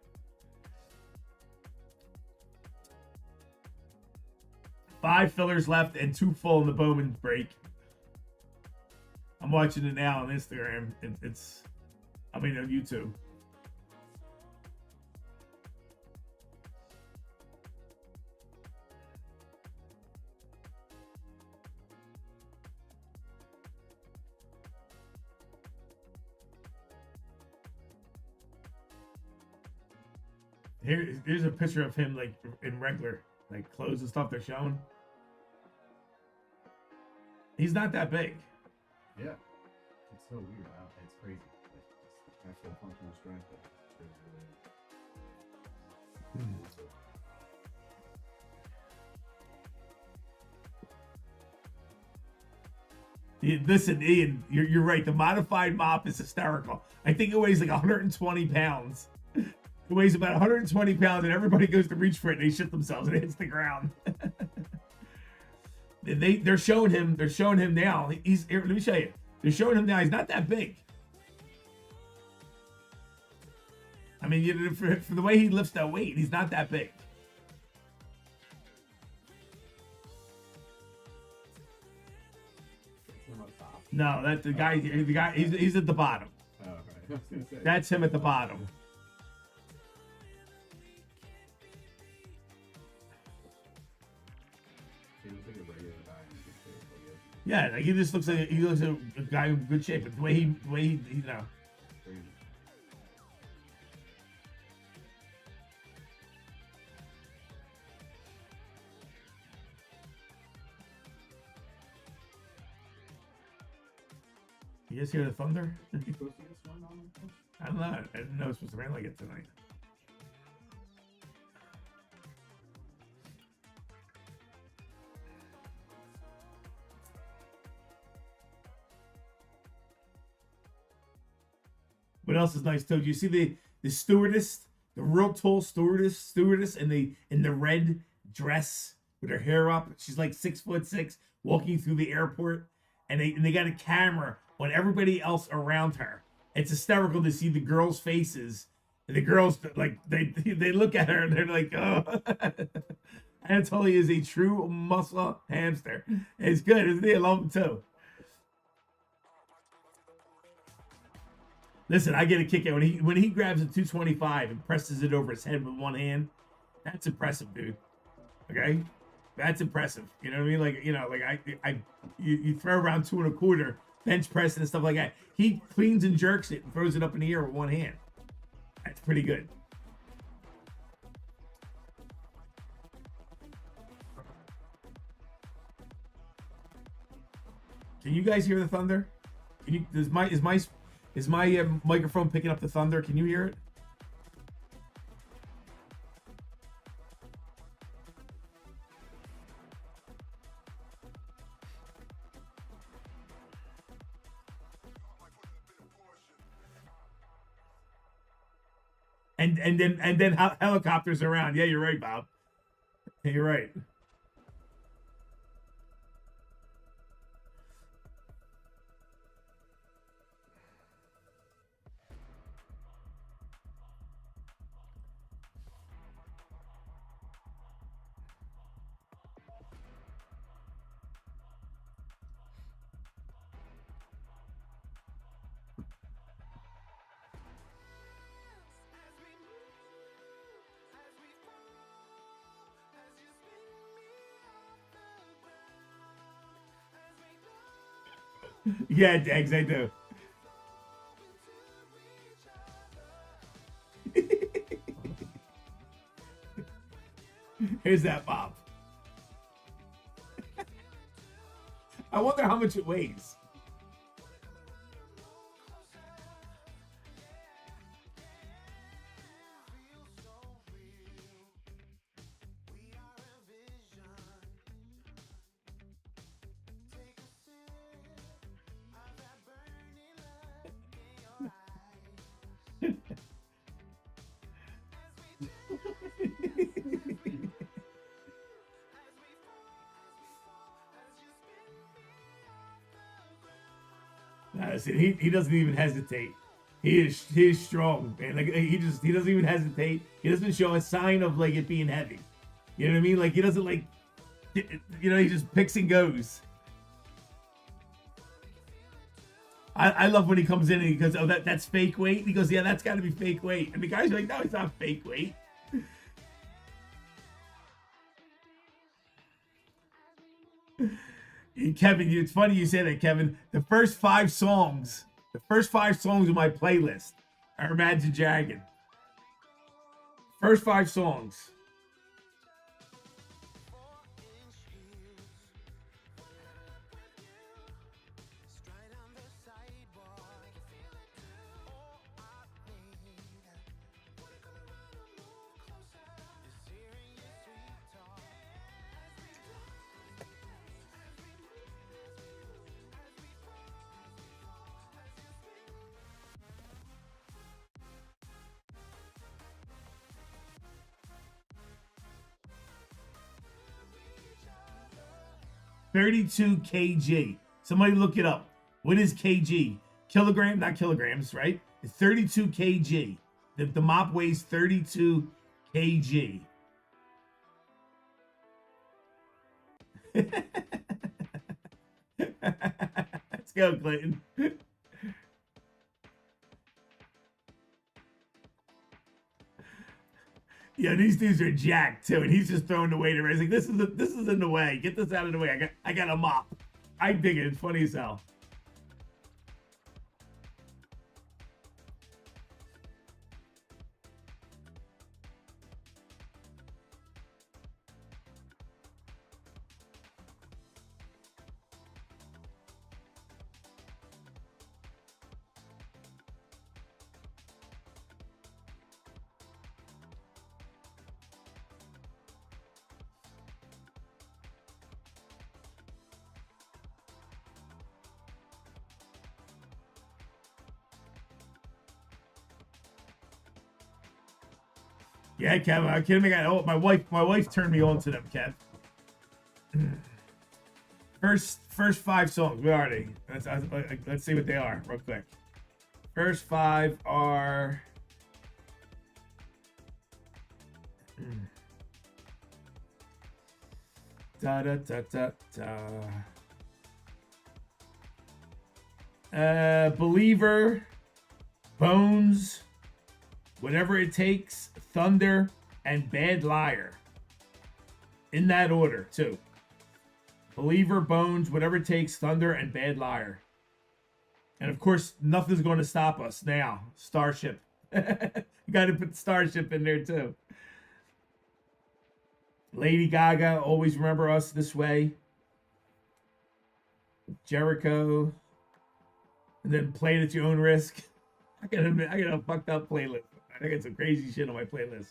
Five fillers left and 2 full in the Bowman break. I'm watching it now on Instagram. On YouTube. Here's a picture of him like in regular like clothes and stuff they're showing. He's not that big. Yeah. It's so weird. It's crazy. Like, just actual functional strength. Listen, Ian, you're right. The modified mop is hysterical. I think it weighs like 120 pounds. It weighs about 120 pounds, and everybody goes to reach for it, and they shit themselves, and it hits the ground. They're showing him now. He's here, let me show you. They're showing him now. He's not that big. I mean, for the way he lifts that weight, he's not that big. No, that's the guy. He's at the bottom. Oh, okay. I was gonna say. That's him at the bottom. He looks like a regular guy in good shape, I guess. Yeah, like he just looks like a guy in good shape. But the way he you know. Crazy. You guys hear the thunder? You supposed to get one on this? I don't know. I didn't know it was supposed to rain like it tonight. What else is nice too? Do you see the stewardess, the real tall stewardess in the red dress with her hair up? She's like 6'6", walking through the airport, and they got a camera on everybody else around her. It's hysterical to see the girls' faces. And the girls like they look at her and they're like, oh. Anatoly is a true muscle hamster. It's good, isn't he? I love him too. Listen, I get a kick out when he grabs a 225 and presses it over his head with one hand. That's impressive, dude. Okay, that's impressive. You know what I mean? Like, you know, like you throw around 2 1/4 bench press and stuff like that. He cleans and jerks it and throws it up in the air with one hand. That's pretty good. Can you guys hear the thunder? Can you? Is my microphone picking up the thunder? Can you hear it? And then helicopters around. Yeah, you're right, Bob. Yeah, you're right. Yeah, Degs, I do. Here's that Bob. I wonder how much it weighs. See, he doesn't even hesitate. He is strong, man. Like he doesn't even hesitate. He doesn't show a sign of like it being heavy. You know what I mean? Like he doesn't like, you know, he just picks and goes. I love when he comes in and he goes, oh, that's fake weight. He goes, yeah, that's got to be fake weight. And the guys are like, no, it's not fake weight. Kevin, it's funny you say that, Kevin. The first five songs of my playlist are Imagine Dragon. First 5 songs. $32 kg. Somebody look it up. What is kg? Kilogram, not kilograms, right? It's 32 kg. The mop weighs 32 kg. Let's go, Clinton. Yeah, these dudes are jacked too, and he's just throwing the weight around. He's like, this is in the way. Get this out of the way. I got a mop. I dig it. It's funny as hell. Yeah, Kev, I'm kidding me. Oh, my wife turned me on to them, Kev. First 5 songs. Where are they? Let's see what they are real quick. First 5 are. Da da da da da. Believer, Bones, Whatever It Takes, Thunder, and Bad Liar. In that order, too. Believer, Bones, Whatever It Takes, Thunder, and Bad Liar. And of course, nothing's going to stop us now. Starship. You got to put Starship in there, too. Lady Gaga, Always Remember Us This Way. Jericho. And then Play It At Your Own Risk. I got a fucked up playlist. I got some crazy shit on my playlist.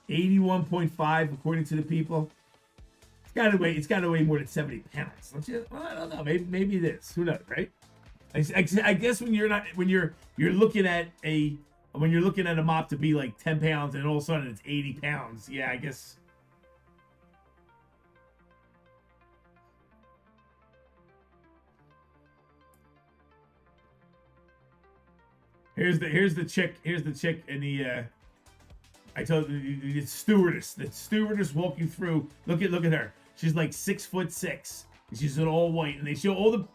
81.5 according to the people. It's gotta weigh more than 70 pounds. Well, I don't know. Maybe it is. Who knows, right? I guess when you're looking at a mop to be like 10 pounds and all of a sudden it's 80 pounds. Yeah, I guess. Here's the chick in the I told you the stewardess. The stewardess walking through. Look at her. She's like 6'6". And she's in all white. And they show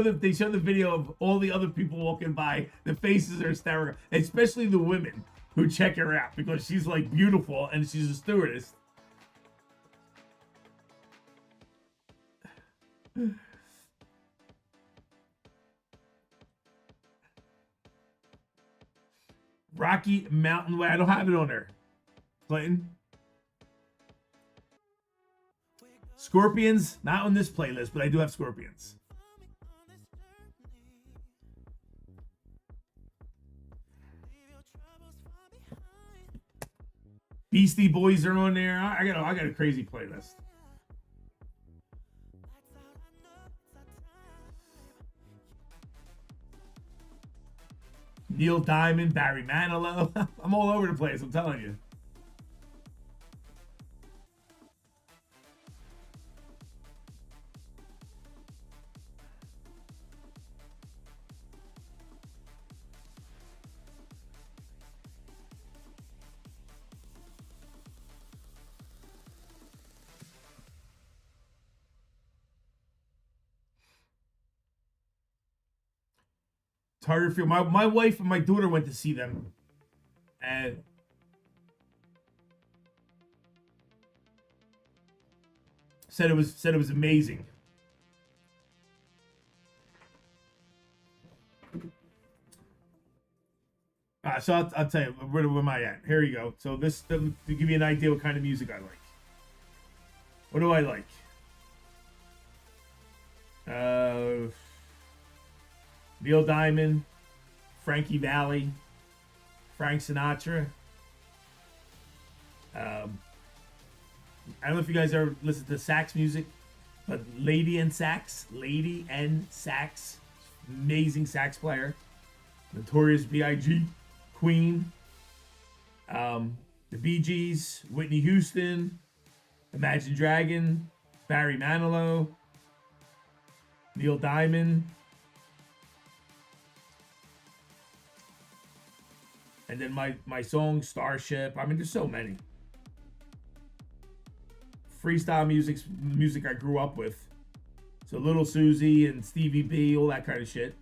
the video of all the other people walking by. The faces are hysterical, especially the women who check her out because she's like beautiful and she's a stewardess. Rocky Mountain Way. I don't have it on there. Clinton. Scorpions, not on this playlist, but I do have Scorpions. Beastie Boys are on there. I got a crazy playlist. Neil Diamond, Barry Manilow. I'm all over the place, I'm telling you. Harder Field. My wife and my daughter went to see them, and said it was amazing. So I'll tell you where am I at. Here you go. So this to give you an idea what kind of music I like. What do I like? Neil Diamond, Frankie Valli, Frank Sinatra. I don't know if you guys ever listen to sax music, but Lady N Sax, amazing sax player. Notorious B.I.G., Queen, the Bee Gees, Whitney Houston, Imagine Dragon, Barry Manilow, Neil Diamond. And then my song, Starship. I mean, there's so many. Freestyle music I grew up with. So Little Susie and Stevie B, all that kind of shit.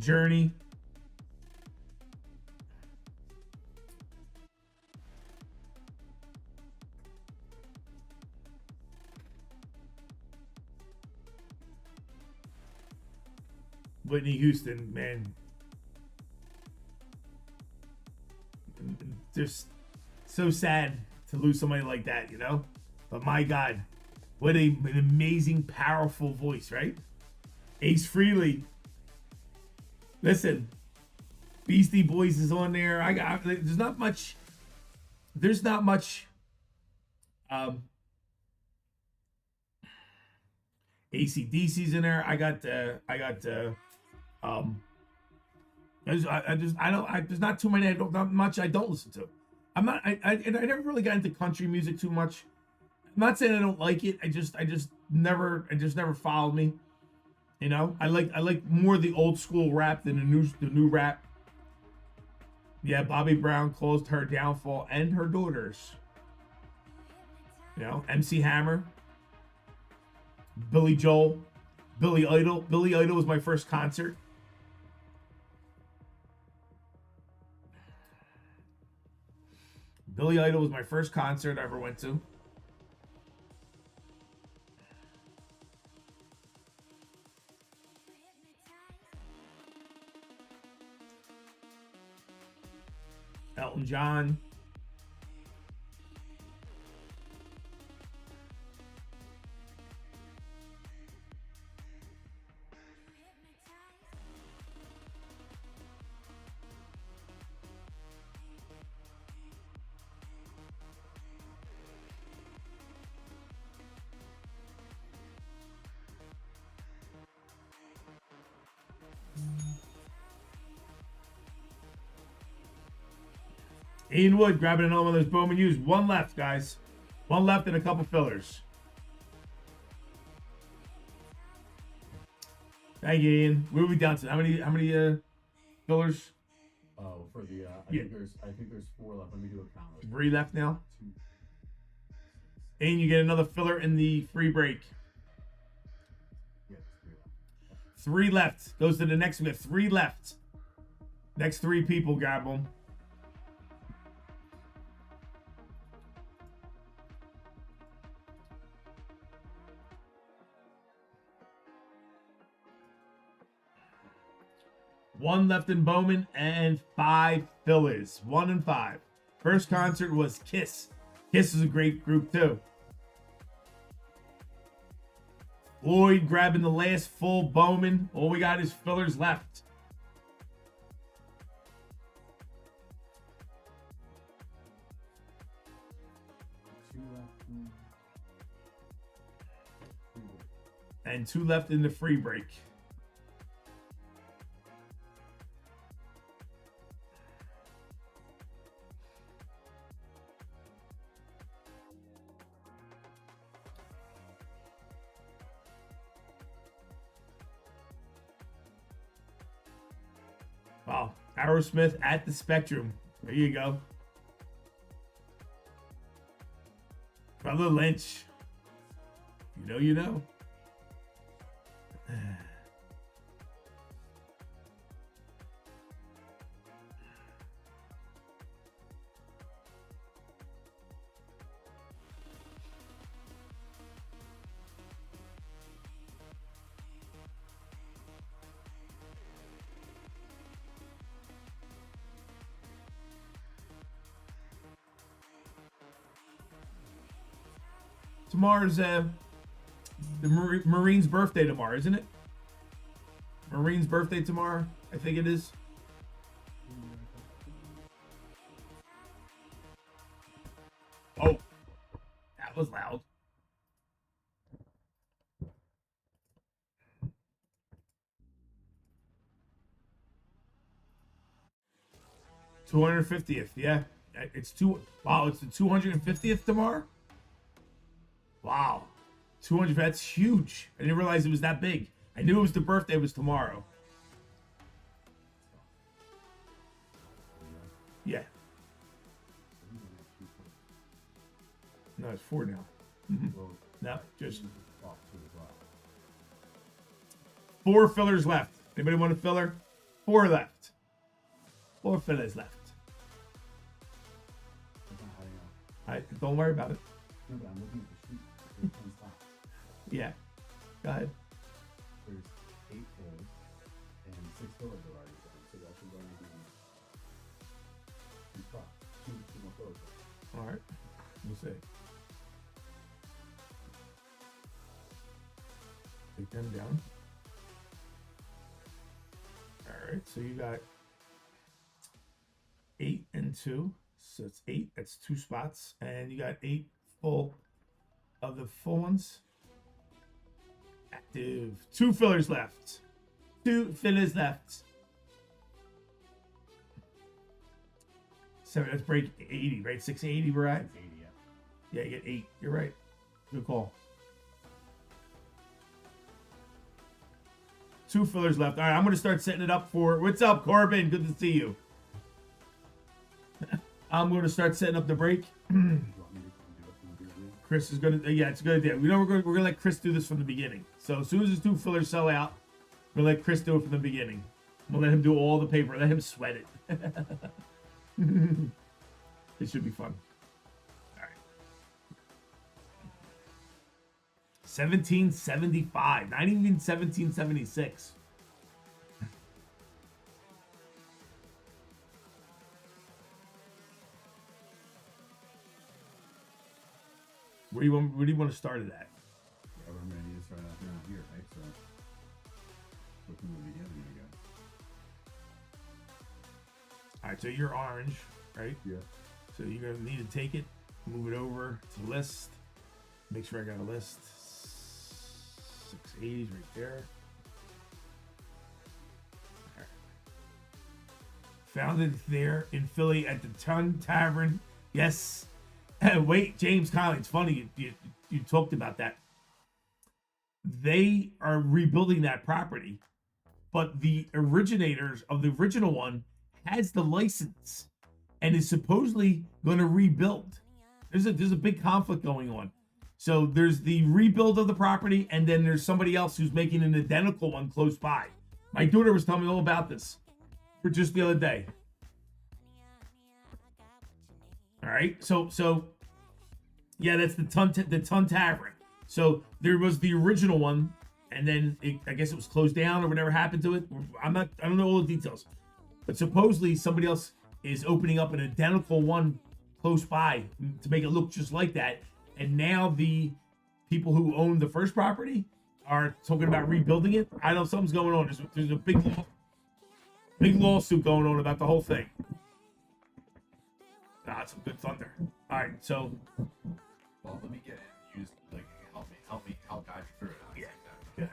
Journey. Whitney Houston, man. Just so sad to lose somebody like that, you know? But my God, what an amazing, powerful voice, right? Ace Frehley. Listen, Beastie Boys is on there. There's not much AC/DC's in there. There's not too many. Not much I don't listen to. I never really got into country music too much. I'm not saying I don't like it. I just never followed me. You know, I like more the old school rap than the new rap. Yeah, Bobby Brown caused her downfall and her daughters. You know, MC Hammer, Billy Joel, Billy Idol. Billy Idol was my first concert. Billy Idol was my first concert I ever went to. Elton John. Ian Wood grabbing another one of those Bowman U's. One left, guys. One left and a couple fillers. Thank you, Ian. Where are we down to? How many fillers? Oh, for the I think there's 4 left. Let me do a count. 3 left now. Ian, you get another filler in the free break. Yeah, 3 left. 3 left. Goes to the next. We have 3 left. Next 3 people grab them. 1 left in Bowman, and 5 fillers. 1 and 5. First concert was Kiss. Kiss is a great group too. Lloyd grabbing the last full Bowman. All we got is fillers left. And 2 left in the free break. Wow. Aerosmith at the Spectrum. There you go. Brother Lynch. You know, you know. Tomorrow's the Marine's birthday tomorrow, isn't it? Marine's birthday tomorrow, I think it is. Oh, that was loud. $250th, yeah. It's wow, it's the 250th tomorrow? Wow. 200, that's huge. I didn't realize it was that big. I knew it was the birthday was tomorrow. Yeah. No, it's 4 now. No, just 4 fillers left. Anybody want a filler? 4 left. 4 fillers left. Don't worry about it. Yeah. Go ahead. There's 8 fillers and 6 fillers are already done, so that should only be 2 spots. 2 more fillers. All right. We'll see. Take them down. All right. So you got 8 and 2. So it's 8. That's 2 spots. And you got 8 full of the full ones. Active. 2 fillers left. 2 fillers left. 7. That's break 80, right? 680, we're at? 80, yeah. Yeah, you get 8. You're right. Good call. 2 fillers left. All right, I'm going to start setting it up for... What's up, Corbin? Good to see you. I'm going to start setting up the break. Chris is going to... Yeah, it's a good idea. We know we're going to let Chris do this from the beginning. So as soon as his 2 fillers sell out, we'll let Chris do it from the beginning. We'll let him do all the paper. Let him sweat it. It should be fun. All right. 1775. Not even 1776. Where do you want to start it at? Wherever I'm ready to start out now here, right? So, looking at the beginning again. All right, so you're orange, right? Yeah. So you're going to need to take it, move it over to list. Make sure I got a list. 680s right there. All right. Found it there in Philly at the Ton Tavern. Yes. Wait, James Conley, it's funny you talked about that. They are rebuilding that property, but the originators of the original one has the license and is supposedly going to rebuild. There's a big conflict going on. So there's the rebuild of the property, and then there's somebody else who's making an identical one close by. My daughter was telling me all about this for just the other day. All right, so yeah, that's the Ton Tavern. So there was the original one and then I guess it was closed down or whatever happened to it. I don't know all the details, but supposedly somebody else is opening up an identical one close by to make it look just like that. And now the people who own the first property are talking about rebuilding it. I know something's going on. There's a big lawsuit going on about the whole thing. That's some good thunder. All right, so Well, let me get in. Use like help guide me through it. yeah.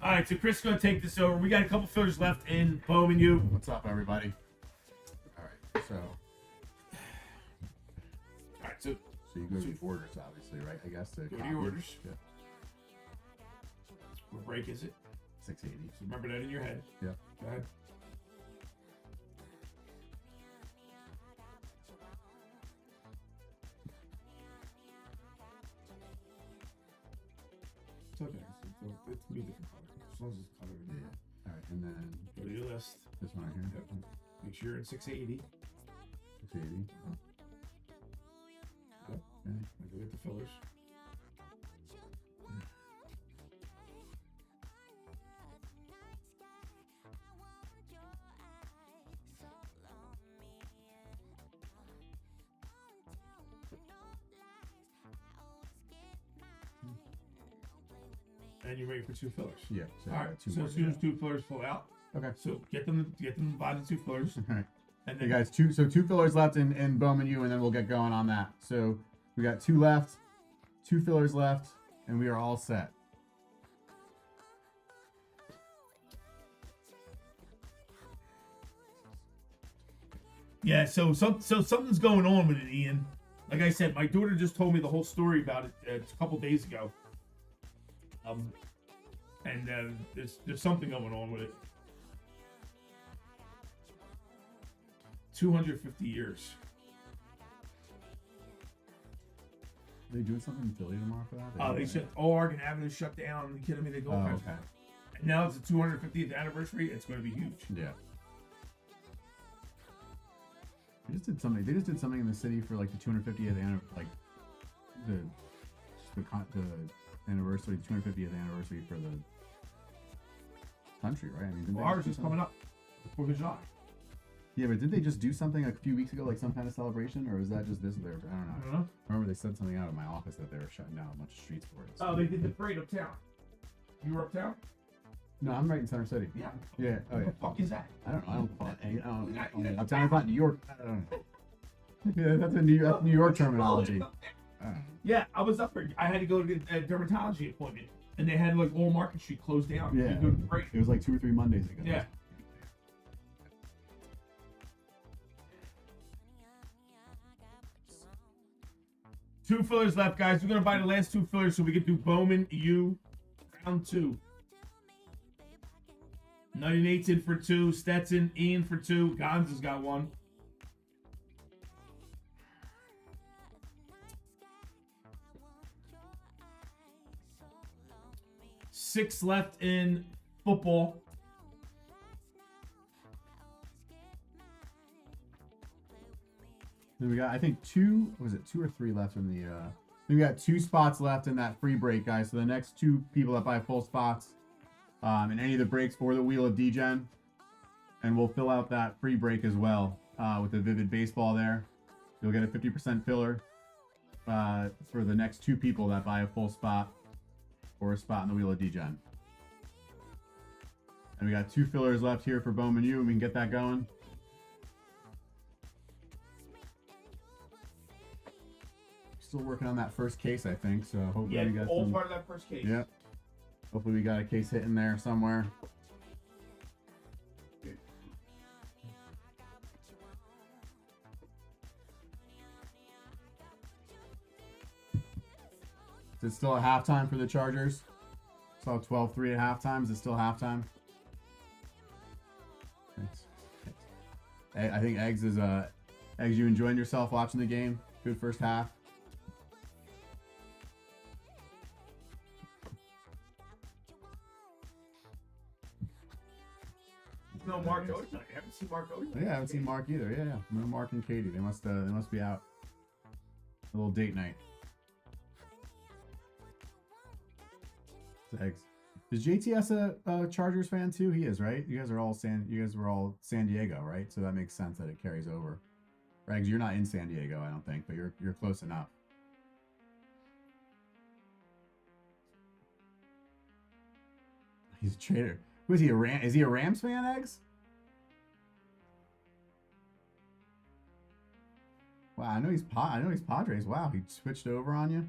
All right, so Chris is gonna take this over. We got a couple fillers left in Bowman U. What's up, everybody? All right, so All right, so you go to the orders, obviously, right? I guess to Go to copy. your orders. Yeah. what break is it? 680. So remember that in your head. Yeah. Go ahead. It's okay. It's gonna be different color. As long as it's colored. Yeah. All right, and then Go to your list. this one right here. Yep. Make sure you're in 680. 680. Yep. Okay. And go get the fillers. And you're ready for two fillers. Yeah. So All right. So as soon as two fillers fill out, Okay. so get them by the two fillers, All right. and Hey then guys, two fillers left in Bowman U, and then we'll get going on that. So we got two left, two fillers left, and we are all set. yeah. So something's going on with it, Ian. Like I said, my daughter just told me the whole story about it a couple days ago. And there's something going on with it. 250 years. Are they doing something in Philly tomorrow for that? Oh, they shut Oregon Avenue shut down. Are you kidding me? They go. Oh, kinds of- okay. And now it's the 250th anniversary. It's going to be huge. Yeah. They just did something. They just did something in the city for like the 250th the anniversary, 250th anniversary for the country, right? I mean, didn't Well, they ours just do is coming something? up. 4th of July. Yeah, but did they just do something a few weeks ago, like some kind of celebration, or was that just this? I don't I know. don't know. I remember they said something out of my office that they were shutting down a bunch of streets for it. Oh, they did the parade uptown. You were uptown? No, I'm right in Center City. Yeah. Yeah. Oh yeah. What the fuck is that? I don't know. I don't know. Uptown is not New York. I don't know. Yeah, that's New York terminology. Yeah, I was up there. I had to go to get a dermatology appointment, and they had like all Market Street closed down. Yeah. You go to the parade. It was like 2 or 3 Mondays ago. Yeah. Two fillers left, guys. We're gonna buy the last two fillers so we can do Bowman U round 2. 98's in for 2. Stetson, Ian for 2. Gons has got 1. Six left in football. Then we got, I think, 2 or 3 left in the. We got 2 spots left in that free break, guys. So the next 2 people that buy full spots, in any of the breaks for the Wheel of Degen, and we'll fill out that free break as well with the Vivid Baseball there. You'll get a 50% filler for the next 2 people that buy a full spot or a spot in the Wheel of Degen. And we got 2 fillers left here for Bowman U, and we can get that going. Still working on that first case, I think. So hopefully Yeah, we got all some. part of that first case. Yeah. Hopefully we got a case hitting there somewhere. Is it still at halftime for the Chargers? Saw 12-3 at halftime. Is it still halftime? I think Eggs, you enjoying yourself watching the game? Good first half. No, Mark Odin. I haven't seen Mark Odin. Yeah, I haven't seen Mark either. Yeah. No Mark and Katie. They must be out. A little date night. It's Eggs. Is JTS a Chargers fan too? He is, right? You guys were all San Diego, right? So that makes sense that it carries over. Rags, you're not in San Diego, I don't think, but you're close enough. He's a traitor. Who is he? Is he a Rams fan, Eggs? Wow, I know he's Padres. Wow, he switched over on you.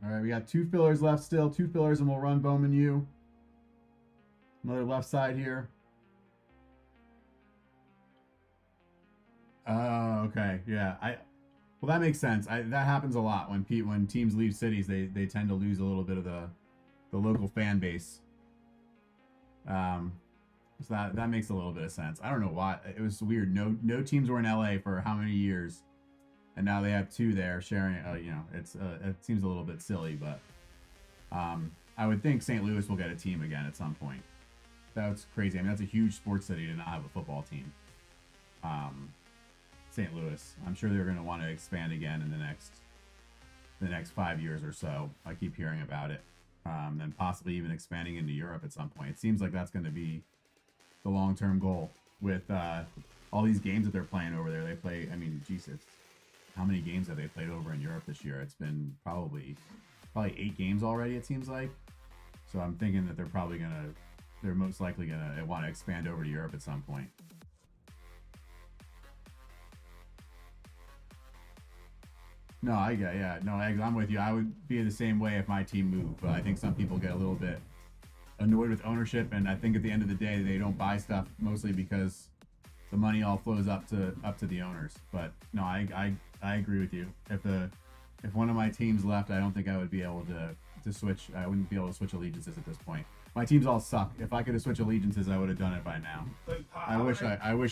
All right, we got 2 fillers left still. 2 fillers, and we'll run Bowman U. Another left side here. Oh, okay. Yeah, well, that makes sense. That happens a lot when teams leave cities. They tend to lose a little bit of the local fan base. So that makes a little bit of sense. I don't know why. It was weird. No teams were in LA for how many years, and now they have 2 there sharing. You know, it seems a little bit silly, but I would think St. Louis will get a team again at some point. That's crazy. I mean, that's a huge sports city to not have a football team. St. Louis. I'm sure they're going to want to expand again in the next 5 years or so. I keep hearing about it. And possibly even expanding into Europe at some point. It seems like that's going to be the long-term goal with all these games that they're playing over there. They play, I mean, Jesus, how many games have they played over in Europe this year? It's been probably 8 games already, it seems like. So I'm thinking that they're most likely going to want to expand over to Europe at some point. No, I'm with you. I would be the same way if my team moved, but I think some people get a little bit annoyed with ownership, and I think at the end of the day, they don't buy stuff mostly because the money all flows up to the owners. But no, I agree with you. If one of my teams left, I don't think I would be able to switch. I wouldn't be able to switch allegiances at this point. My teams all suck. If I could have switched allegiances, I would have done it by now. Like, I wish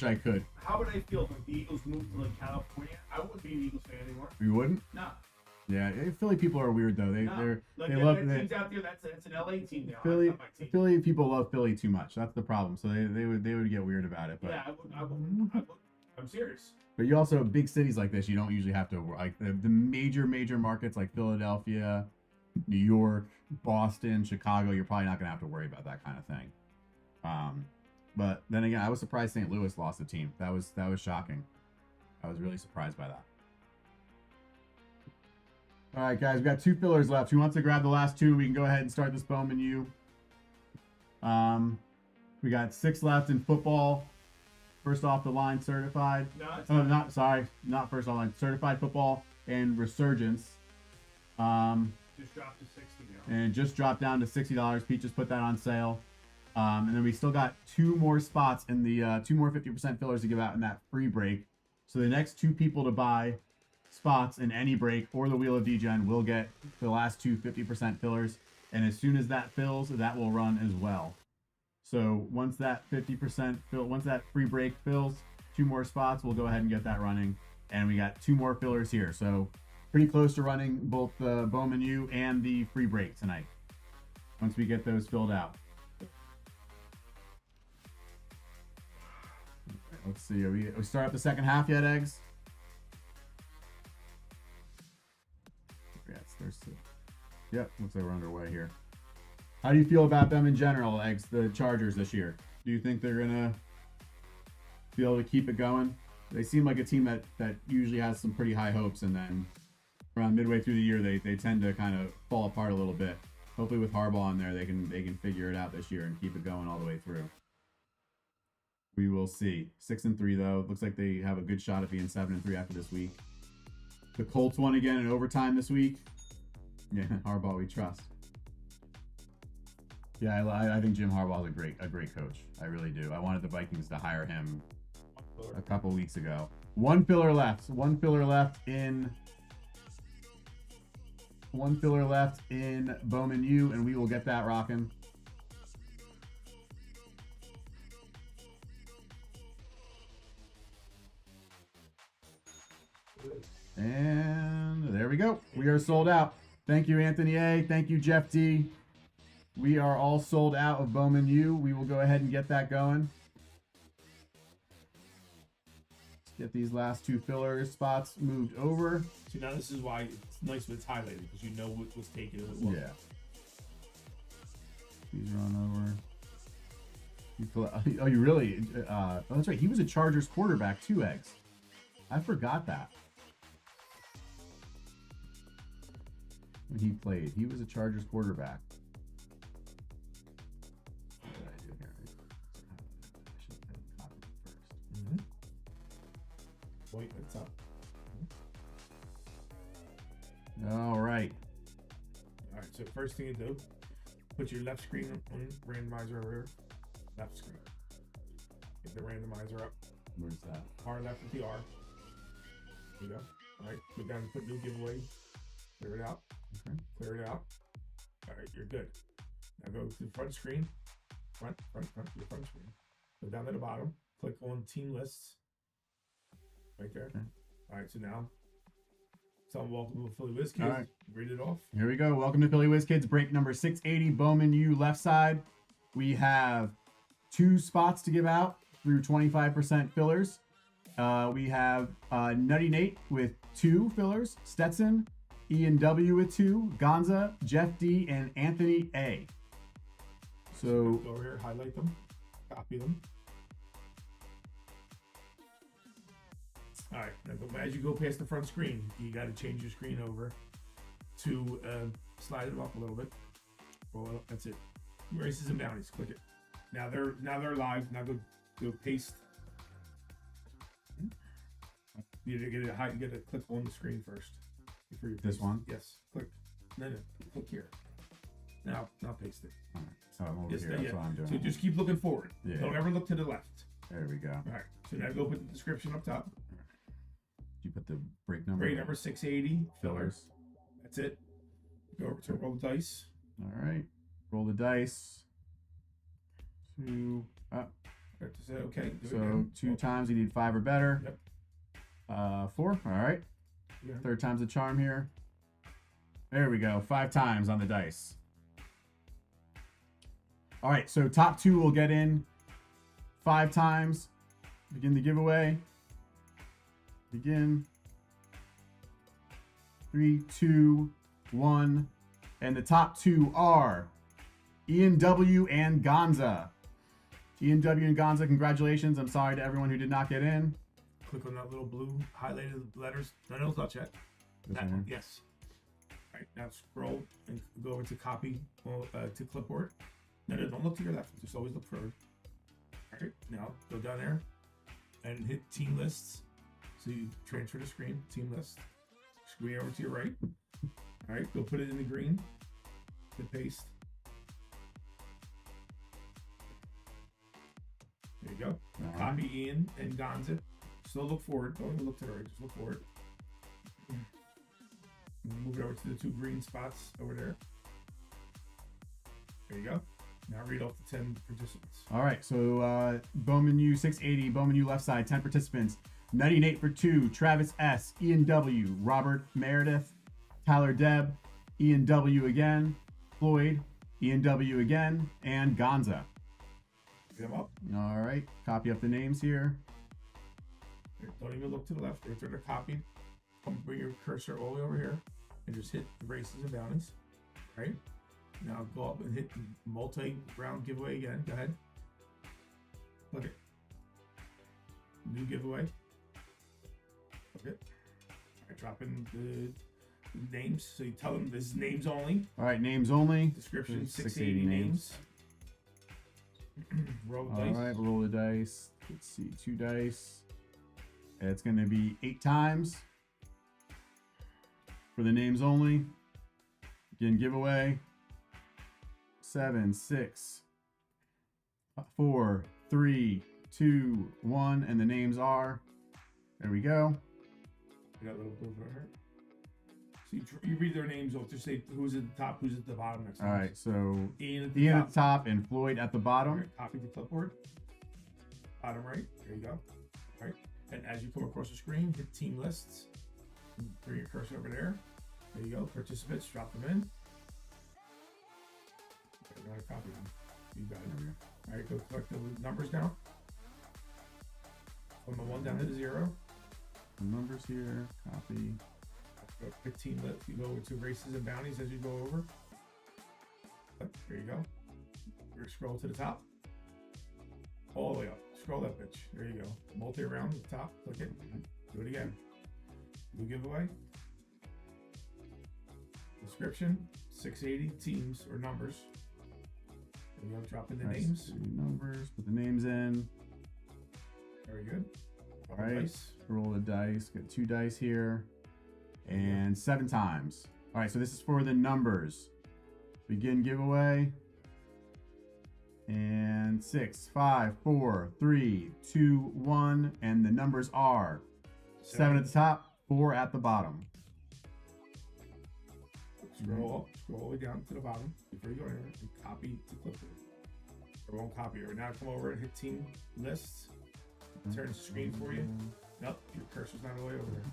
I could. How would I feel if the Eagles moved to like California? I wouldn't be an Eagles fan anymore. You wouldn't? No. Yeah, Philly people are weird though. They love teams out there. That's an LA team now. Philly. That's not my team. Philly people love Philly too much. That's the problem. So they would get weird about it. But Yeah, I would. I'm serious. But you also, big cities like this, you don't usually have to, like the major markets like Philadelphia, New York, Boston, Chicago, you're probably not going to have to worry about that kind of thing. But then again, I was surprised St. Louis lost a team. That was shocking. I was really surprised by that. All right, guys, we got 2 fillers left. Who wants to grab the last 2? We can go ahead and start this Bowman U. We got 6 left in football. First off the line, certified. Not first off the line. Certified football and Resurgence. Just dropped to 60 now. And it just dropped down to $60. Pete just put that on sale. And then we still got 2 more spots in the 2 more 50% fillers to give out in that free break. So the next 2 people to buy spots in any break or the Wheel of Degen will get the last 2 50% fillers. And as soon as that fills, that will run as well. So once that 50% once that free break fills, 2 more spots, we'll go ahead and get that running. And we got 2 more fillers here. So pretty close to running both the Bowman U and the free break tonight. Once we get those filled out. Let's see. Are we start up the second half yet, Eggs? Yes, yep, looks like we're underway here. How do you feel about them in general, Eggs, the Chargers this year? Do you think they're gonna be able to keep it going? They seem like a team that usually has some pretty high hopes, and then around midway through the year they tend to kind of fall apart a little bit. Hopefully with Harbaugh in there, they can figure it out this year and keep it going all the way through. We will see. 6-3 though. Looks like they have a good shot at being 7-3 after this week. The Colts won again in overtime this week. Yeah, Harbaugh we trust. Yeah, I think Jim Harbaugh is a great coach. I really do. I wanted the Vikings to hire him a couple weeks ago. 1 filler left. 1 filler left in Bowman U, and we will get that rocking. And there we go. We are sold out. Thank you, Anthony A. Thank you, Jeff D. We are all sold out of Bowman U. We will go ahead and get that going. Get these last 2 filler spots moved over. So now this is why it's nice when it's highlighted, because you know what was taken and what wasn't. Yeah. These run over. Oh, you really? Oh, that's right. He was a Chargers quarterback, 2 eggs. I forgot that. When he played, he was a Chargers quarterback. What did I do here? I should have copied it first. Mm-hmm. Wait, it's up. All right. All right, so first thing you do, put your left screen on randomizer over here. Left screen. Get the randomizer up. Where's that? Far left with the R. There you go. All right, go down and put new giveaway. Clear it out. Okay. Clear it out. All right, you're good. Now go to the front screen. Your front screen. Go down to the bottom. Click on team lists. Right there. Okay. All right, so now, welcome to Philly Whiz Kids. All right. Read it off. Here we go. Welcome to Philly Whiz Kids. Break number 680. Bowman U left side. We have 2 spots to give out through 25% fillers. We have Nutty Nate with 2 fillers. Stetson, Ian W with 2. Gonza, Jeff D, and Anthony A. So Go over here, highlight them, copy them. All right, now as you go past the front screen, you got to change your screen over to slide it up a little bit. Well, that's it. Races and bounties. Click it. Now they're live. Now go paste. You get to click on the screen first before you paste. This one? Yes. Click. No. Click here. Now paste it. all right, so I'm over Yes, here. yeah. That's what I'm doing. So just keep looking forward. Yeah. Don't ever look to the left. There we go. All right. So now go put the description up top. You put the break number. Break number 680 fillers. Fillers. That's it. Go over to roll the dice. All right. Roll the dice. 2. Have to say okay. Do it So again. 2 times you need 5 or better. Yep. 4. All right. Yeah. 3rd time's the charm here. There we go. 5 times on the dice. All right. So top 2 will get in 5 times. Begin the giveaway. Begin. 3, 2, 1. And the top 2 are Ian W. and Gonza. Ian W. and Gonza, congratulations. I'm sorry to everyone who did not get in. Click on that little blue highlighted letters. No, don't touch that. This That one one. here? Yes. All right. Now scroll and go over to copy to clipboard. No, don't look to your left. Just always look forward. All right. Now go down there and hit team lists. So you transfer the screen, team list. Screen over to your right. All right. Go put it in the green. Hit paste. There you go. All right. Copy Ian and Gonza. Still look forward. Don't even look to the right. Just look forward. Move it over to the 2 green spots over there. There you go. Now read off the 10 participants. All right, so Bowman U 680, Bowman U left side, 10 participants. Nutty Nate for 2, Travis S, Ian W, Robert Meredith, Tyler Deb, Ian W again, Floyd, Ian W again, and Gonza. Get them up. All right, copy up the names here. Don't even look to the left. After they're copied, bring your cursor all the way over here and just hit the races and bounties. Right? Now go up and hit multi-round giveaway again. Go ahead. Look it. New giveaway. Look it. All right, drop in the names. So you tell them this is names only. All right, names only. Description There's 680 names. Roll the All dice. right, roll the dice. Let's see, 2 dice. It's going to be 8 times for the names only. Again, giveaway. 7, 6, 4, 3, 2, 1, and the names are. There we go. You got little blues right here. So you read their names off. Just say who's at the top, who's at the bottom next. All right, so Ian at the Ian top. at the top and Floyd at the All bottom. right, copy the clipboard. Bottom right. There you go. All right. And as you come across the screen, hit team lists. Bring your cursor over there. There you go. Participants, drop them in. Okay, we're gonna copy them. You got it. All right, go collect the numbers now. From the 1 down to the 0. some numbers here. Copy. Go 15 left. You go over to races and bounties as you go over. There you go. You're scroll to the top. All the way up. Scroll that bitch. There you go. Multi around the top. Click it. Do it again. New giveaway. Description. 680 teams or numbers. There you go. Drop in the names. Numbers. Put the names in. Very good. All right. Dice. Roll the dice. Got 2 dice here. And 7 times. All right. So this is for the numbers. Begin giveaway. And 6, 5, 4, 3, 2, 1. And the numbers are 7 at the top, 4 at the bottom. Scroll all the way down to the bottom before you go anywhere and copy to clipboard. Or won't copy it. Now come over and hit team lists. Turn the screen for you. Nope, your cursor's not all the way over there.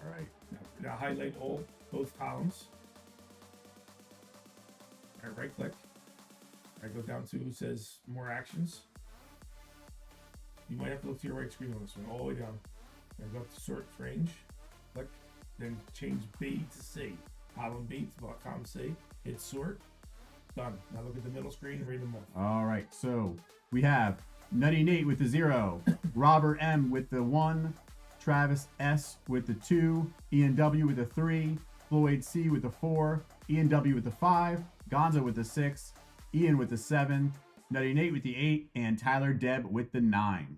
All right. Now highlight both columns. All right, right click. All right, go down to it says more actions. You might have to look to your right screen on this one, all the way down. And go up to sort range. Click. Then change B to C. Column B to column C. Hit sort. Done. Now look at the middle screen and read them all. All right. So we have Nutty Nate with the 0, Robert M with the 1, Travis S with the 2, Ian W with the 3, Floyd C with the 4, Ian W with the 5, Gonzo with the 6, Ian with the 7, Nutty Nate with the 8, and Tyler Deb with the 9.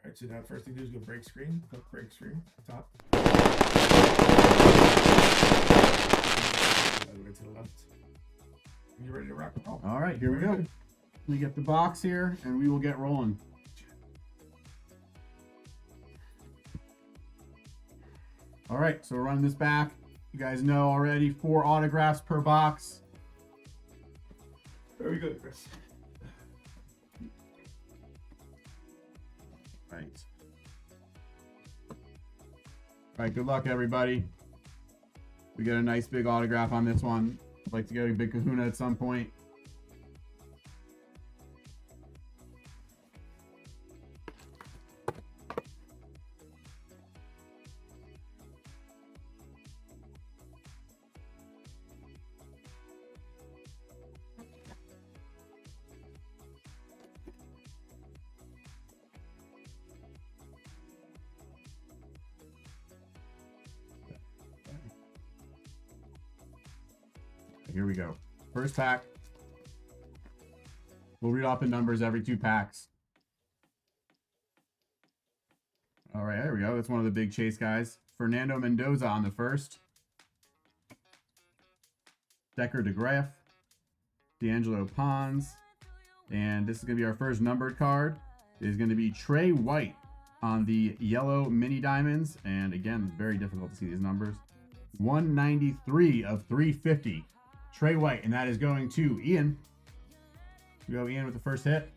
All right, so now first thing to do is go break screen. Click break screen, top. All the way to the left. And you're ready to rock and roll. All right, here we go. We get the box here, and we will get rolling. All right, so we're running this back. You guys know already, 4 autographs per box. Very good, Chris. Right. All right, good luck, everybody. We get a nice big autograph on this one. I'd like to get a big kahuna at some point. Here we go. First pack. We'll read off the numbers every 2 packs. All right, there we go. That's one of the big chase guys. Fernando Mendoza on the first. Decker DeGraff. D'Angelo Pons. And this is going to be our first numbered card. It is going to be Trey White on the yellow mini diamonds. And again, it's very difficult to see these numbers. 193 of 350. Trey White, and that is going to Ian. We go Ian with the first hit.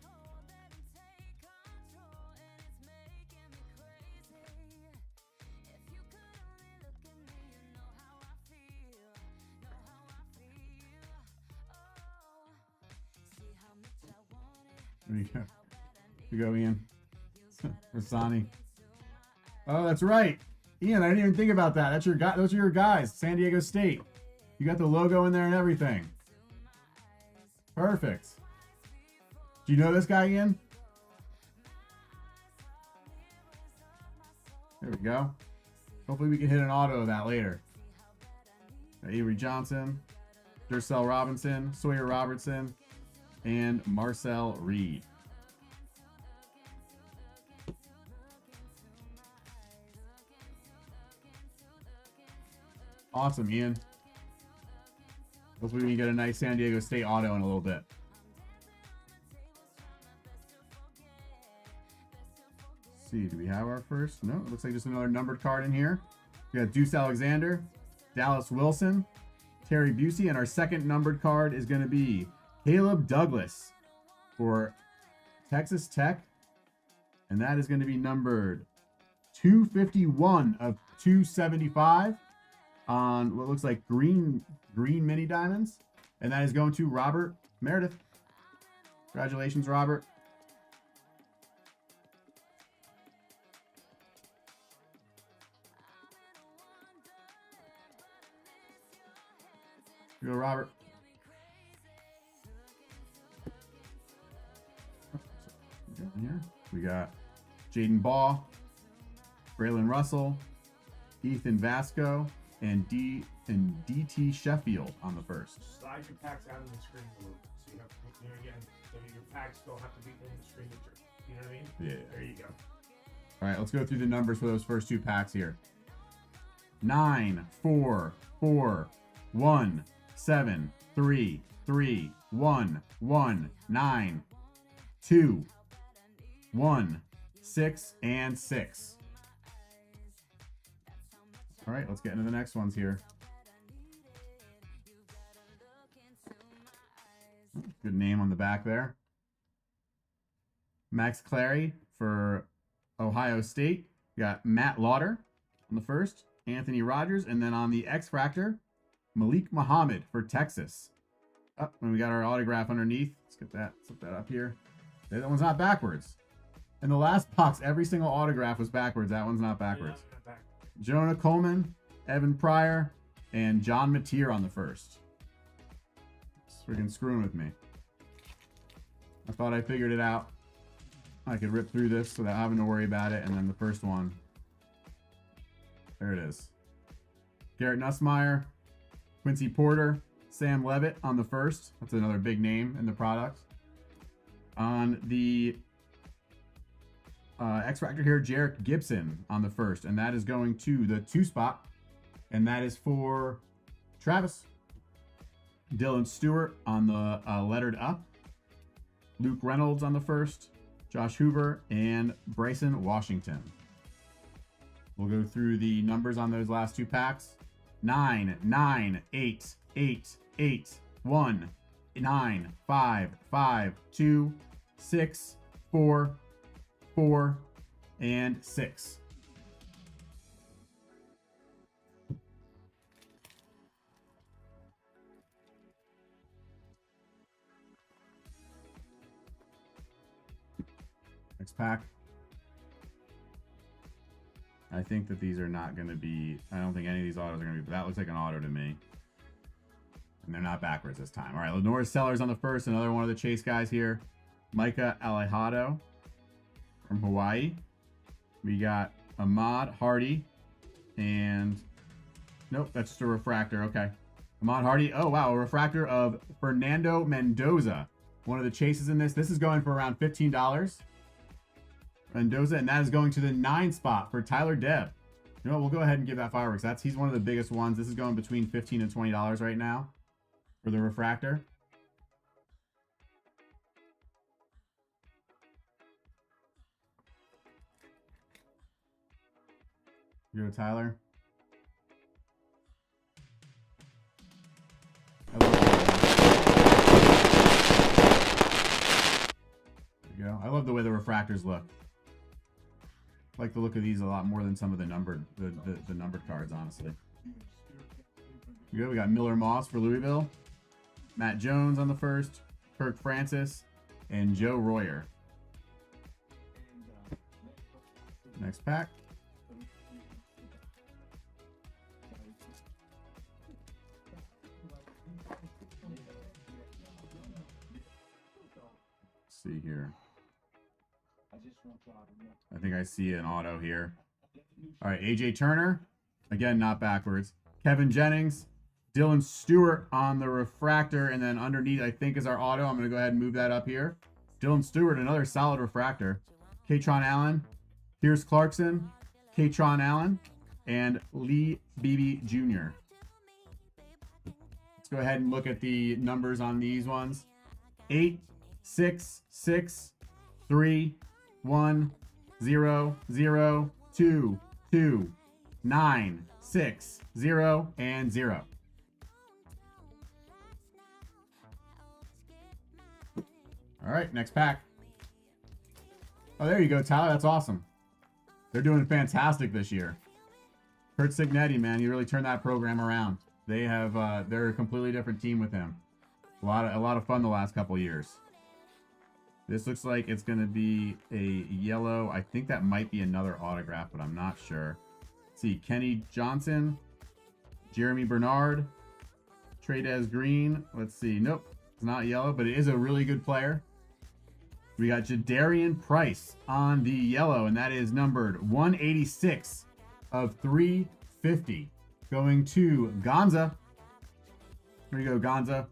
There you go. You go, Ian. Rasani. Oh, that's right. Ian, I didn't even think about that. That's your guy. Those are your guys. San Diego State. You got the logo in there and everything. Perfect. Do you know this guy, Ian? There we go. Hopefully we can hit an auto of that later. Avery Johnson, Durcell Robinson, Sawyer Robertson, and Marcel Reed. Awesome, Ian. Hopefully we can get a nice San Diego State auto in a little bit. Let's see, do we have our first? No, it looks like just another numbered card in here. We got Deuce Alexander, Dallas Wilson, Terry Busey, and our second numbered card is going to be Caleb Douglas for Texas Tech. And that is going to be numbered 251 of 275 on what looks like green mini diamonds. And that is going to Robert Meredith. Congratulations, Robert. Here you go, Robert. Here we got Jaden Ball, Braylon Russell, Ethan Vasco, and DT Sheffield on the first. Slide your packs out of the screen a little, so you have to, again, so your packs don't have to be in the screen. You know what I mean? Yeah. There you go. All right, let's go through the numbers for those first two packs here. 9, 4, 4, 1, 7, 3, 3, 1, 1, 9, 2, 1, 6, and 6. All right, let's get into the next ones here. Good name on the back there. Max Clary for Ohio State. We got Matt Lauder on the first, Anthony Rogers, and then on the X Fractor, Malik Muhammad for Texas. Oh, and we got our autograph underneath. Let's get that, slip that up here. That one's not backwards. In the last box, every single autograph was backwards. That one's not backwards. Yeah, Jonah Coleman, Evan Pryor, and John Mateer on the first. It's freaking screwing with me. I thought I figured it out. I could rip through this without having to worry about it. And then the first one. There it is. Garrett Nussmeier, Quincy Porter, Sam Levitt on the first. That's another big name in the product. On the X Factor here, Jarek Gibson on the first. And that is going to the 2 spot. And that is for Travis. Dylan Stewart on the lettered up. Luke Reynolds on the first. Josh Hoover and Bryson Washington. We'll go through the numbers on those last 2 packs. 9, 9, 8, 8, 8, 1, 9, 5, 5, 2, 6, 4, 4, and 6. Next pack. I think that these are not going to be, I don't think any of these autos are going to be, but that looks like an auto to me. And they're not backwards this time. All right, Lenore Sellers on the first, another one of the Chase guys here. Micah Alejado from Hawaii. We got Ahmad Hardy and, nope, that's just a refractor. Okay. Ahmad Hardy. Oh, wow, a refractor of Fernando Mendoza. One of the Chases in this. This is going for around $15. Mendoza, and that is going to the 9 spot for Tyler Debb. You know what? We'll go ahead and give that fireworks. He's one of the biggest ones. This is going between $15 and $20 right now for the refractor. You go, Tyler. There you go. I love the way the refractors look. I like the look of these a lot more than some of the numbered the numbered cards, honestly. Here we got Miller Moss for Louisville, Matt Jones on the first, Kirk Francis, and Joe Royer. Next pack. Let's see here. I think I see an auto here. All right, AJ Turner. Again, not backwards. Kevin Jennings. Dylan Stewart on the refractor. And then underneath, I think, is our auto. I'm going to go ahead and move that up here. Dylan Stewart, another solid refractor. Katron Allen. Pierce Clarkson. Katron Allen. And Lee Beebe Jr. Let's go ahead and look at the numbers on these ones. 8, 6, 6, 3, 1, 0, 0, 2, 2, 9, 6, 0, and 0. All right, next pack. Oh, there you go, Tyler. That's awesome. They're doing fantastic this year. Kurt Signetti, man, he really turned that program around. They have, they're a completely different team with him. A lot of fun the last couple years. This looks like it's going to be a yellow. I think that might be another autograph, but I'm not sure. Let's see, Kenny Johnson, Jeremy Bernard, Trades green. Let's see. Nope. It's not yellow, but it is a really good player. We got Jadarian Price on the yellow, and that is numbered 186 of 350. Going to Gonza. Here you go, Gonza.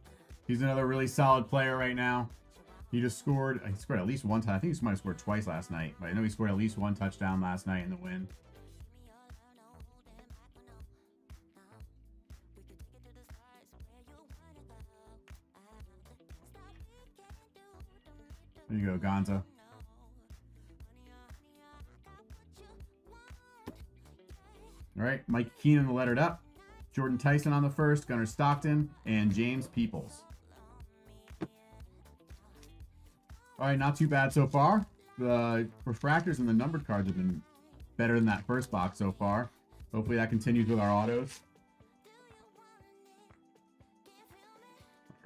He's another really solid player right now. He scored at least one time. I think he might have scored twice last night, but I know he scored at least one touchdown last night in the win. There you go, Gonza. All right, Mike Keenan lettered up. Jordan Tyson on the first, Gunnar Stockton, and James Peoples. All right, not too bad so far. The refractors and the numbered cards have been better than that first box so far. Hopefully that continues with our autos.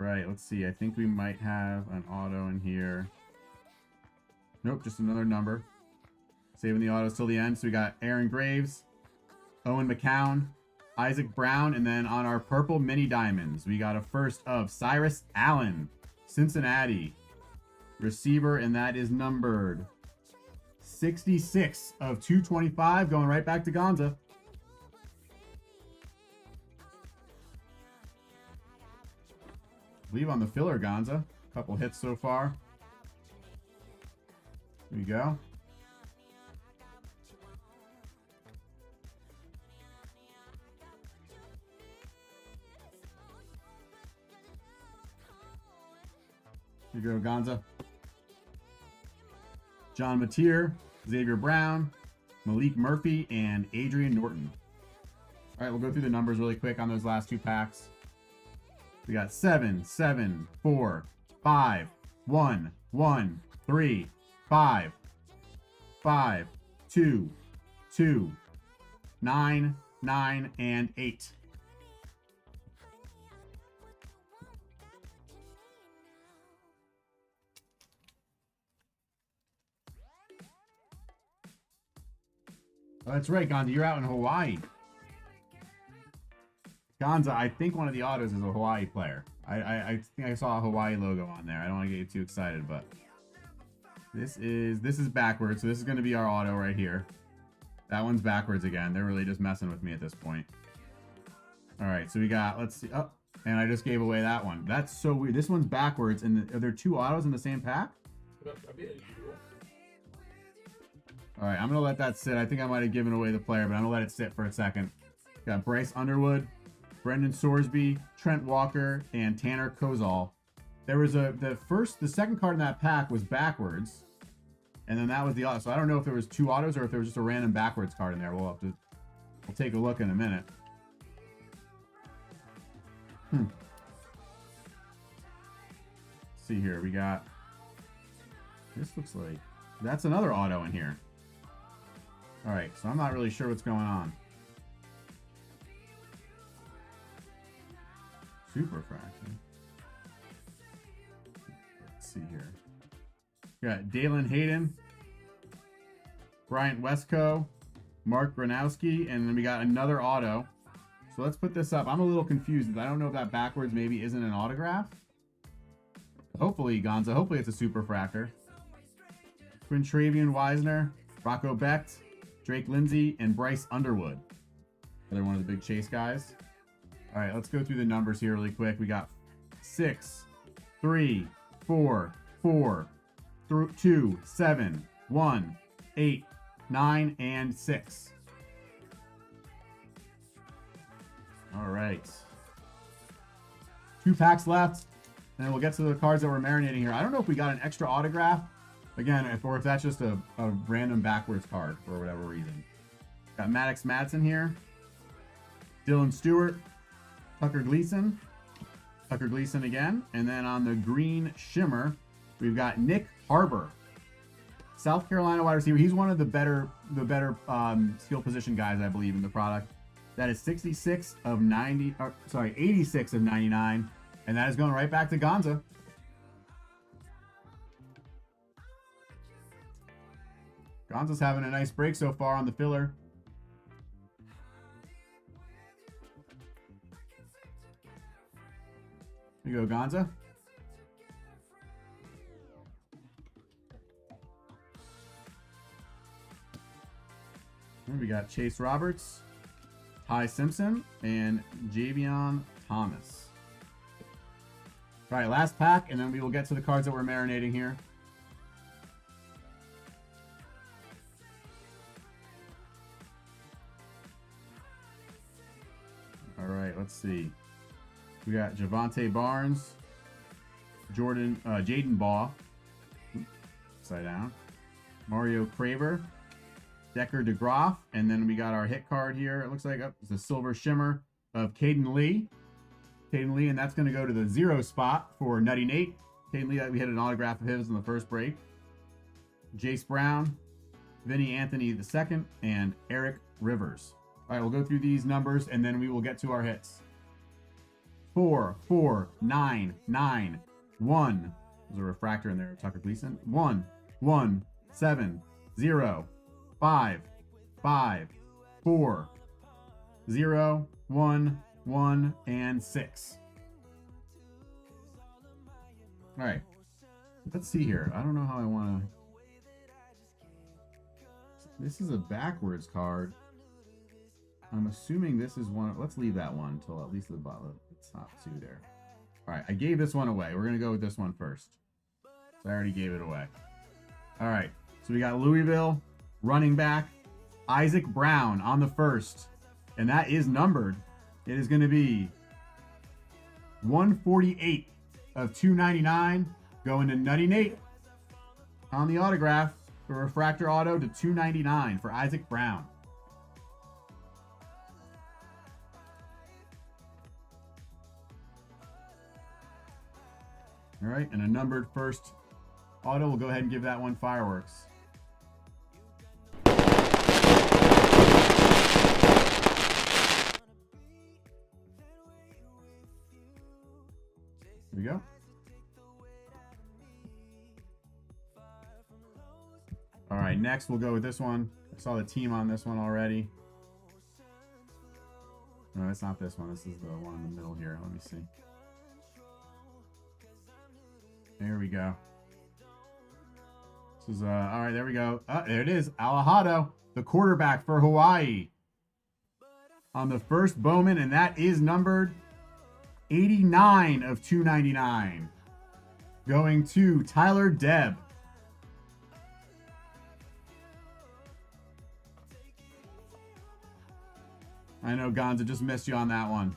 All right, let's see. I think we might have an auto in here. Nope, just another number. Saving the autos till the end. So we got Aaron Graves, Owen McCown, Isaac Brown, and then on our purple mini diamonds, we got a first of Cyrus Allen, Cincinnati. Receiver, and that is numbered 66 of 225, going right back to Gonza. Leave on the filler, Gonza. Couple hits so far. There you go. Here you go, Gonza. John Mateer, Xavier Brown, Malik Murphy, and Adrian Norton. All right, we'll go through the numbers really quick on those last two packs. We got 7, 7, 4, 5, 1, 1, 3, 5, 5, 2, 2, 9, 9, and 8. Oh, that's right, Gonza. You're out in Hawaii. Gonza, I think one of the autos is a Hawaii player. I think I saw a Hawaii logo on there. I don't want to get you too excited, but this is backwards, so this is going to be our auto right here. That one's backwards again. They're really just messing with me at this point. All right, so we got, let's see. Oh, and I just gave away that one. That's so weird. This one's backwards, and are there two autos in the same pack? All right, I'm going to let that sit. I think I might have given away the player, but I'm going to let it sit for a second. Got Bryce Underwood, Brendan Sorsby, Trent Walker, and Tanner Kozol. There was the second card in that pack was backwards, and then that was the auto. So I don't know if there was two autos or if there was just a random backwards card in there. We'll take a look in a minute. Let's see here. We got, this looks like, that's another auto in here. All right, so I'm not really sure what's going on. Super fraction. Let's see here. We got Dalen Hayden, Bryant Westco, Mark Gronowski, and then we got another auto. So let's put this up. I'm a little confused. I don't know if that backwards maybe isn't an autograph. Hopefully, Gonza. Hopefully it's a super fractor. Quintravian Wisner, Rocco Becht, Drake Lindsay, and Bryce Underwood. Another one of the big chase guys. All right, let's go through the numbers here really quick. We got 6, 3, 4, 4, 2, 7, 1, 8, 9, and 6. All right. 2 packs left, and then we'll get to the cards that we're marinating here. I don't know if we got an extra autograph. Again, or if that's just a random backwards card for whatever reason. Got Maddox Madsen here. Dylan Stewart. Tucker Gleason again. And then on the green shimmer, we've got Nick Harbor. South Carolina wide receiver. He's one of the better skill position guys, I believe, in the product. That is 86 of 99. And that is going right back to Gonza. Gonza's having a nice break so far on the filler. you go, Gonza. And we got Chase Roberts, Ty Simpson, and Javion Thomas. All right, last pack, and then we will get to the cards that we're marinating here. All right, let's see. We got Javonte Barnes, Jaden Baugh, upside down, Mario Craver, Decker DeGroff, and then we got our hit card here. It looks like it's a Silver Shimmer of Caden Lee. Caden Lee, and that's going to go to the 0 spot for Nutty Nate. Caden Lee, we had an autograph of his in the first break. Jace Brown, Vinny Anthony II, and Eric Rivers. All right, we'll go through these numbers, and then we will get to our hits. 4, 4, 9, 9, 1. There's a refractor in there, Tucker Gleason. 1, 1, 7, 0, 5, 5, 4, 0, 1, 1, and 6. All right. Let's see here. I don't know how I want to... This is a backwards card. I'm assuming this is one... Let's leave that one until at least the bottom. It's not 2 there. All right. I gave this one away. We're going to go with this one first. So I already gave it away. All right. So we got Louisville running back Isaac Brown on the first. And that is numbered. It is going to be 148 of 299 going to Nutty Nate on the autograph. The refractor auto to 299 for Isaac Brown. All right, and a numbered first auto. We'll go ahead and give that one fireworks. Here we go. All right, next we'll go with this one. I saw the team on this one already. No, it's not this one. This is the one in the middle here. Let me see. There we go. This is all right, there we go. There it is. Alejado, the quarterback for Hawaii. On the first Bowman, and that is numbered 89 of 299. Going to Tyler Debb. I know Gonza just missed you on that one.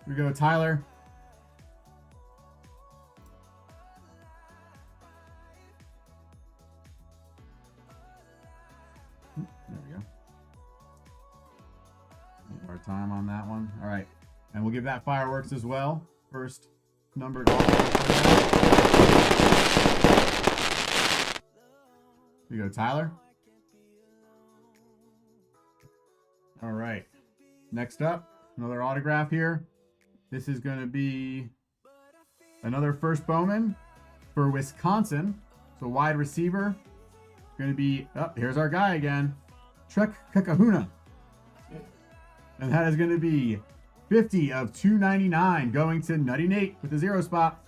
Here we go, Tyler. There we go. Need more time on that one. All right. And we'll give that fireworks as well. First numbered. Here we go, Tyler. All right. Next up, another autograph here. This is going to be another first Bowman for Wisconsin. So wide receiver. Going to be, here's our guy again. Trek Kakahuna. And that is going to be 50 of 299 going to Nutty Nate with the 0 spot.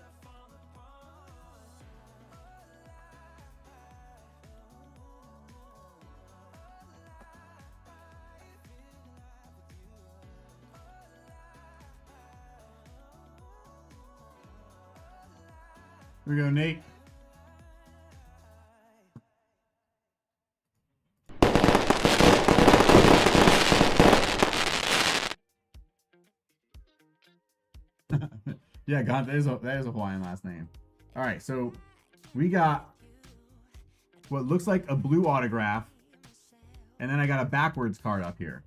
Here we go, Nate. Yeah, God, that is a Hawaiian last name. All right, so we got what looks like a blue autograph, and then I got a backwards card up here.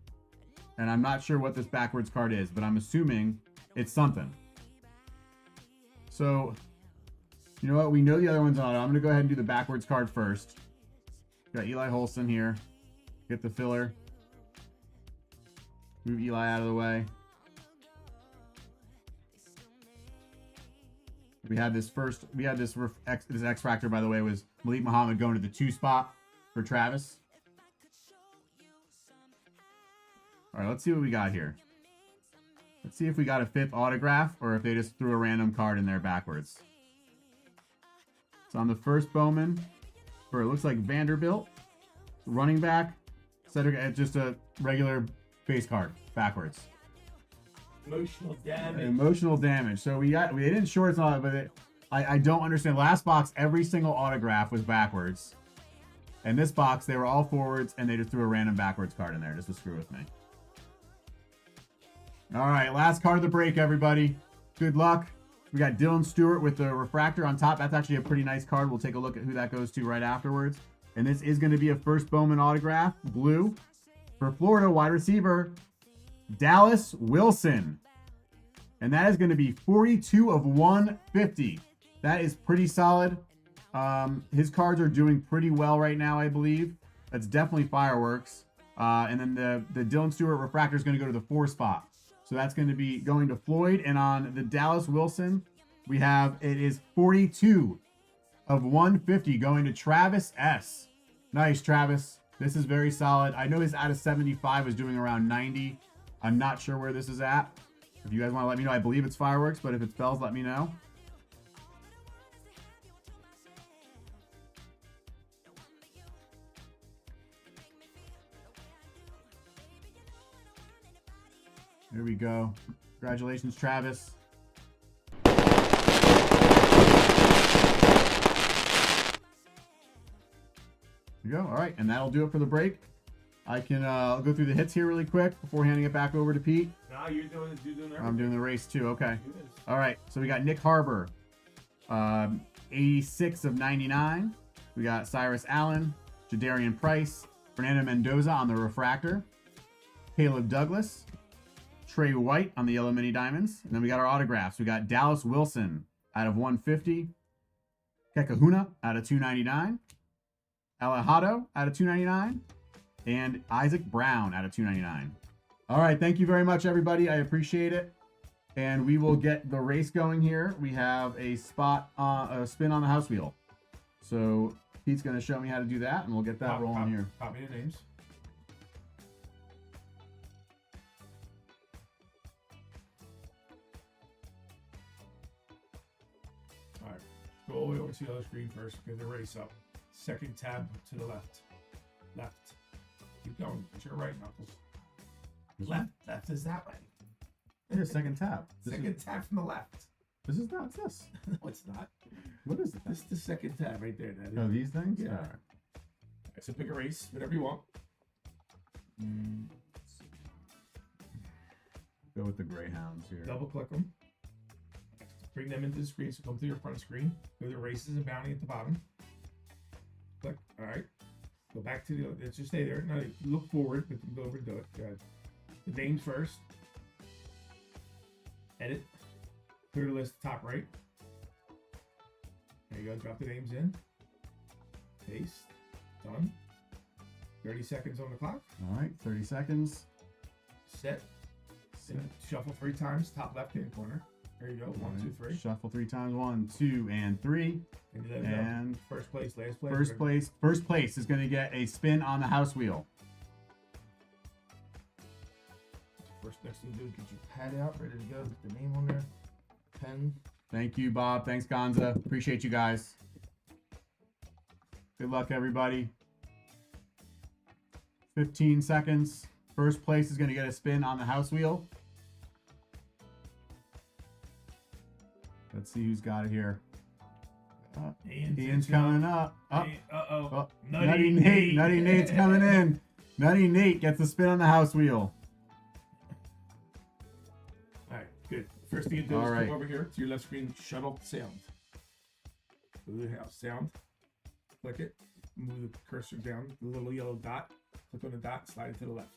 And I'm not sure what this backwards card is, but I'm assuming it's something. So, you know what? We know the other one's on. I'm going to go ahead and do the backwards card first. Got Eli Holston here. Get the filler. Move Eli out of the way. We had this first. We had this X Factor, by the way, was Malik Muhammad going to the 2 spot for Travis. All right, let's see what we got here. Let's see if we got a 5th autograph or if they just threw a random card in there backwards. So on the first Bowman, or it looks like Vanderbilt, running back, Cedric, just a regular base card backwards. Emotional damage. Emotional damage. So we didn't short on it, but I don't understand. Last box, every single autograph was backwards. And this box, they were all forwards, and they just threw a random backwards card in there just to screw with me. All right, last card of the break, everybody. Good luck. We got Dylan Stewart with the refractor on top. That's actually a pretty nice card. We'll take a look at who that goes to right afterwards. And this is going to be a first Bowman autograph, blue, for Florida wide receiver, Dallas Wilson. And that is going to be 42 of 150. That is pretty solid. His cards are doing pretty well right now, I believe. That's definitely fireworks. And then the Dylan Stewart refractor is going to go to the 4 spot. So that's going to be going to Floyd. And on the Dallas Wilson, we have, it is 42 of 150 going to Travis S. Nice, Travis. This is very solid. I know his out of 75 was doing around 90. I'm not sure where this is at. If you guys want to let me know, I believe it's fireworks, but if it's bells, let me know. There we go. Congratulations, Travis. There you go. All right, and that'll do it for the break. I can I'll go through the hits here really quick before handing it back over to Pete. No, you're doing everything. I'm doing the race too. Okay. All right. So we got Nick Harbor, 86 of 99. We got Cyrus Allen, Jadarian Price, Fernando Mendoza on the refractor, Caleb Douglas, Trey White on the yellow mini diamonds. And then we got our autographs. We got Dallas Wilson out of 150, Kekahuna out of 299, Alejado out of 299, and Isaac Brown out of 299. All right, thank you very much, everybody. I appreciate it. And we will get the race going here. We have a spot, a spin on the house wheel. So Pete's going to show me how to do that, and we'll get that rolling here. Copy the names. All right, go all the way over to the other screen first. Get the race up. Second tab to the left. Left. Keep going. It's your right, Knuckles. Left. Left is that way. Here's second tab. Second tab from the left. This is not this. No, it's not. What is it? This is the second tab right there. That Oh, is. these things? Yeah. All right. So pick a race, whatever you want. Go with the Greyhounds here. Double click them. Bring them into the screen. So come to your front screen. Go to races and bounty at the bottom. Click. All right. Go back to the. Let's just stay there. No, look forward, but go over and do it. Go ahead. The names first. Edit. Clear the list top right. There you go. Drop the names in. Paste. Done. 30 seconds on the clock. All right, 30 seconds. Set. Shuffle 3 times. Top left hand corner. There you go. 1, 2, 3. Shuffle 3 times. 1, 2, and 3. And first place, last place. First place is going to get a spin on the house wheel. First next thing to do is get your pad out, ready to go. Get the name on there. Pen. Thank you, Bob. Thanks, Gonza. Appreciate you guys. Good luck, everybody. 15 seconds. First place is going to get a spin on the house wheel. Let's see who's got it here. Ian's coming up. Uh-oh. Nutty Nate. Nutty Nate's coming in. Nutty Nate gets the spin on the house wheel. All right, good. First thing you do is come over here to your left screen, shuttle sound. Go to the house sound. Click it. Move the cursor down, the little yellow dot. Click on the dot, slide it to the left.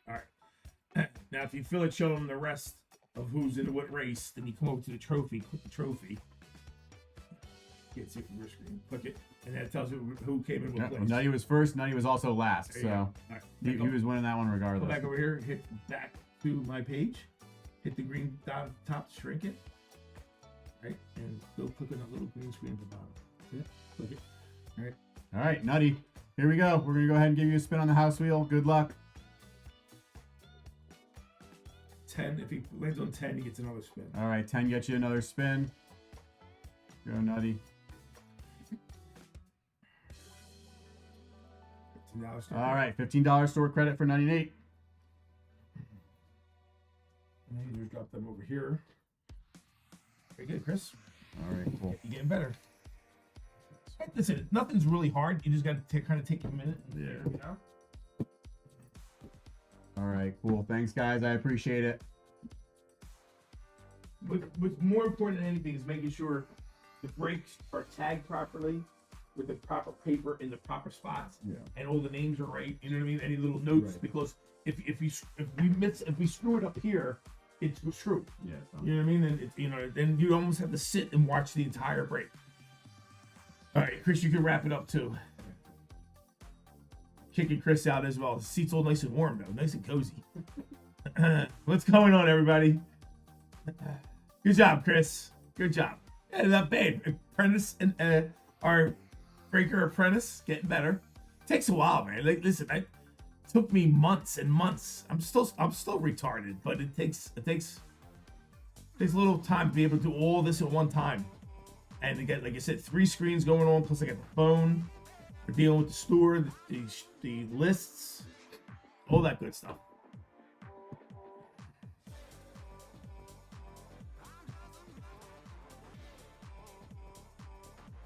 All right. Now, if you feel like showing the rest of who's in what race, then you come over to the trophy. Click the trophy. Can't see it from your screen. Click it, and that tells you who came in what place. Nutty was first. Nutty was also last. So right. he was winning that one regardless. Go back over here. Hit back to my page. Hit the green dot at the top. Shrink it. Right, and go click on that little green screen at the bottom. See it? Click it. All right. All right, Nutty. Here we go. We're gonna go ahead and give you a spin on the house wheel. Good luck. 10. If he lands on 10, he gets another spin. All right, 10 gets you another spin. Go nutty. $15 store All right, $15 store credit for 98. And then you just drop them over here. Very good, Chris. All right, cool. You're getting better. Hey, listen, nothing's really hard. You just got to kind of take a minute. And Yeah. figure it out. All right, cool. Thanks, guys. I appreciate it. What's more important than anything is making sure the brakes are tagged properly with the proper paper in the proper spots, Yeah. and all the names are right. You know what I mean? Any little notes, Right. because if we screw it up here, it's screwed. Yeah. You know what I mean? And then you almost have to sit and watch the entire break. All right, Chris, you can wrap it up too. Kicking Chris out as well. The seat's all nice and warm though, nice and cozy. What's going on, everybody? Good job, Chris. Good job. Yeah, not bad. Apprentice and our breaker apprentice getting better. Takes a while, man. Like, listen, it took me months and months. I'm still retarded, but it takes a little time to be able to do all this at one time. And to get, like I said, 3 screens going on, plus I got the phone. We're dealing with the store, the lists, all that good stuff.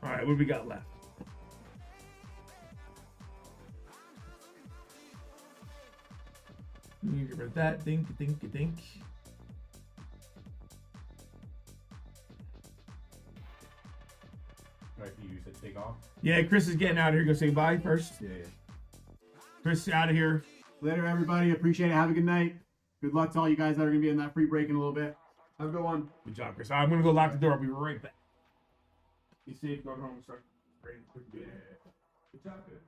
All right, what do we got left? You get rid of that. Dink. Right, you said take off? Yeah, Chris is getting out of here. Go say bye first. Yeah. Chris, out of here. Later, everybody. Appreciate it. Have a good night. Good luck to all you guys that are going to be in that free break in a little bit. Have a good one. Good job, Chris. All right, I'm going to go lock the door. I'll be right back. You safe going home and start praying. Yeah. Good job, good.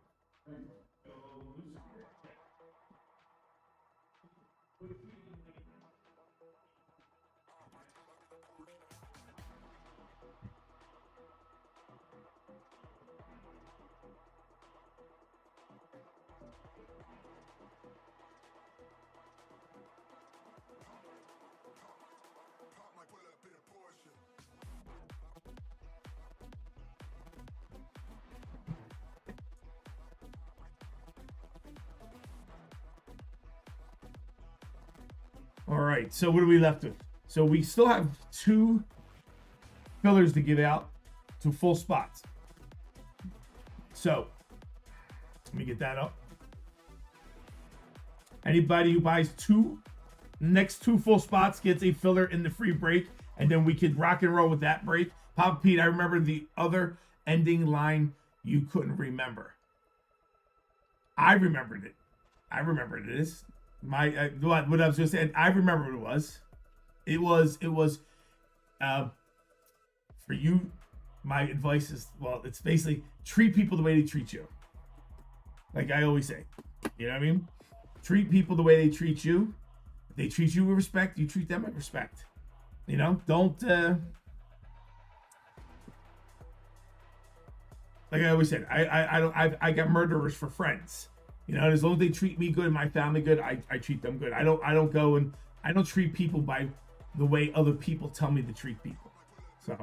All right, so what are we left with? So we still have 2 fillers to give out to full spots. So let me get that up. Anybody who buys 2 next 2 full spots gets a filler in the free break, and then we could rock and roll with that break. Papa Pete, I remember the other ending line you couldn't remember. I remembered it. What I was gonna say, I remember what it was. It was for you. My advice is, well, it's basically treat people the way they treat you. Like I always say, you know what I mean? Treat people the way they treat you. If they treat you with respect, you treat them with respect. You know, don't like I always said, I got murderers for friends. You know, as long as they treat me good and my family good, I treat them good. I don't go and I don't treat people by the way other people tell me to treat people. So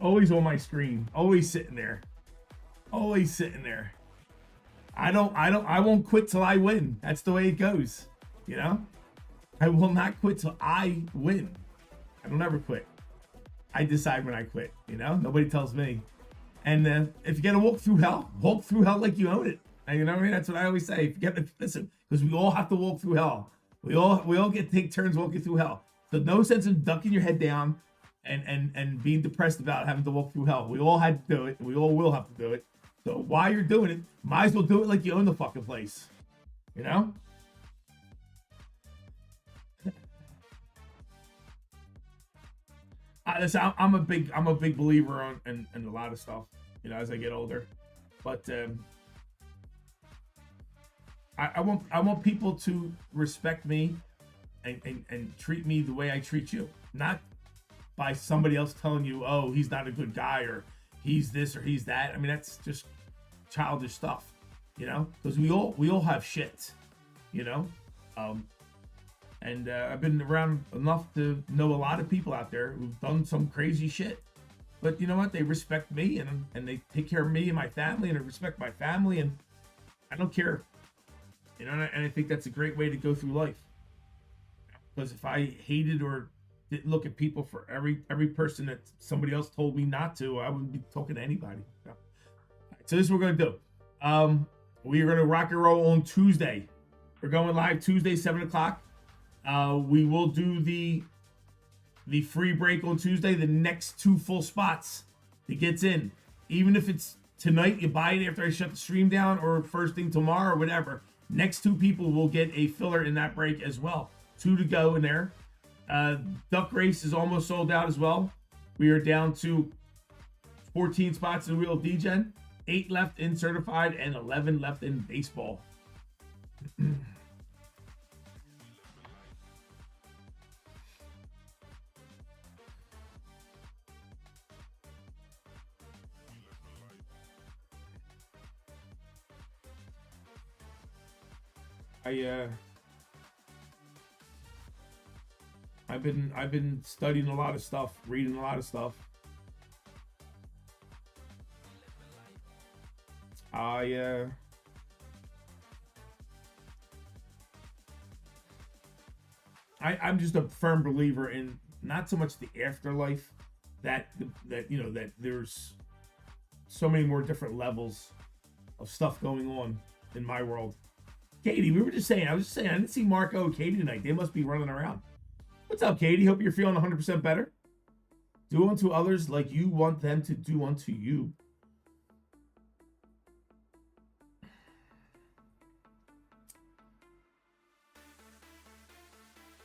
always on my screen, always sitting there. I won't quit till I win. That's the way it goes. You know, I will not quit till I win. I don't ever quit. I decide when I quit. You know, nobody tells me. And if you got to walk through hell like you own it. And you know what I mean? That's what I always say. Listen, because we all have to walk through hell. We all get to take turns walking through hell. So no sense in ducking your head down and being depressed about having to walk through hell. We all had to do it. We all will have to do it. So while you're doing it, might as well do it like you own the fucking place. You know? Listen, I'm a big believer in a lot of stuff, you know, as I get older. But I want people to respect me and treat me the way I treat you, not by somebody else telling you, oh, he's not a good guy or he's this or he's that. I mean, that's just childish stuff, you know, because we all have shit, you know. And I've been around enough to know a lot of people out there who've done some crazy shit. But you know what? They respect me and they take care of me and my family, and I respect my family, and I don't care. You know, and I think that's a great way to go through life. Because if I hated or didn't look at people for every person that somebody else told me not to, I wouldn't be talking to anybody. So, so this is what we're gonna do. We are gonna rock and roll on Tuesday. We're going live Tuesday, 7 o'clock. We will do the free break on Tuesday. The next 2 full spots that gets in, even if it's tonight, you buy it after I shut the stream down, or first thing tomorrow, or whatever. Next 2 people will get a filler in that break as well. 2 to go in there. Duck race is almost sold out as well. We are down to 14 spots in Wheel of Degen, 8 left in certified, and 11 left in baseball. I've been studying a lot of stuff, reading a lot of stuff. I'm just a firm believer in not so much the afterlife, that you know, that there's so many more different levels of stuff going on in my world. Katie, I was just saying, I didn't see Marco and Katie tonight. They must be running around. What's up, Katie? Hope you're feeling 100% better. Do unto others like you want them to do unto you.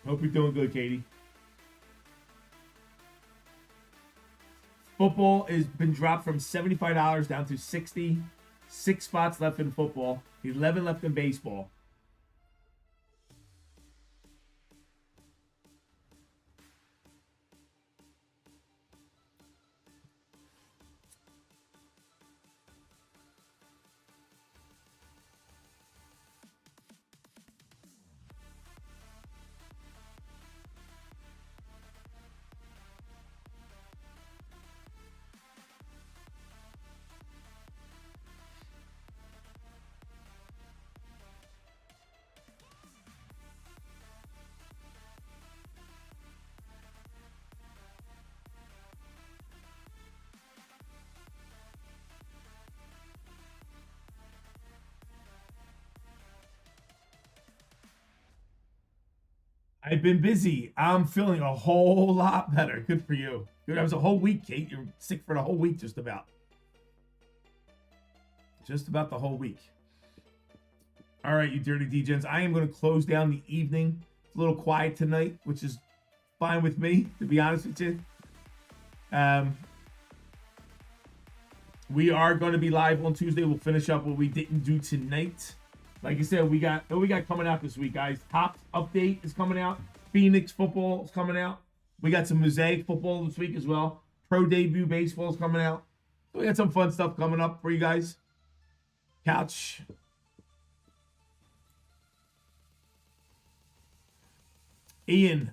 Hope you're doing good, Katie. Football has been dropped from $75 down to $60. 6 spots left in football. 11 left in baseball. I've been busy. I'm feeling a whole lot better. Good for you. Dude, that was a whole week, Kate. You're sick for the whole week, just about. Just about the whole week. All right, you dirty Degens. I am going to close down the evening. It's a little quiet tonight, which is fine with me, to be honest with you. We are going to be live on Tuesday. We'll finish up what we didn't do tonight. Like I said, we got coming out this week, guys. Top update is coming out. Phoenix football is coming out. We got some Mosaic football this week as well. Pro debut baseball is coming out. So we got some fun stuff coming up for you guys. Couch. Ian.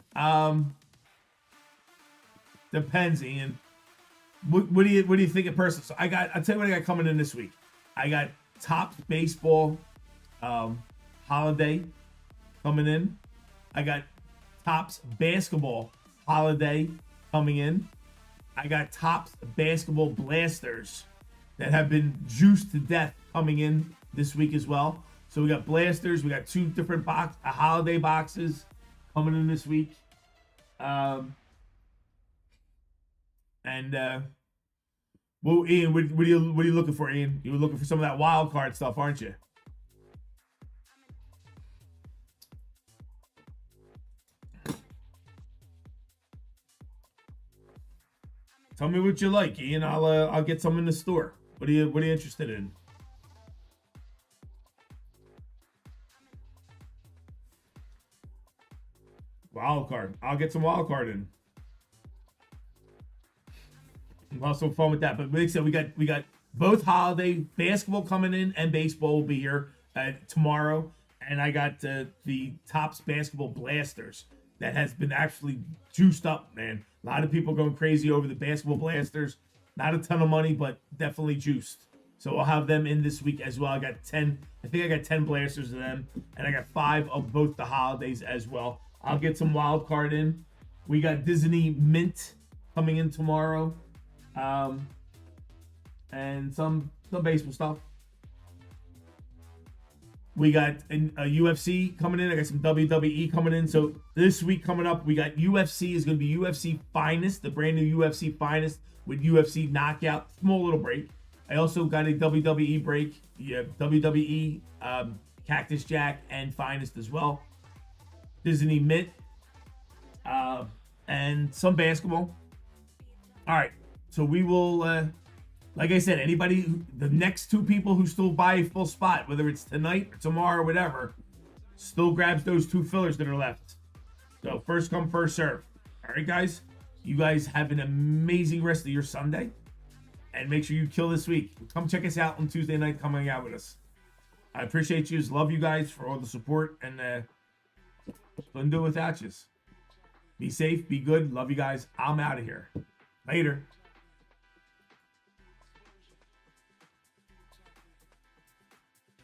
Depends, Ian. What do you think of person? So I'll tell you what I got coming in this week. I got Top baseball holiday coming in. I got Topps basketball holiday coming in. I got Topps basketball blasters that have been juiced to death coming in this week as well. So we got blasters. We got 2 different holiday boxes coming in this week. And well, Ian, what are you looking for, Ian? You were looking for some of that wild card stuff, aren't you? Tell me what you like, Ian. I'll get some in the store. What are you interested in? Wild card. I'll get some wild card in. We'll have some fun with that. But like I said, we got both holiday basketball coming in and baseball will be here tomorrow. And I got the Topps Basketball Blasters that has been actually juiced up, man. A lot of people going crazy over the basketball blasters. Not a ton of money, but definitely juiced. So I'll have them in this week as well. I got 10. I think I got 10 blasters of them, and I got 5 of both the holidays as well. I'll get some wild card in. We got Disney Mint coming in tomorrow, and some baseball stuff. We got a UFC coming in. I got some WWE coming in. So this week coming up, we got UFC is going to be UFC Finest, the brand new UFC Finest with UFC Knockout. Small little break. I also got a WWE break. Yeah, WWE Cactus Jack and Finest as well. Disney Mint and some basketball. All right, so we will. Like I said, the next 2 people who still buy a full spot, whether it's tonight or tomorrow or whatever, still grabs those 2 fillers that are left. So first come, first serve. All right, guys. You guys have an amazing rest of your Sunday. And make sure you kill this week. Come check us out on Tuesday night. Come hang out with us. I appreciate you. Love you guys for all the support. And couldn't do it without you. Be safe. Be good. Love you guys. I'm out of here. Later.